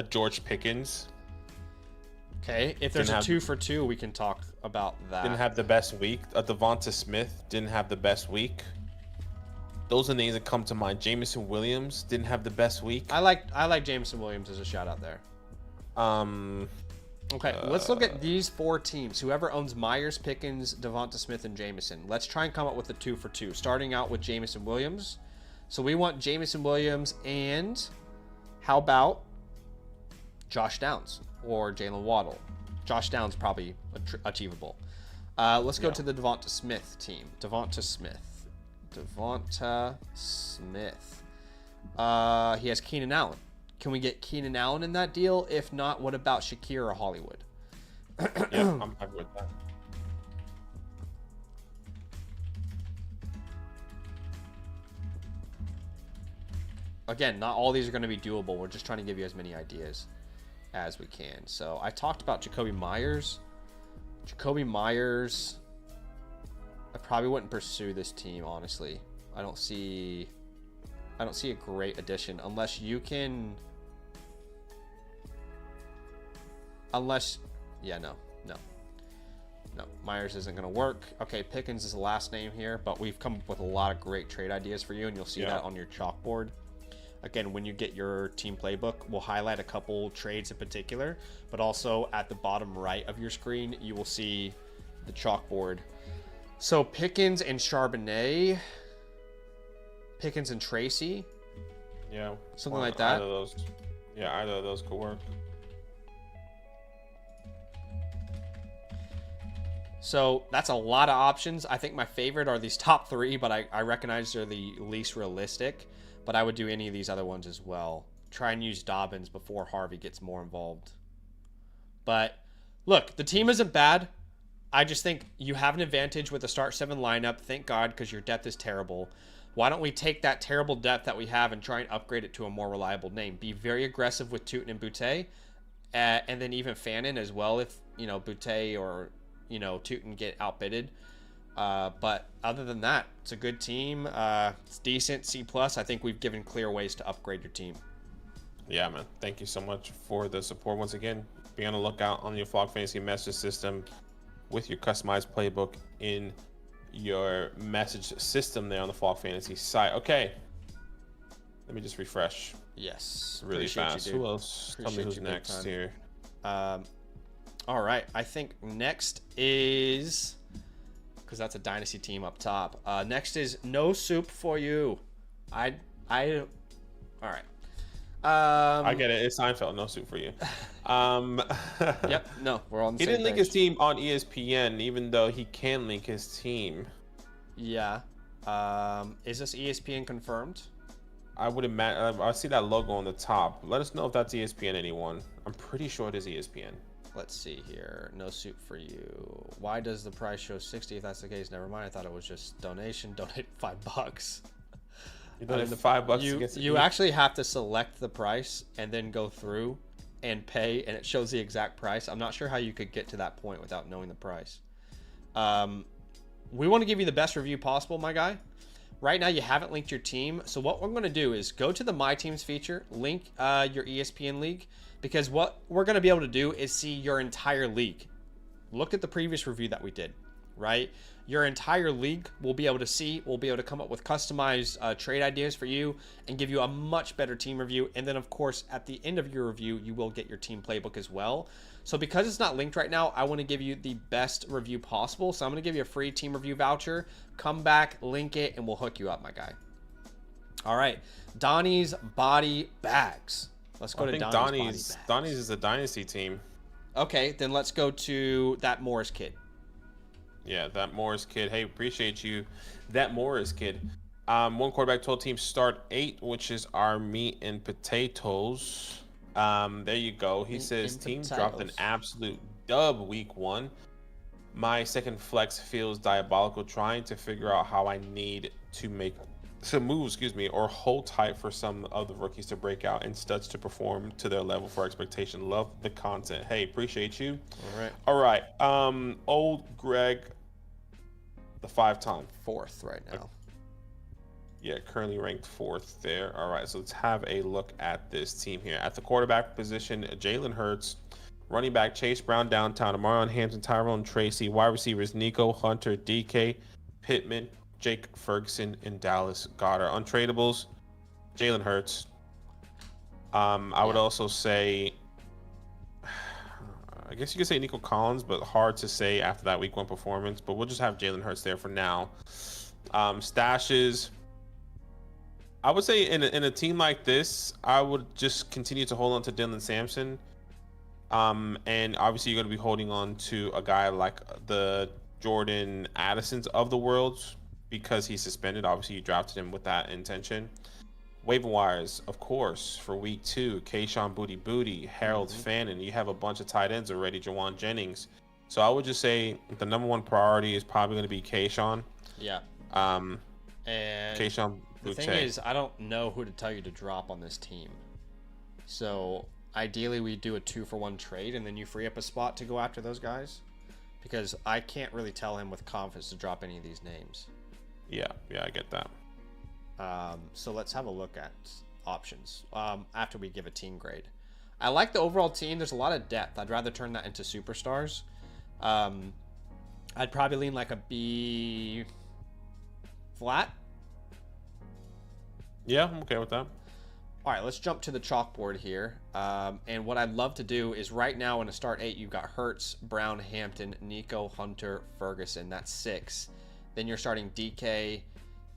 George Pickens. Okay, if there's a 2 for 2, we can talk about that. Didn't have the best week. Devonta Smith didn't have the best week. Those are names that come to mind. Jameson Williams didn't have the best week. I like Jameson Williams as a shout out there. Okay, let's look at these 4 teams. Whoever owns Myers, Pickens, Devonta Smith, and Jameson. Let's try and come up with a 2 for 2. Starting out with Jameson Williams. So we want Jameson Williams and how about Josh Downs or Jalen Waddle? Josh Downs probably achievable. Let's go to the Devonta Smith team. Devonta Smith. He has Keenan Allen. Can we get Keenan Allen in that deal? If not, what about Shakir or Hollywood? Yeah, I'm happy with that. Again, not all these are going to be doable. We're just trying to give you as many ideas as we can. So I talked about Jacoby Myers. I probably wouldn't pursue this team, honestly. I don't see a great addition unless you can. No. Myers isn't going to work. Okay, Pickens is the last name here, but we've come up with a lot of great trade ideas for you, and you'll see that on your chalkboard. Again, when you get your team playbook, we'll highlight a couple trades in particular, but also at the bottom right of your screen, you will see the chalkboard. So Pickens and Charbonnet, Pickens and Tracy. Yeah. Something like that. Either of those could work. So that's a lot of options. I think my favorite are these top 3, but I recognize they're the least realistic. But I would do any of these other ones as well. Try and use Dobbins before Harvey gets more involved. But look, the team isn't bad. I just think you have an advantage with the start 7 lineup. Thank God, because your depth is terrible. Why don't we take that terrible depth that we have and try and upgrade it to a more reliable name? Be very aggressive with Tootin and Boutte, and then even Fannin as well if, Boutte or, Tootin get outbidded. But other than that, it's a good team. It's decent, C+. I think we've given clear ways to upgrade your team. Yeah, man. Thank you so much for the support. Once again, be on the lookout on your Flock Fantasy message system with your customized playbook in your message system there on the Flock Fantasy site. Okay. Let me just refresh. Yes. Really fast. Who else? Tell me who's next here. All right. I think next is... because that's a dynasty team up top. Next is No Soup for You. All right. I get it. It's Seinfeld. No Soup for You. Yep. No, we're on the He same didn't link page. his team on ESPN, even though he can link his team. Yeah. Is this ESPN confirmed? I would imagine. I see that logo on the top. Let us know if that's ESPN, anyone. I'm pretty sure it is ESPN. Let's see here. No Soup for You. Why does the price show 60? If that's the case, never mind. I thought it was just donation. Donate $5. You donate the $5. You actually have to select the price and then go through and pay, and it shows the exact price. I'm not sure how you could get to that point without knowing the price. We want to give you the best review possible, my guy. Right now, you haven't linked your team. So what we're going to do is go to the My Teams feature, link your ESPN league, because what we're going to be able to do is see your entire league. Look at the previous review that we did, right? Your entire league we'll be able to see. We'll be able to come up with customized trade ideas for you and give you a much better team review. And then, of course, at the end of your review, you will get your team playbook as well. So because it's not linked right now, I want to give you the best review possible. So I'm going to give you a free team review voucher. Come back, link it, and we'll hook you up, my guy. All right. Donnie's Body Bags. Let's go to Donnie's Body Bags. Donnie's is a dynasty team. Okay, then let's go to that Morris kid. Yeah, that Morris kid. Hey, appreciate you. That Morris kid. One quarterback, 12 teams, start 8, which is our meat and potatoes. There you go. He says team dropped an absolute dub week 1. My second flex feels diabolical, trying to figure out how I need to make or hold tight for some of the rookies to break out and studs to perform to their level for expectation. Love the content. Hey, appreciate you. All right. Old Greg, the 5-time. 4th right now. Yeah, currently ranked 4th there. All right, so let's have a look at this team here. At the quarterback position, Jalen Hurts. Running back, Chase Brown downtown. Amarion Hampton, Tyrone Tracy. Wide receivers, Nico, Hunter, DK, Pittman, Jake Ferguson, and Dallas Goedert. Untradables, Jalen Hurts. I would also say, I guess you could say Nico Collins, but hard to say after that week 1 performance. But we'll just have Jalen Hurts there for now. Stashes. I would say in a team like this, I would just continue to hold on to Dylan Sampson. And obviously you're going to be holding on to a guy like the Jordan Addisons of the world because he's suspended. Obviously you drafted him with that intention. Waiver wires, of course, for week 2, Kayshawn Booty, Harold Fannin. You have a bunch of tight ends already, Jawan Jennings. So I would just say the number 1 priority is probably going to be Kayshawn. Yeah. And Kayshawn The thing is, I don't know who to tell you to drop on this team. So ideally we do a 2-for-1 trade and then you free up a spot to go after those guys, because I can't really tell him with confidence to drop any of these names. Yeah, I get that. So let's have a look at options after we give a team grade. I like the overall team. There's a lot of depth. I'd rather turn that into superstars. I'd probably lean like a B flat. Yeah, I'm okay with that. All right, let's jump to the chalkboard here. And what I'd love to do is right now in a start 8, you've got Hurts, Brown, Hampton, Nico, Hunter, Ferguson. That's 6. Then you're starting DK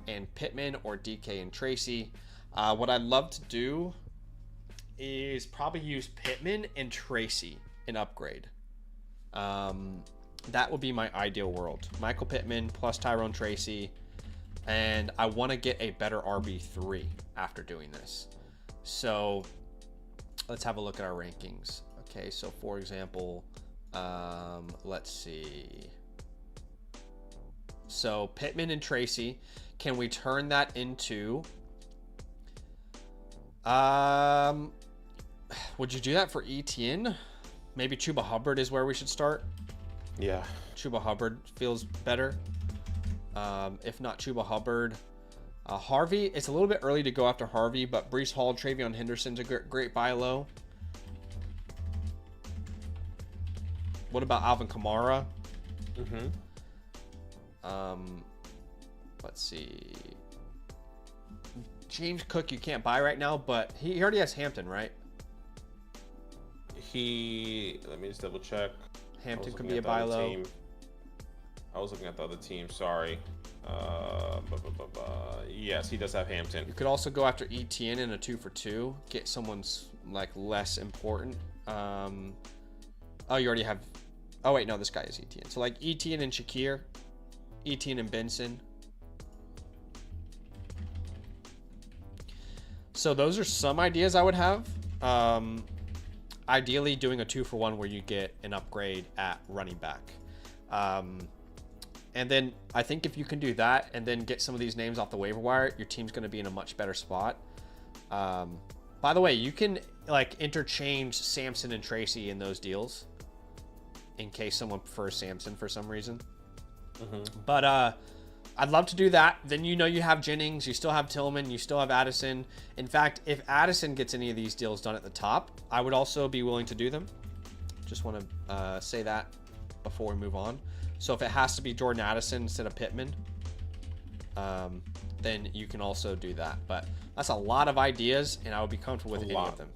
and Pittman or DK and Tracy. What I'd love to do is probably use Pittman and Tracy and upgrade. That would be my ideal world. Michael Pittman plus Tyrone Tracy. And I want to get a better RB3 after doing this. So let's have a look at our rankings. Okay, so for example, let's see. So Pittman and Tracy, can we turn that into... would you do that for Etienne? Maybe Chuba Hubbard is where we should start. Yeah. Chuba Hubbard feels better. If not Chuba Hubbard, Harvey, it's a little bit early to go after Harvey, but Breece Hall, Travion Henderson's a great buy low. What about Alvin Kamara? Let's see. James Cook you can't buy right now, but he already has Hampton, right? Let me just double check. Hampton could be a buy low. I was looking at the other team, sorry. Yes, he does have Hampton. You could also go after Etienne in a 2-for-2. Get someone's like less important. Oh, you already have... Oh, wait, no, this guy is Etienne. So like Etienne and Shakir. Etienne and Benson. So those are some ideas I would have. Ideally doing a 2-for-1 where you get an upgrade at running back. And then I think if you can do that and then get some of these names off the waiver wire, your team's going to be in a much better spot. By the way, you can like interchange Samson and Tracy in those deals in case someone prefers Samson for some reason. But I'd love to do that. Then you know you have Jennings, you still have Tillman, you still have Addison. In fact, if Addison gets any of these deals done at the top, I would also be willing to do them. Just want to say that before we move on. So if it has to be Jordan Addison instead of Pittman, then you can also do that. But that's a lot of ideas, and I would be comfortable with any of them.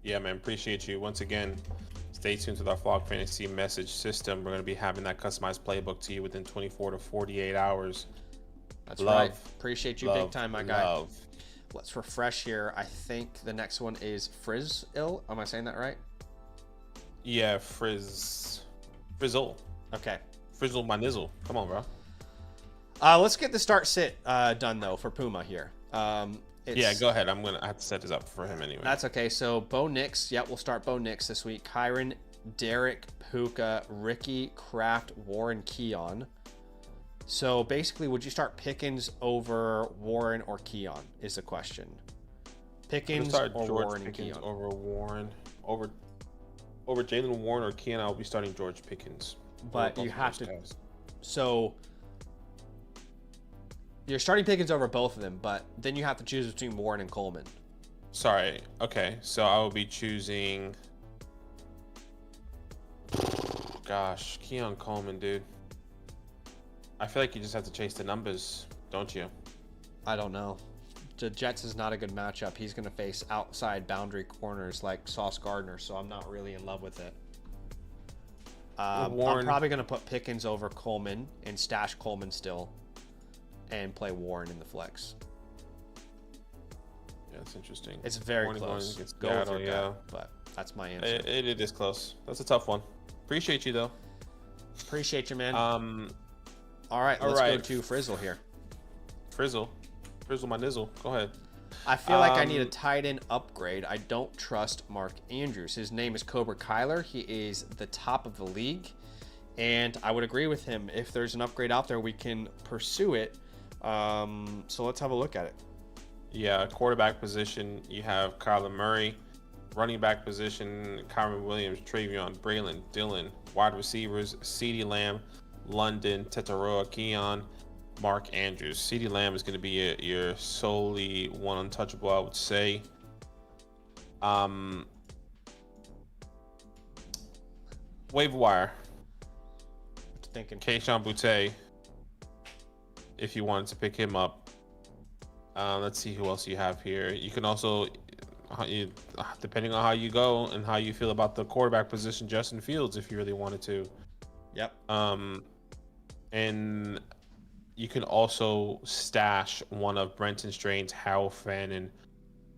Yeah, man. Appreciate you. Once again, stay tuned to our Flock Fantasy message system. We're going to be having that customized playbook to you within 24 to 48 hours. That's right. Appreciate you big time, my guy. Let's refresh here. I think the next one is Frizzle. Am I saying that right? Yeah, Frizzle. Okay. Frizzle my nizzle. Come on, bro. Let's get the start sit done though for Puma here. Yeah, go ahead. I have to set this up for him anyway. That's okay. So Bo Nix. Yep, we'll start Bo Nix this week. Kyron, Derek, Puka, Ricky, Kraft, Warren, Keon. So basically, would you start Pickens over Warren or Keon is the question. Pickens or George Warren Pickens and Keon? over Warren. Over Jalen Warren or Keon, I'll be starting George Pickens. But you have to. So you're starting Pickens over both of them, but then you have to choose between Warren and Coleman. Sorry. Okay, so I will be choosing. Gosh, Keon Coleman, dude. I feel like you just have to chase the numbers, don't you? I don't know. The Jets is not a good matchup. He's going to face outside boundary corners like Sauce Gardner, so I'm not really in love with it. I'm probably going to put Pickens over Coleman and stash Coleman still and play Warren in the flex. Yeah, that's interesting. It's very close. Go with your gut, but that's my answer. It is close. That's a tough one. Appreciate you, though. Appreciate you, man. All right, let's go to Frizzle here. Frizzle my nizzle. Go ahead. I feel like I need a tight end upgrade. I don't trust Mark Andrews. His name is Cobra Kyler. He is the top of the league, and I would agree with him. If there's an upgrade out there, we can pursue it. So let's have a look at it. Yeah, quarterback position, you have Kyler Murray. Running back position, Kyron Williams, Travion, Braylon, Dillon. Wide receivers, CeeDee Lamb, London, Tetaroa, Keon, Mark Andrews. CeeDee Lamb is going to be your solely one untouchable, I would say. Waiver wire. What you thinking? Kayshon Boutte, if you wanted to pick him up. Let's see who else you have here. You can also, depending on how you go and how you feel about the quarterback position, Justin Fields, if you really wanted to. Yep. And you can also stash one of Brenton Strange, Hal Fannin,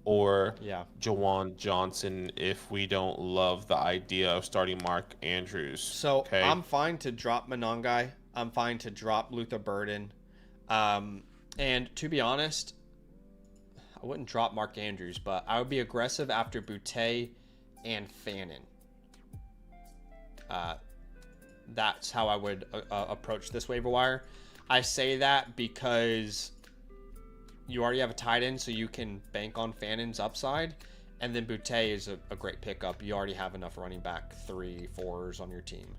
or Jawan Johnson if we don't love the idea of starting Mark Andrews. So okay? I'm fine to drop Monangai. I'm fine to drop Luther Burden. And to be honest, I wouldn't drop Mark Andrews, but I would be aggressive after Boutte and Fannin. That's how I would approach this waiver wire. I say that because you already have a tight end, so you can bank on Fannin's upside. And then Boutte is a great pickup. You already have enough running back 3-4s on your team.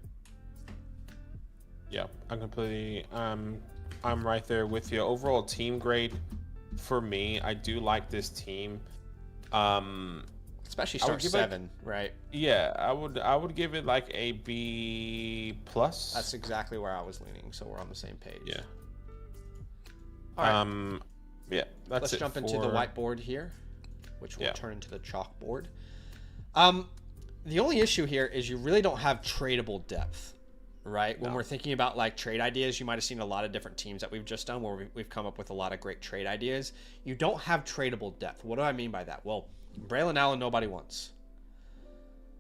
Yeah, I'm completely... I'm right there with you. Overall team grade for me, I do like this team. Especially start 7, right? Yeah, I would give it like a B+. That's exactly where I was leaning, so we're on the same page. Yeah. All right. Yeah, let's jump into the whiteboard here, which will turn into the chalkboard. The only issue here is you really don't have tradable depth. Right? When we're thinking about like trade ideas, you might have seen a lot of different teams that we've just done where we've come up with a lot of great trade ideas. You don't have tradable depth. What do I mean by that? Well, Braylon Allen, nobody wants.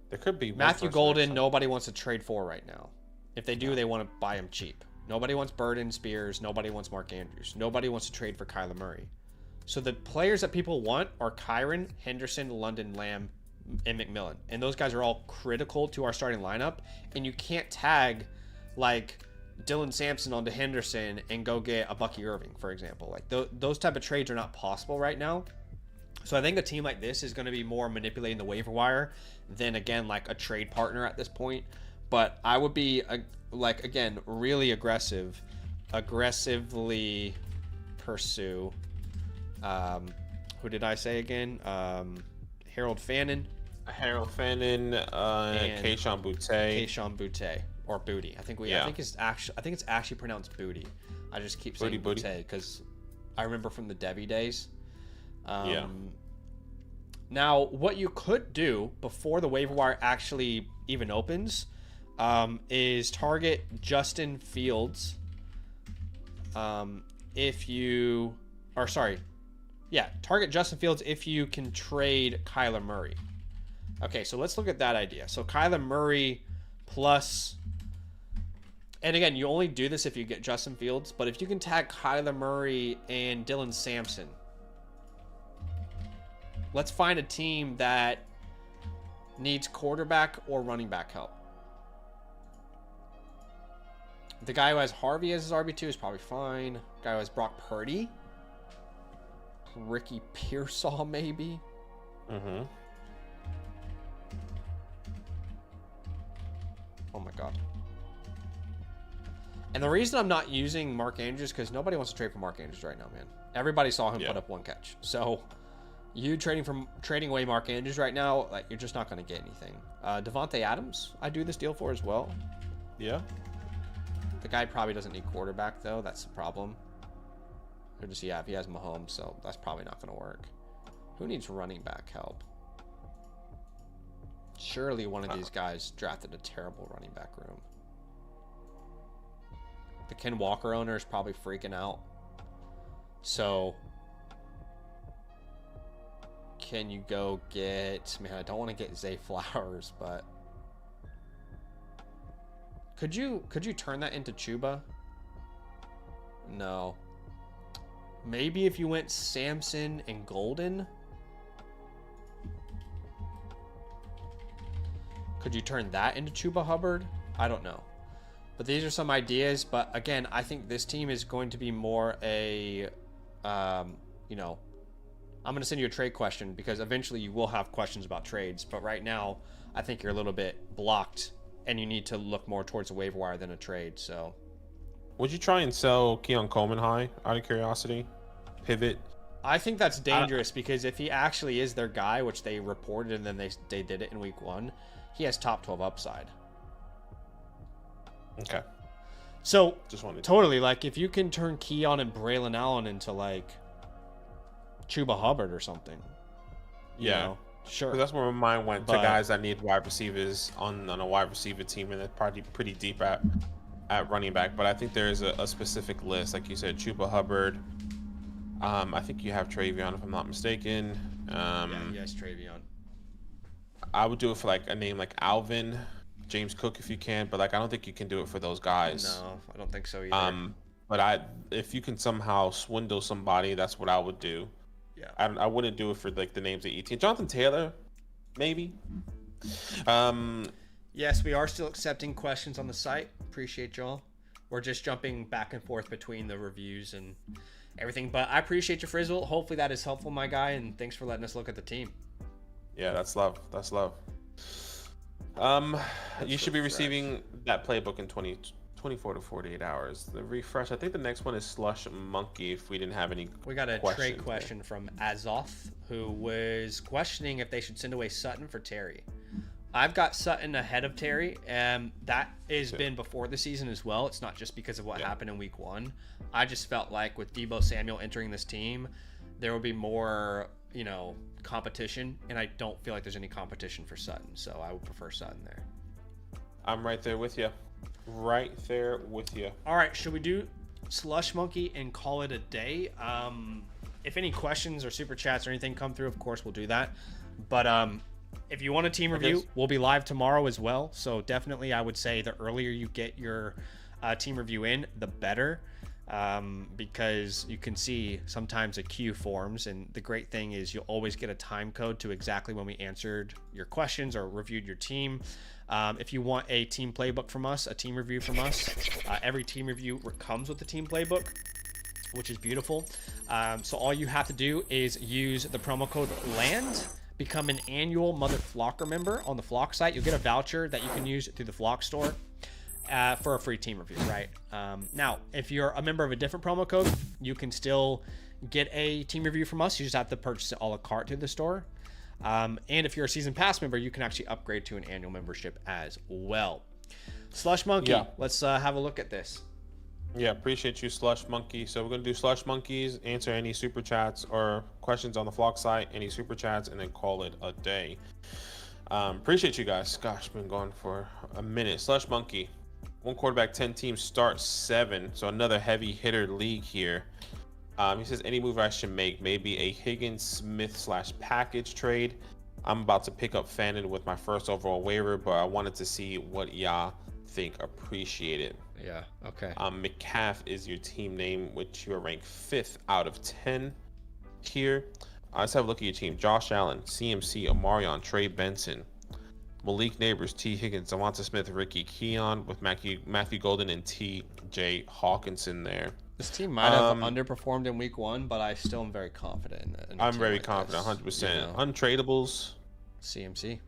There could be Matthew Golden, nobody wants to trade for right now. If they do, they want to buy him cheap. Nobody wants Burden, Spears. Nobody wants Mark Andrews. Nobody wants to trade for Kyler Murray. So the players that people want are Kyron, Henderson, London, Lamb, and McMillan. And those guys are all critical to our starting lineup. And you can't tag like Dylan Sampson onto Henderson and go get a Bucky Irving, for example. Like those type of trades are not possible right now. So I think a team like this is going to be more manipulating the waiver wire than, again, like a trade partner at this point. But I would be, again, really aggressively pursue. Who did I say again? Harold Fannin. Harold Fannin, and Kayshon Boutte. Kayshon Boutte. Or Booty. I think it's actually pronounced Booty. I just keep saying Boutte because I remember from the Debbie days. Now, what you could do before the waiver wire actually even opens is target Justin Fields. Target Justin Fields if you can trade Kyler Murray. Okay, so let's look at that idea. So Kyler Murray plus... And again, you only do this if you get Justin Fields, but if you can tag Kyler Murray and Dylan Sampson, let's find a team that needs quarterback or running back help. The guy who has Harvey as his RB2 is probably fine. Guy who has Brock Purdy. Ricky Pearsall, maybe. Mm-hmm. Oh my god. And the reason I'm not using Mark Andrews because nobody wants to trade for Mark Andrews right now, man. Everybody saw him put up 1 catch. So you trading away Mark Andrews right now, like you're just not going to get anything. Devontae Adams, I do this deal for as well. Yeah. The guy probably doesn't need quarterback though. That's the problem. Or just, yeah, if he has Mahomes, so that's probably not going to work. Who needs running back help? Surely one of these guys drafted a terrible running back room. The Ken Walker owner is probably freaking out. So, can you go get... Man, I don't want to get Zay Flowers, but... Could you turn that into Chuba? No. Maybe if you went Samson and Golden. Could you turn that into Chuba Hubbard? I don't know. But these are some ideas. But again, I think this team is going to be more a, you know, I'm going to send you a trade question because eventually you will have questions about trades. But right now, I think you're a little bit blocked and you need to look more towards a waiver wire than a trade. So, would you try and sell Keon Coleman high out of curiosity? Pivot? I think that's dangerous because if he actually is their guy, which they reported and then they did it in week 1, he has top 12 upside. Okay. So, just wanted totally, like, if you can turn Keon and Braylon Allen into, like, Chuba Hubbard or something. You know, sure. That's where my mind went to guys that need wide receivers on a wide receiver team, and they're probably pretty deep at running back. But I think there is a specific list. Like you said, Chuba Hubbard. I think you have Travion, if I'm not mistaken. Yes, Travion. I would do it for like a name like Alvin, James Cook if you can, but like I don't think you can do it for those guys. No, I don't think so either. But if you can somehow swindle somebody, that's what I would do. Yeah. I wouldn't do it for like the names of 18. Jonathan Taylor, maybe. Yes, we are still accepting questions on the site. Appreciate y'all. We're just jumping back and forth between the reviews and everything, but I appreciate you, Frizzle. Hopefully that is helpful, my guy, and thanks for letting us look at the team. Yeah, that's love. That's love. You should be receiving that playbook in 24 to 48 hours. The refresh. I think the next one is Slush Monkey. If we didn't have any, we got a trade question from Azoth, who was questioning if they should send away Sutton for Terry. I've got Sutton ahead of Terry, and that has been before the season as well. It's not just because of what happened in week 1. I just felt like with Deebo Samuel entering this team, there will be more, you know, competition, and I don't feel like there's any competition for Sutton, so I would prefer Sutton there. I'm right there with you. Right there with you. All right, should we do Slush Monkey and call it a day? If any questions or super chats or anything come through, of course we'll do that. But if you want a team review, we'll be live tomorrow as well. So definitely I would say the earlier you get your team review in, the better. Because you can see sometimes a queue forms, and the great thing is you'll always get a time code to exactly when we answered your questions or reviewed your team. If you want a team playbook from us, a team review from us, every team review comes with the team playbook, which is beautiful. So all you have to do is use the promo code LAND, become an annual Mother Flocker member on the Flock site. You'll get a voucher that you can use through the Flock store. For a free team review, right? Now, if you're a member of a different promo code, you can still get a team review from us. You just have to purchase it a la carte through the store. And if you're a season pass member, you can actually upgrade to an annual membership as well. Slush Monkey, let's have a look at this. Yeah, appreciate you, Slush Monkey. So we're going to do Slush Monkeys, answer any super chats or questions on the Flock site, any super chats, and then call it a day. Appreciate you guys. Gosh, been going for a minute. Slush Monkey. 1 quarterback, 10 teams, start 7. So another heavy hitter league here. He says any move I should make, maybe a Higgins Smith / package trade. I'm about to pick up Fannin with my first overall waiver, but I wanted to see what y'all think. Appreciate it. Yeah. Okay. McCaff is your team name, which you are ranked 5th out of 10 here. Let's have a look at your team. Josh Allen, CMC, Omarion, Trey Benson, Malik Neighbors, T. Higgins, Devonta Smith, Ricky Keon with Matthew Golden and T.J. Hawkinson there. This team might have underperformed in week 1, but I still am very confident in I'm very confident, 100%. Untradables. CMC.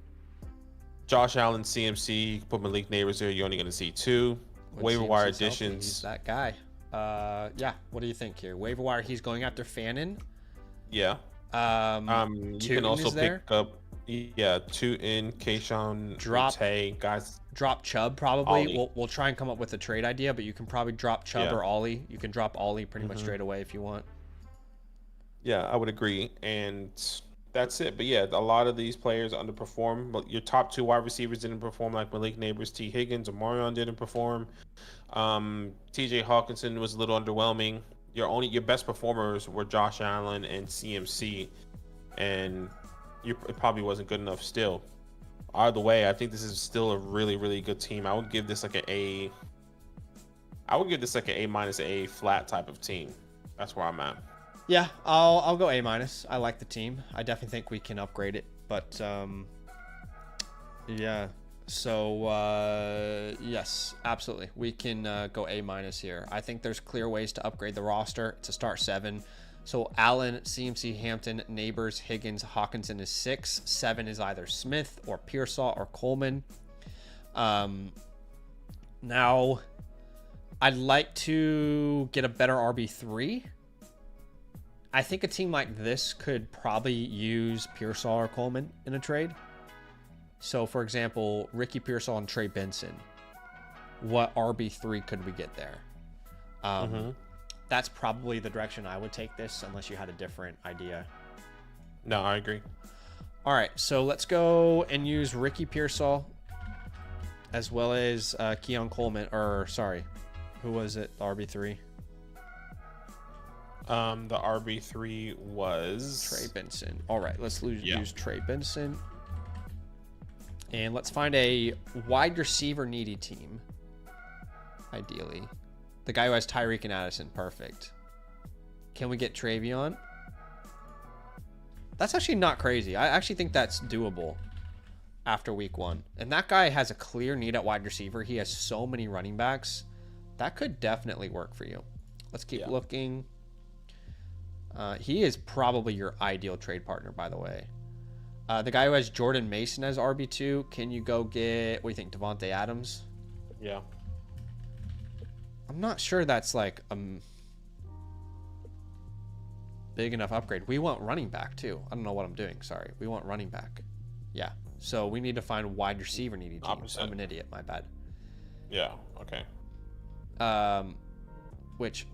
Josh Allen, CMC. You can put Malik Neighbors there. You're only going to see 2. Waiver wire additions. He's that guy. Yeah. What do you think here? Waiver wire. He's going after Fannin. Yeah. You can also pick up. Yeah, 2 in Kayshawn, Tay, guys. Drop Chubb probably. We'll try and come up with a trade idea, but you can probably drop Chubb or Ollie. You can drop Ollie pretty much straight away if you want. Yeah, I would agree, and that's it. But yeah, a lot of these players underperform. But your top 2 wide receivers didn't perform, like Malik Neighbors, T. Higgins, Omarion didn't perform. T.J. Hawkinson was a little underwhelming. Your best performers were Josh Allen and CMC, and it probably wasn't good enough still. Either way, I think this is still a really, really good team. I would give this like an A. I would give this like an A-, A flat type of team. That's where I'm at. Yeah, I'll go A-. I like the team. I definitely think we can upgrade it, but yeah. So yes, absolutely, we can go A- here. I think there's clear ways to upgrade the roster to start 7. So Allen, CMC, Hampton, Neighbors, Higgins, Hawkinson is 6. 7 is either Smith or Pearsall or Coleman. Now, I'd like to get a better RB3. I think a team like this could probably use Pearsall or Coleman in a trade. So, for example, Ricky Pearsall and Trey Benson. What RB3 could we get there? That's probably the direction I would take this, unless you had a different idea. No, I agree. All right, so let's go and use Ricky Pearsall as well as Keon Coleman. Or, sorry, who was it? The RB3? The RB3 was Trey Benson. All right, let's use Trey Benson. And let's find a wide receiver needy team, ideally. The guy who has Tyreek and Addison. Perfect. Can we get Travion? That's actually not crazy. I actually think that's doable after week 1. And that guy has a clear need at wide receiver. He has so many running backs. That could definitely work for you. Let's keep looking. He is probably your ideal trade partner, by the way. The guy who has Jordan Mason as RB2. Can you go get, what do you think, Devontae Adams? Yeah. I'm not sure that's like a big enough upgrade. We want running back too. I don't know what I'm doing. Sorry. We want running back. Yeah. So we need to find wide receiver needy teams. I'm an idiot. My bad. Yeah. Okay. Which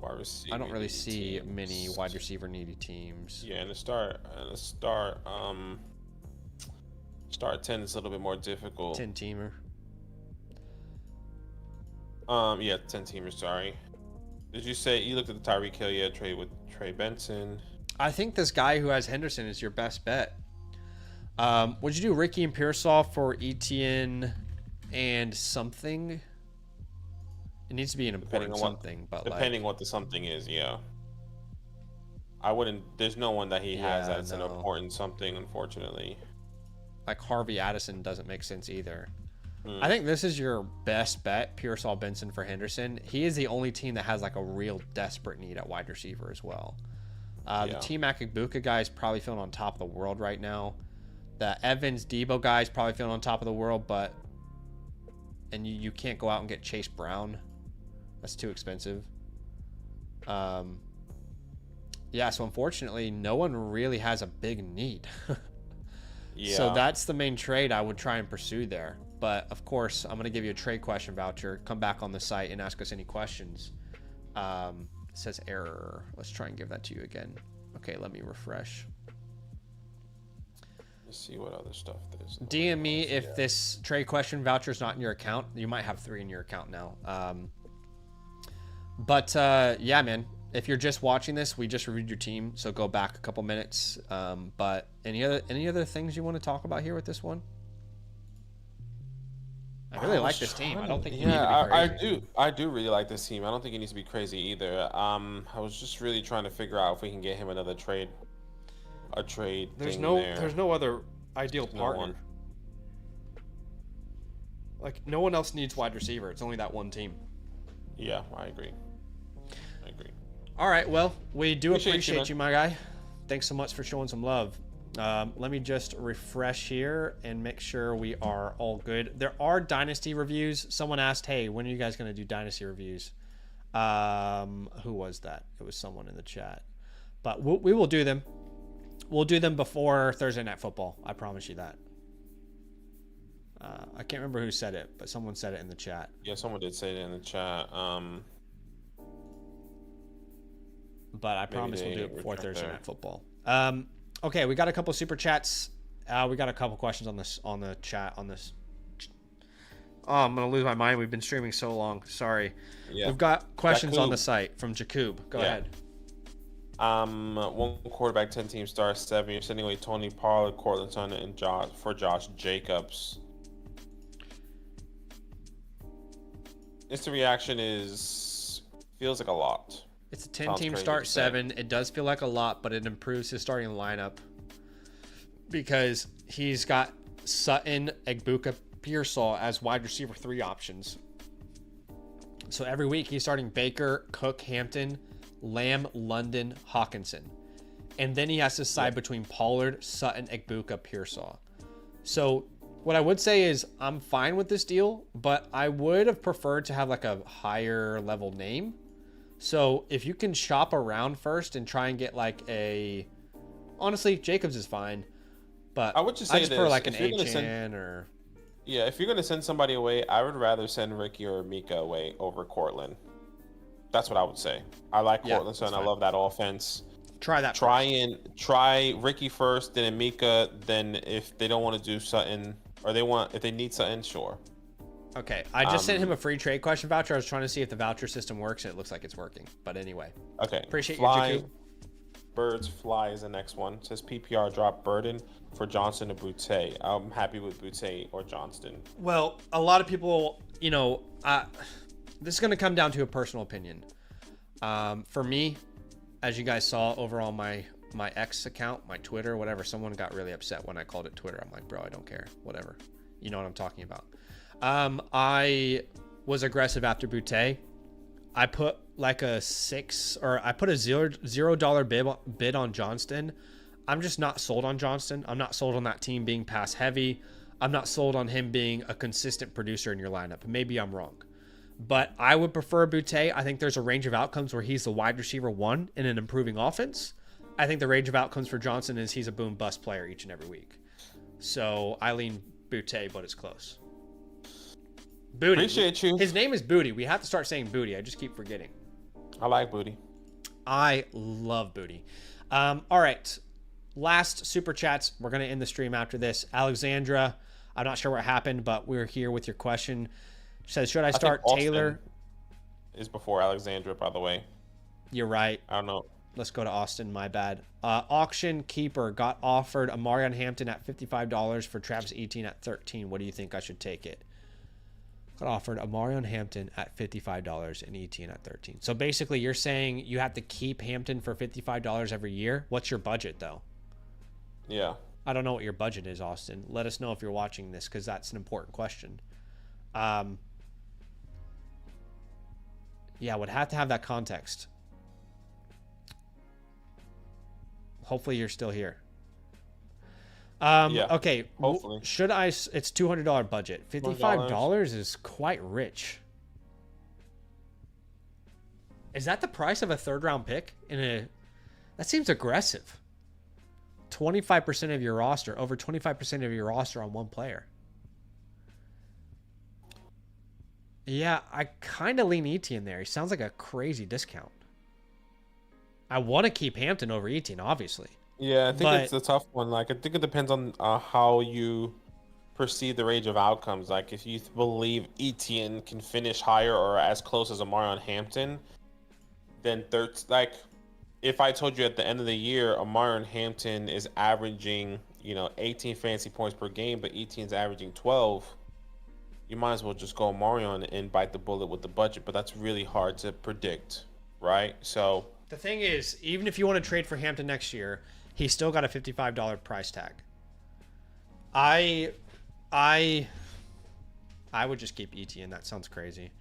I don't really see many wide receiver needy teams. Yeah, and the start 10 is a little bit more difficult. 10-teamer. Yeah, 10-teamer, sorry. Did you say you looked at the Tyreek Hill? Yeah, trade with Trey Benson. I think this guy who has Henderson is your best bet. Would you do Ricky and Pearsall for Etienne and something? It needs to be an important something, but depending what the something is, yeah. I wouldn't. There's no one that he has that's an important something, unfortunately. Like Harvey Addison doesn't make sense either. I think this is your best bet, Pearsall Benson for Henderson. He is the only team that has like a real desperate need at wide receiver as well. The Team Akibuka guy is probably feeling on top of the world right now. The Evans Debo guy is probably feeling on top of the world, but you can't go out and get Chase Brown. That's too expensive. Yeah, so unfortunately, no one really has a big need. So that's the main trade I would try and pursue there. But of course, I'm going to give you a trade question voucher. Come back on the site and ask us any questions. It says error. Let's try and give that to you again. Okay, let me refresh. Let's see what other stuff there's. DM me if this trade question voucher is not in your account. You might have 3 in your account now. Yeah, man. If you're just watching this, we just reviewed your team, so go back a couple minutes. But any other things you want to talk about here with this one? I really like this team. I don't think you need to be crazy. I do really like this team. I don't think it needs to be crazy either. I was just really trying to figure out if we can get him another trade. There's no other ideal partner. Like, no one else needs wide receiver. It's only that one team. Yeah, I agree. All right, well, we do appreciate you, you, my guy. Thanks so much for showing some love. Let me just refresh here and make sure we are all good. There are Dynasty reviews. Someone asked, hey, when are you guys going to do Dynasty reviews? Who was that? It was someone in the chat. But we will do them. We'll do them before Thursday Night Football. I promise you that. I can't remember who said it, but someone said it in the chat. Yeah, someone did say it in the chat. But I promise we'll do it before Thursday Night Football. Okay, we got a couple super chats. We got a couple questions on the chat on this. Oh, I'm gonna lose my mind. We've been streaming so long. Sorry. Yeah. We've got questions on the site from Jakub. Go ahead. 1 quarterback, 10 team star, 7. You're sending away Tony Pollard, Cortland Sutton, and Josh Jacobs. Instant reaction feels like a lot. It's a 10-team start, 7. It does feel like a lot, but it improves his starting lineup because he's got Sutton, Egbuka, Pearsall as wide receiver 3 options. So every week he's starting Baker, Cook, Hampton, Lamb, London, Hawkinson. And then he has to decide between Pollard, Sutton, Egbuka, Pearsall. So what I would say is I'm fine with this deal, but I would have preferred to have like a higher level name. So if you can shop around first and try and get like honestly, Jacobs is fine, but I would just say I just prefer like an H-N or. Yeah, if you're going to send somebody away, I would rather send Ricky or Mika away over Cortland. That's what I would say. I like Cortland, so I love that offense. Try that. Try Ricky first, then Mika. Then if they don't want to do Sutton, or if they need Sutton, sure. Okay, I just sent him a free trade question voucher. I was trying to see if the voucher system works, and it looks like it's working. But anyway. Okay. Appreciate you, Jakub. Birds Fly is the next one. It says PPR drop Burden for Johnston to Boutte. I'm happy with Boutte or Johnston. Well, a lot of people, this is going to come down to a personal opinion. For me, as you guys saw over on my X account, my Twitter, whatever, someone got really upset when I called it Twitter. I'm like, bro, I don't care. Whatever. You know what I'm talking about. I was aggressive after Boutte. I put like a $0 bid on Johnston. I'm just not sold on Johnston. I'm not sold on that team being pass heavy. I'm not sold on him being a consistent producer in your lineup. Maybe I'm wrong, but I would prefer Boutte. I think there's a range of outcomes where he's the wide receiver 1 in an improving offense. I think the range of outcomes for Johnson is he's a boom bust player each and every week. So I lean Boutte, but it's close. Booty. Appreciate you. His name is Booty. We have to start saying Booty. I just keep forgetting. I like Booty. I love Booty. All right. Last super chats. We're going to end the stream after this. I'm not sure what happened, but we're here with your question. She says, should I start Taylor? Is before Alexandra, by the way. You're right. I don't know. Let's go to Austin. My bad. Auction keeper got offered Amarion Hampton at $55 for Travis Etienne at $13. What do you think I should take it? Got offered Amarion Hampton at $55 and Etienne at $13. So basically, you're saying you have to keep Hampton for $55 every year. What's your budget though? Yeah. I don't know what your budget is, Austin. Let us know if you're watching this because that's an important question. Yeah, would have to have that context. Hopefully you're still here. Yeah, okay. Hopefully. Should I? It's $200 budget. $55 is quite rich. Is that the price of a 3rd-round pick? That seems aggressive. 25% of your roster, over 25% of your roster on one player. Yeah, I kind of lean Etienne there. He sounds like a crazy discount. I want to keep Hampton over Etienne, obviously. Yeah, I think it's a tough one. Like, I think it depends on how you perceive the range of outcomes. Like, if you believe Etienne can finish higher or as close as Amarion Hampton, then if I told you at the end of the year, Amarion Hampton is averaging, 18 fantasy points per game, but Etienne's averaging 12, you might as well just go Amarion and bite the bullet with the budget. But that's really hard to predict, right? So the thing is, even if you want to trade for Hampton next year, he's still got a $55 price tag. I I would just keep ETN. That sounds crazy.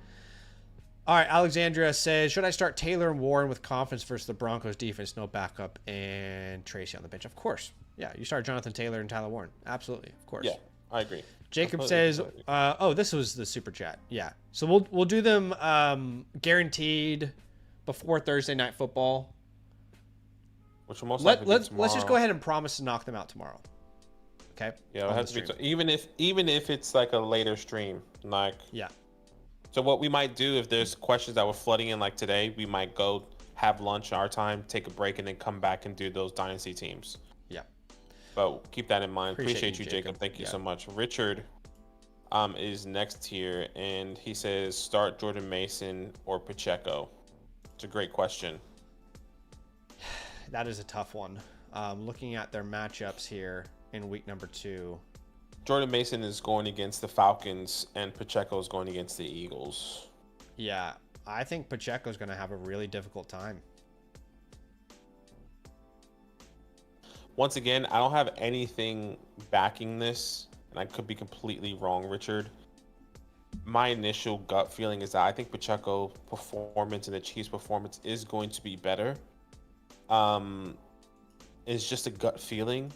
All right, Alexandria says, should I start Taylor and Warren with confidence versus the Broncos defense, no backup, and Tracy on the bench? Of course. Yeah, you start Jonathan Taylor and Tyler Warren. Absolutely, of course. Yeah, I agree. Jacob says, oh, this was the super chat. Yeah. So we'll do them guaranteed before Thursday Night Football. Which will most likely be tomorrow. Let's just go ahead and promise to knock them out tomorrow. Okay? Yeah, it has to be even if it's like a later stream. Like, yeah. So what we might do, if there's questions that were flooding in like today, we might go have lunch our time, take a break, and then come back and do those dynasty teams. Yeah. But keep that in mind. Appreciate you, Jacob. Thank you yeah. so much. Richard is next here, and he says start Jordan Mason or Pacheco. It's a great question. That is a tough one. Looking at their matchups here in week number 2. Jordan Mason is going against the Falcons, and Pacheco is going against the Eagles. Yeah, I think Pacheco is going to have a really difficult time. Once again, I don't have anything backing this, and I could be completely wrong, Richard. My initial gut feeling is that I think Pacheco performance and the Chiefs performance is going to be better. It's just a gut feeling.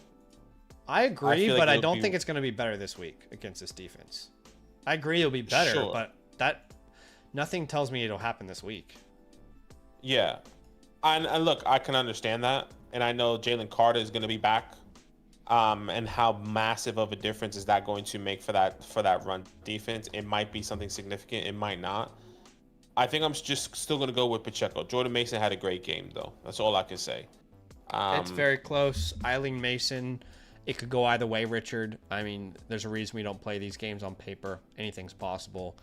I agree, but I don't think it's going to be better this week against this defense. I agree it'll be better, but nothing tells me it'll happen this week. Yeah. And look, I can understand that. And I know Jalen Carter is going to be back. And how massive of a difference is that going to make for that run defense? It might be something significant. It might not. I think I'm just still going to go with Pacheco. Jordan Mason had a great game, though. That's all I can say. It's very close. Eileen Mason, it could go either way, Richard. I mean, there's a reason we don't play these games on paper. Anything's possible.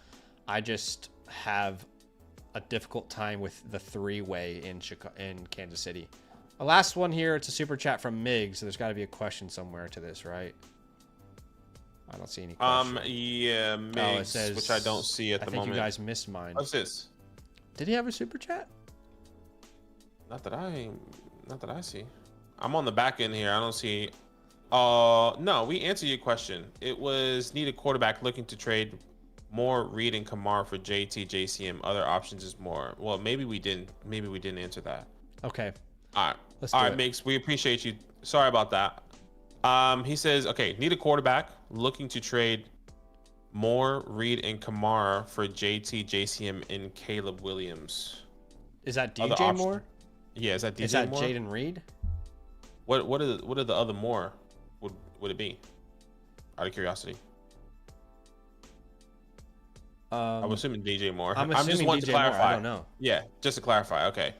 I just have a difficult time with the 3-way in Kansas City. The last one here, it's a super chat from Miggs, so there's got to be a question somewhere to this, right? I don't see any question. Yeah, Miggs, says, which I don't see at the moment. I think you guys missed mine. What's this? Did he have a super chat? Not that I see. I'm on the back end here. I don't see. No, we answered your question. It was need a quarterback looking to trade more Reed and Kamara for JT, JCM. Other options is more. Well, maybe we didn't answer that. Okay. All right. All right, Miggs, we appreciate you. Sorry about that. He says, okay, need a quarterback looking to trade more Reed and Kamara for JT, JCM, and Caleb Williams. Is that DJ Moore? Yeah, is that DJ Moore? Is that Jaden Reed? What are the other more would it be? Out of curiosity. I'm assuming DJ Moore. I'm just wanting to clarify. Moore. I don't know. Yeah, just to clarify. Okay.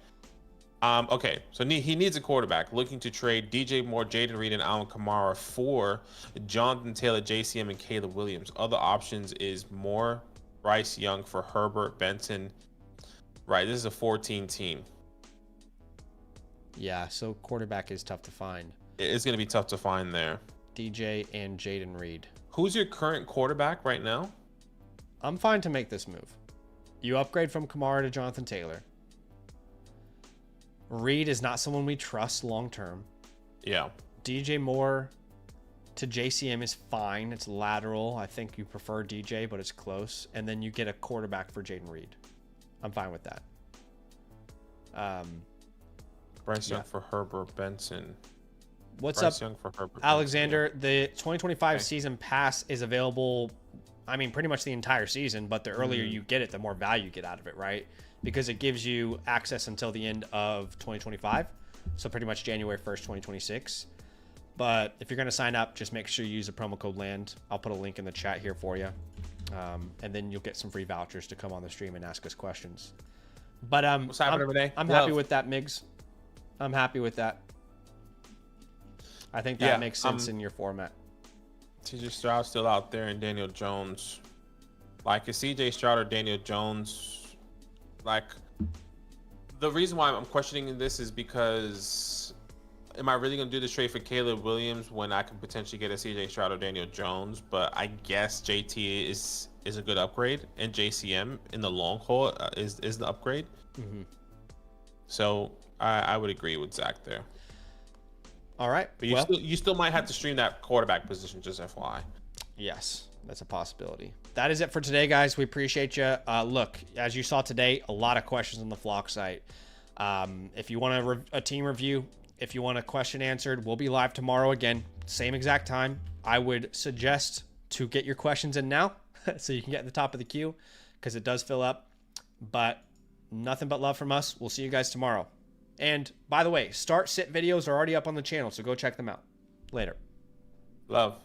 Okay, so he needs a quarterback looking to trade DJ Moore, Jaden Reed, and Alvin Kamara for Jonathan Taylor, JCM, and Caleb Williams. Other options is Moore, Bryce Young for Herbert, Benson. Right, this is a 14 team. Yeah, so quarterback is tough to find. It's going to be tough to find there. DJ and Jaden Reed. Who's your current quarterback right now? I'm fine to make this move. You upgrade from Kamara to Jonathan Taylor. Reed is not someone we trust long term. Yeah. DJ Moore to JCM is fine. It's lateral. I think you prefer DJ, but it's close. And then you get a quarterback for Jaden Reed. I'm fine with that. Bryce Young for Herbert, Benson. What's Bryce up, Young for Herbert, Alexander? Benson. The 2025 season pass is available. I mean, pretty much the entire season, but the earlier you get it, the more value you get out of it, right? Because it gives you access until the end of 2025. So pretty much January 1st, 2026. But if you're going to sign up, just make sure you use the promo code LAND. I'll put a link in the chat here for you. And then you'll get some free vouchers to come on the stream and ask us questions. But what's happening every day? I'm happy with that, Miggs. I'm happy with that. I think that makes sense in your format. CJ Stroud still out there and Daniel Jones. Like, is CJ Stroud or Daniel Jones? Like, the reason why I'm questioning this is because am I really going to do this trade for Caleb Williams when I can potentially get a CJ Stroud or Daniel Jones? But I guess JT is a good upgrade, and JCM in the long haul is the upgrade. Mm-hmm. So I would agree with Zach there. All right. But you still might have to stream that quarterback position, just FYI. Yes. That's a possibility. That is it for today, guys. We appreciate you. Look, as you saw today, a lot of questions on the Flock site. If you want a team review, if you want a question answered, we'll be live tomorrow again, same exact time. I would suggest to get your questions in now so you can get at the top of the queue because it does fill up. But nothing but love from us. We'll see you guys tomorrow. And by the way, start sit videos are already up on the channel, so go check them out. Later. Love.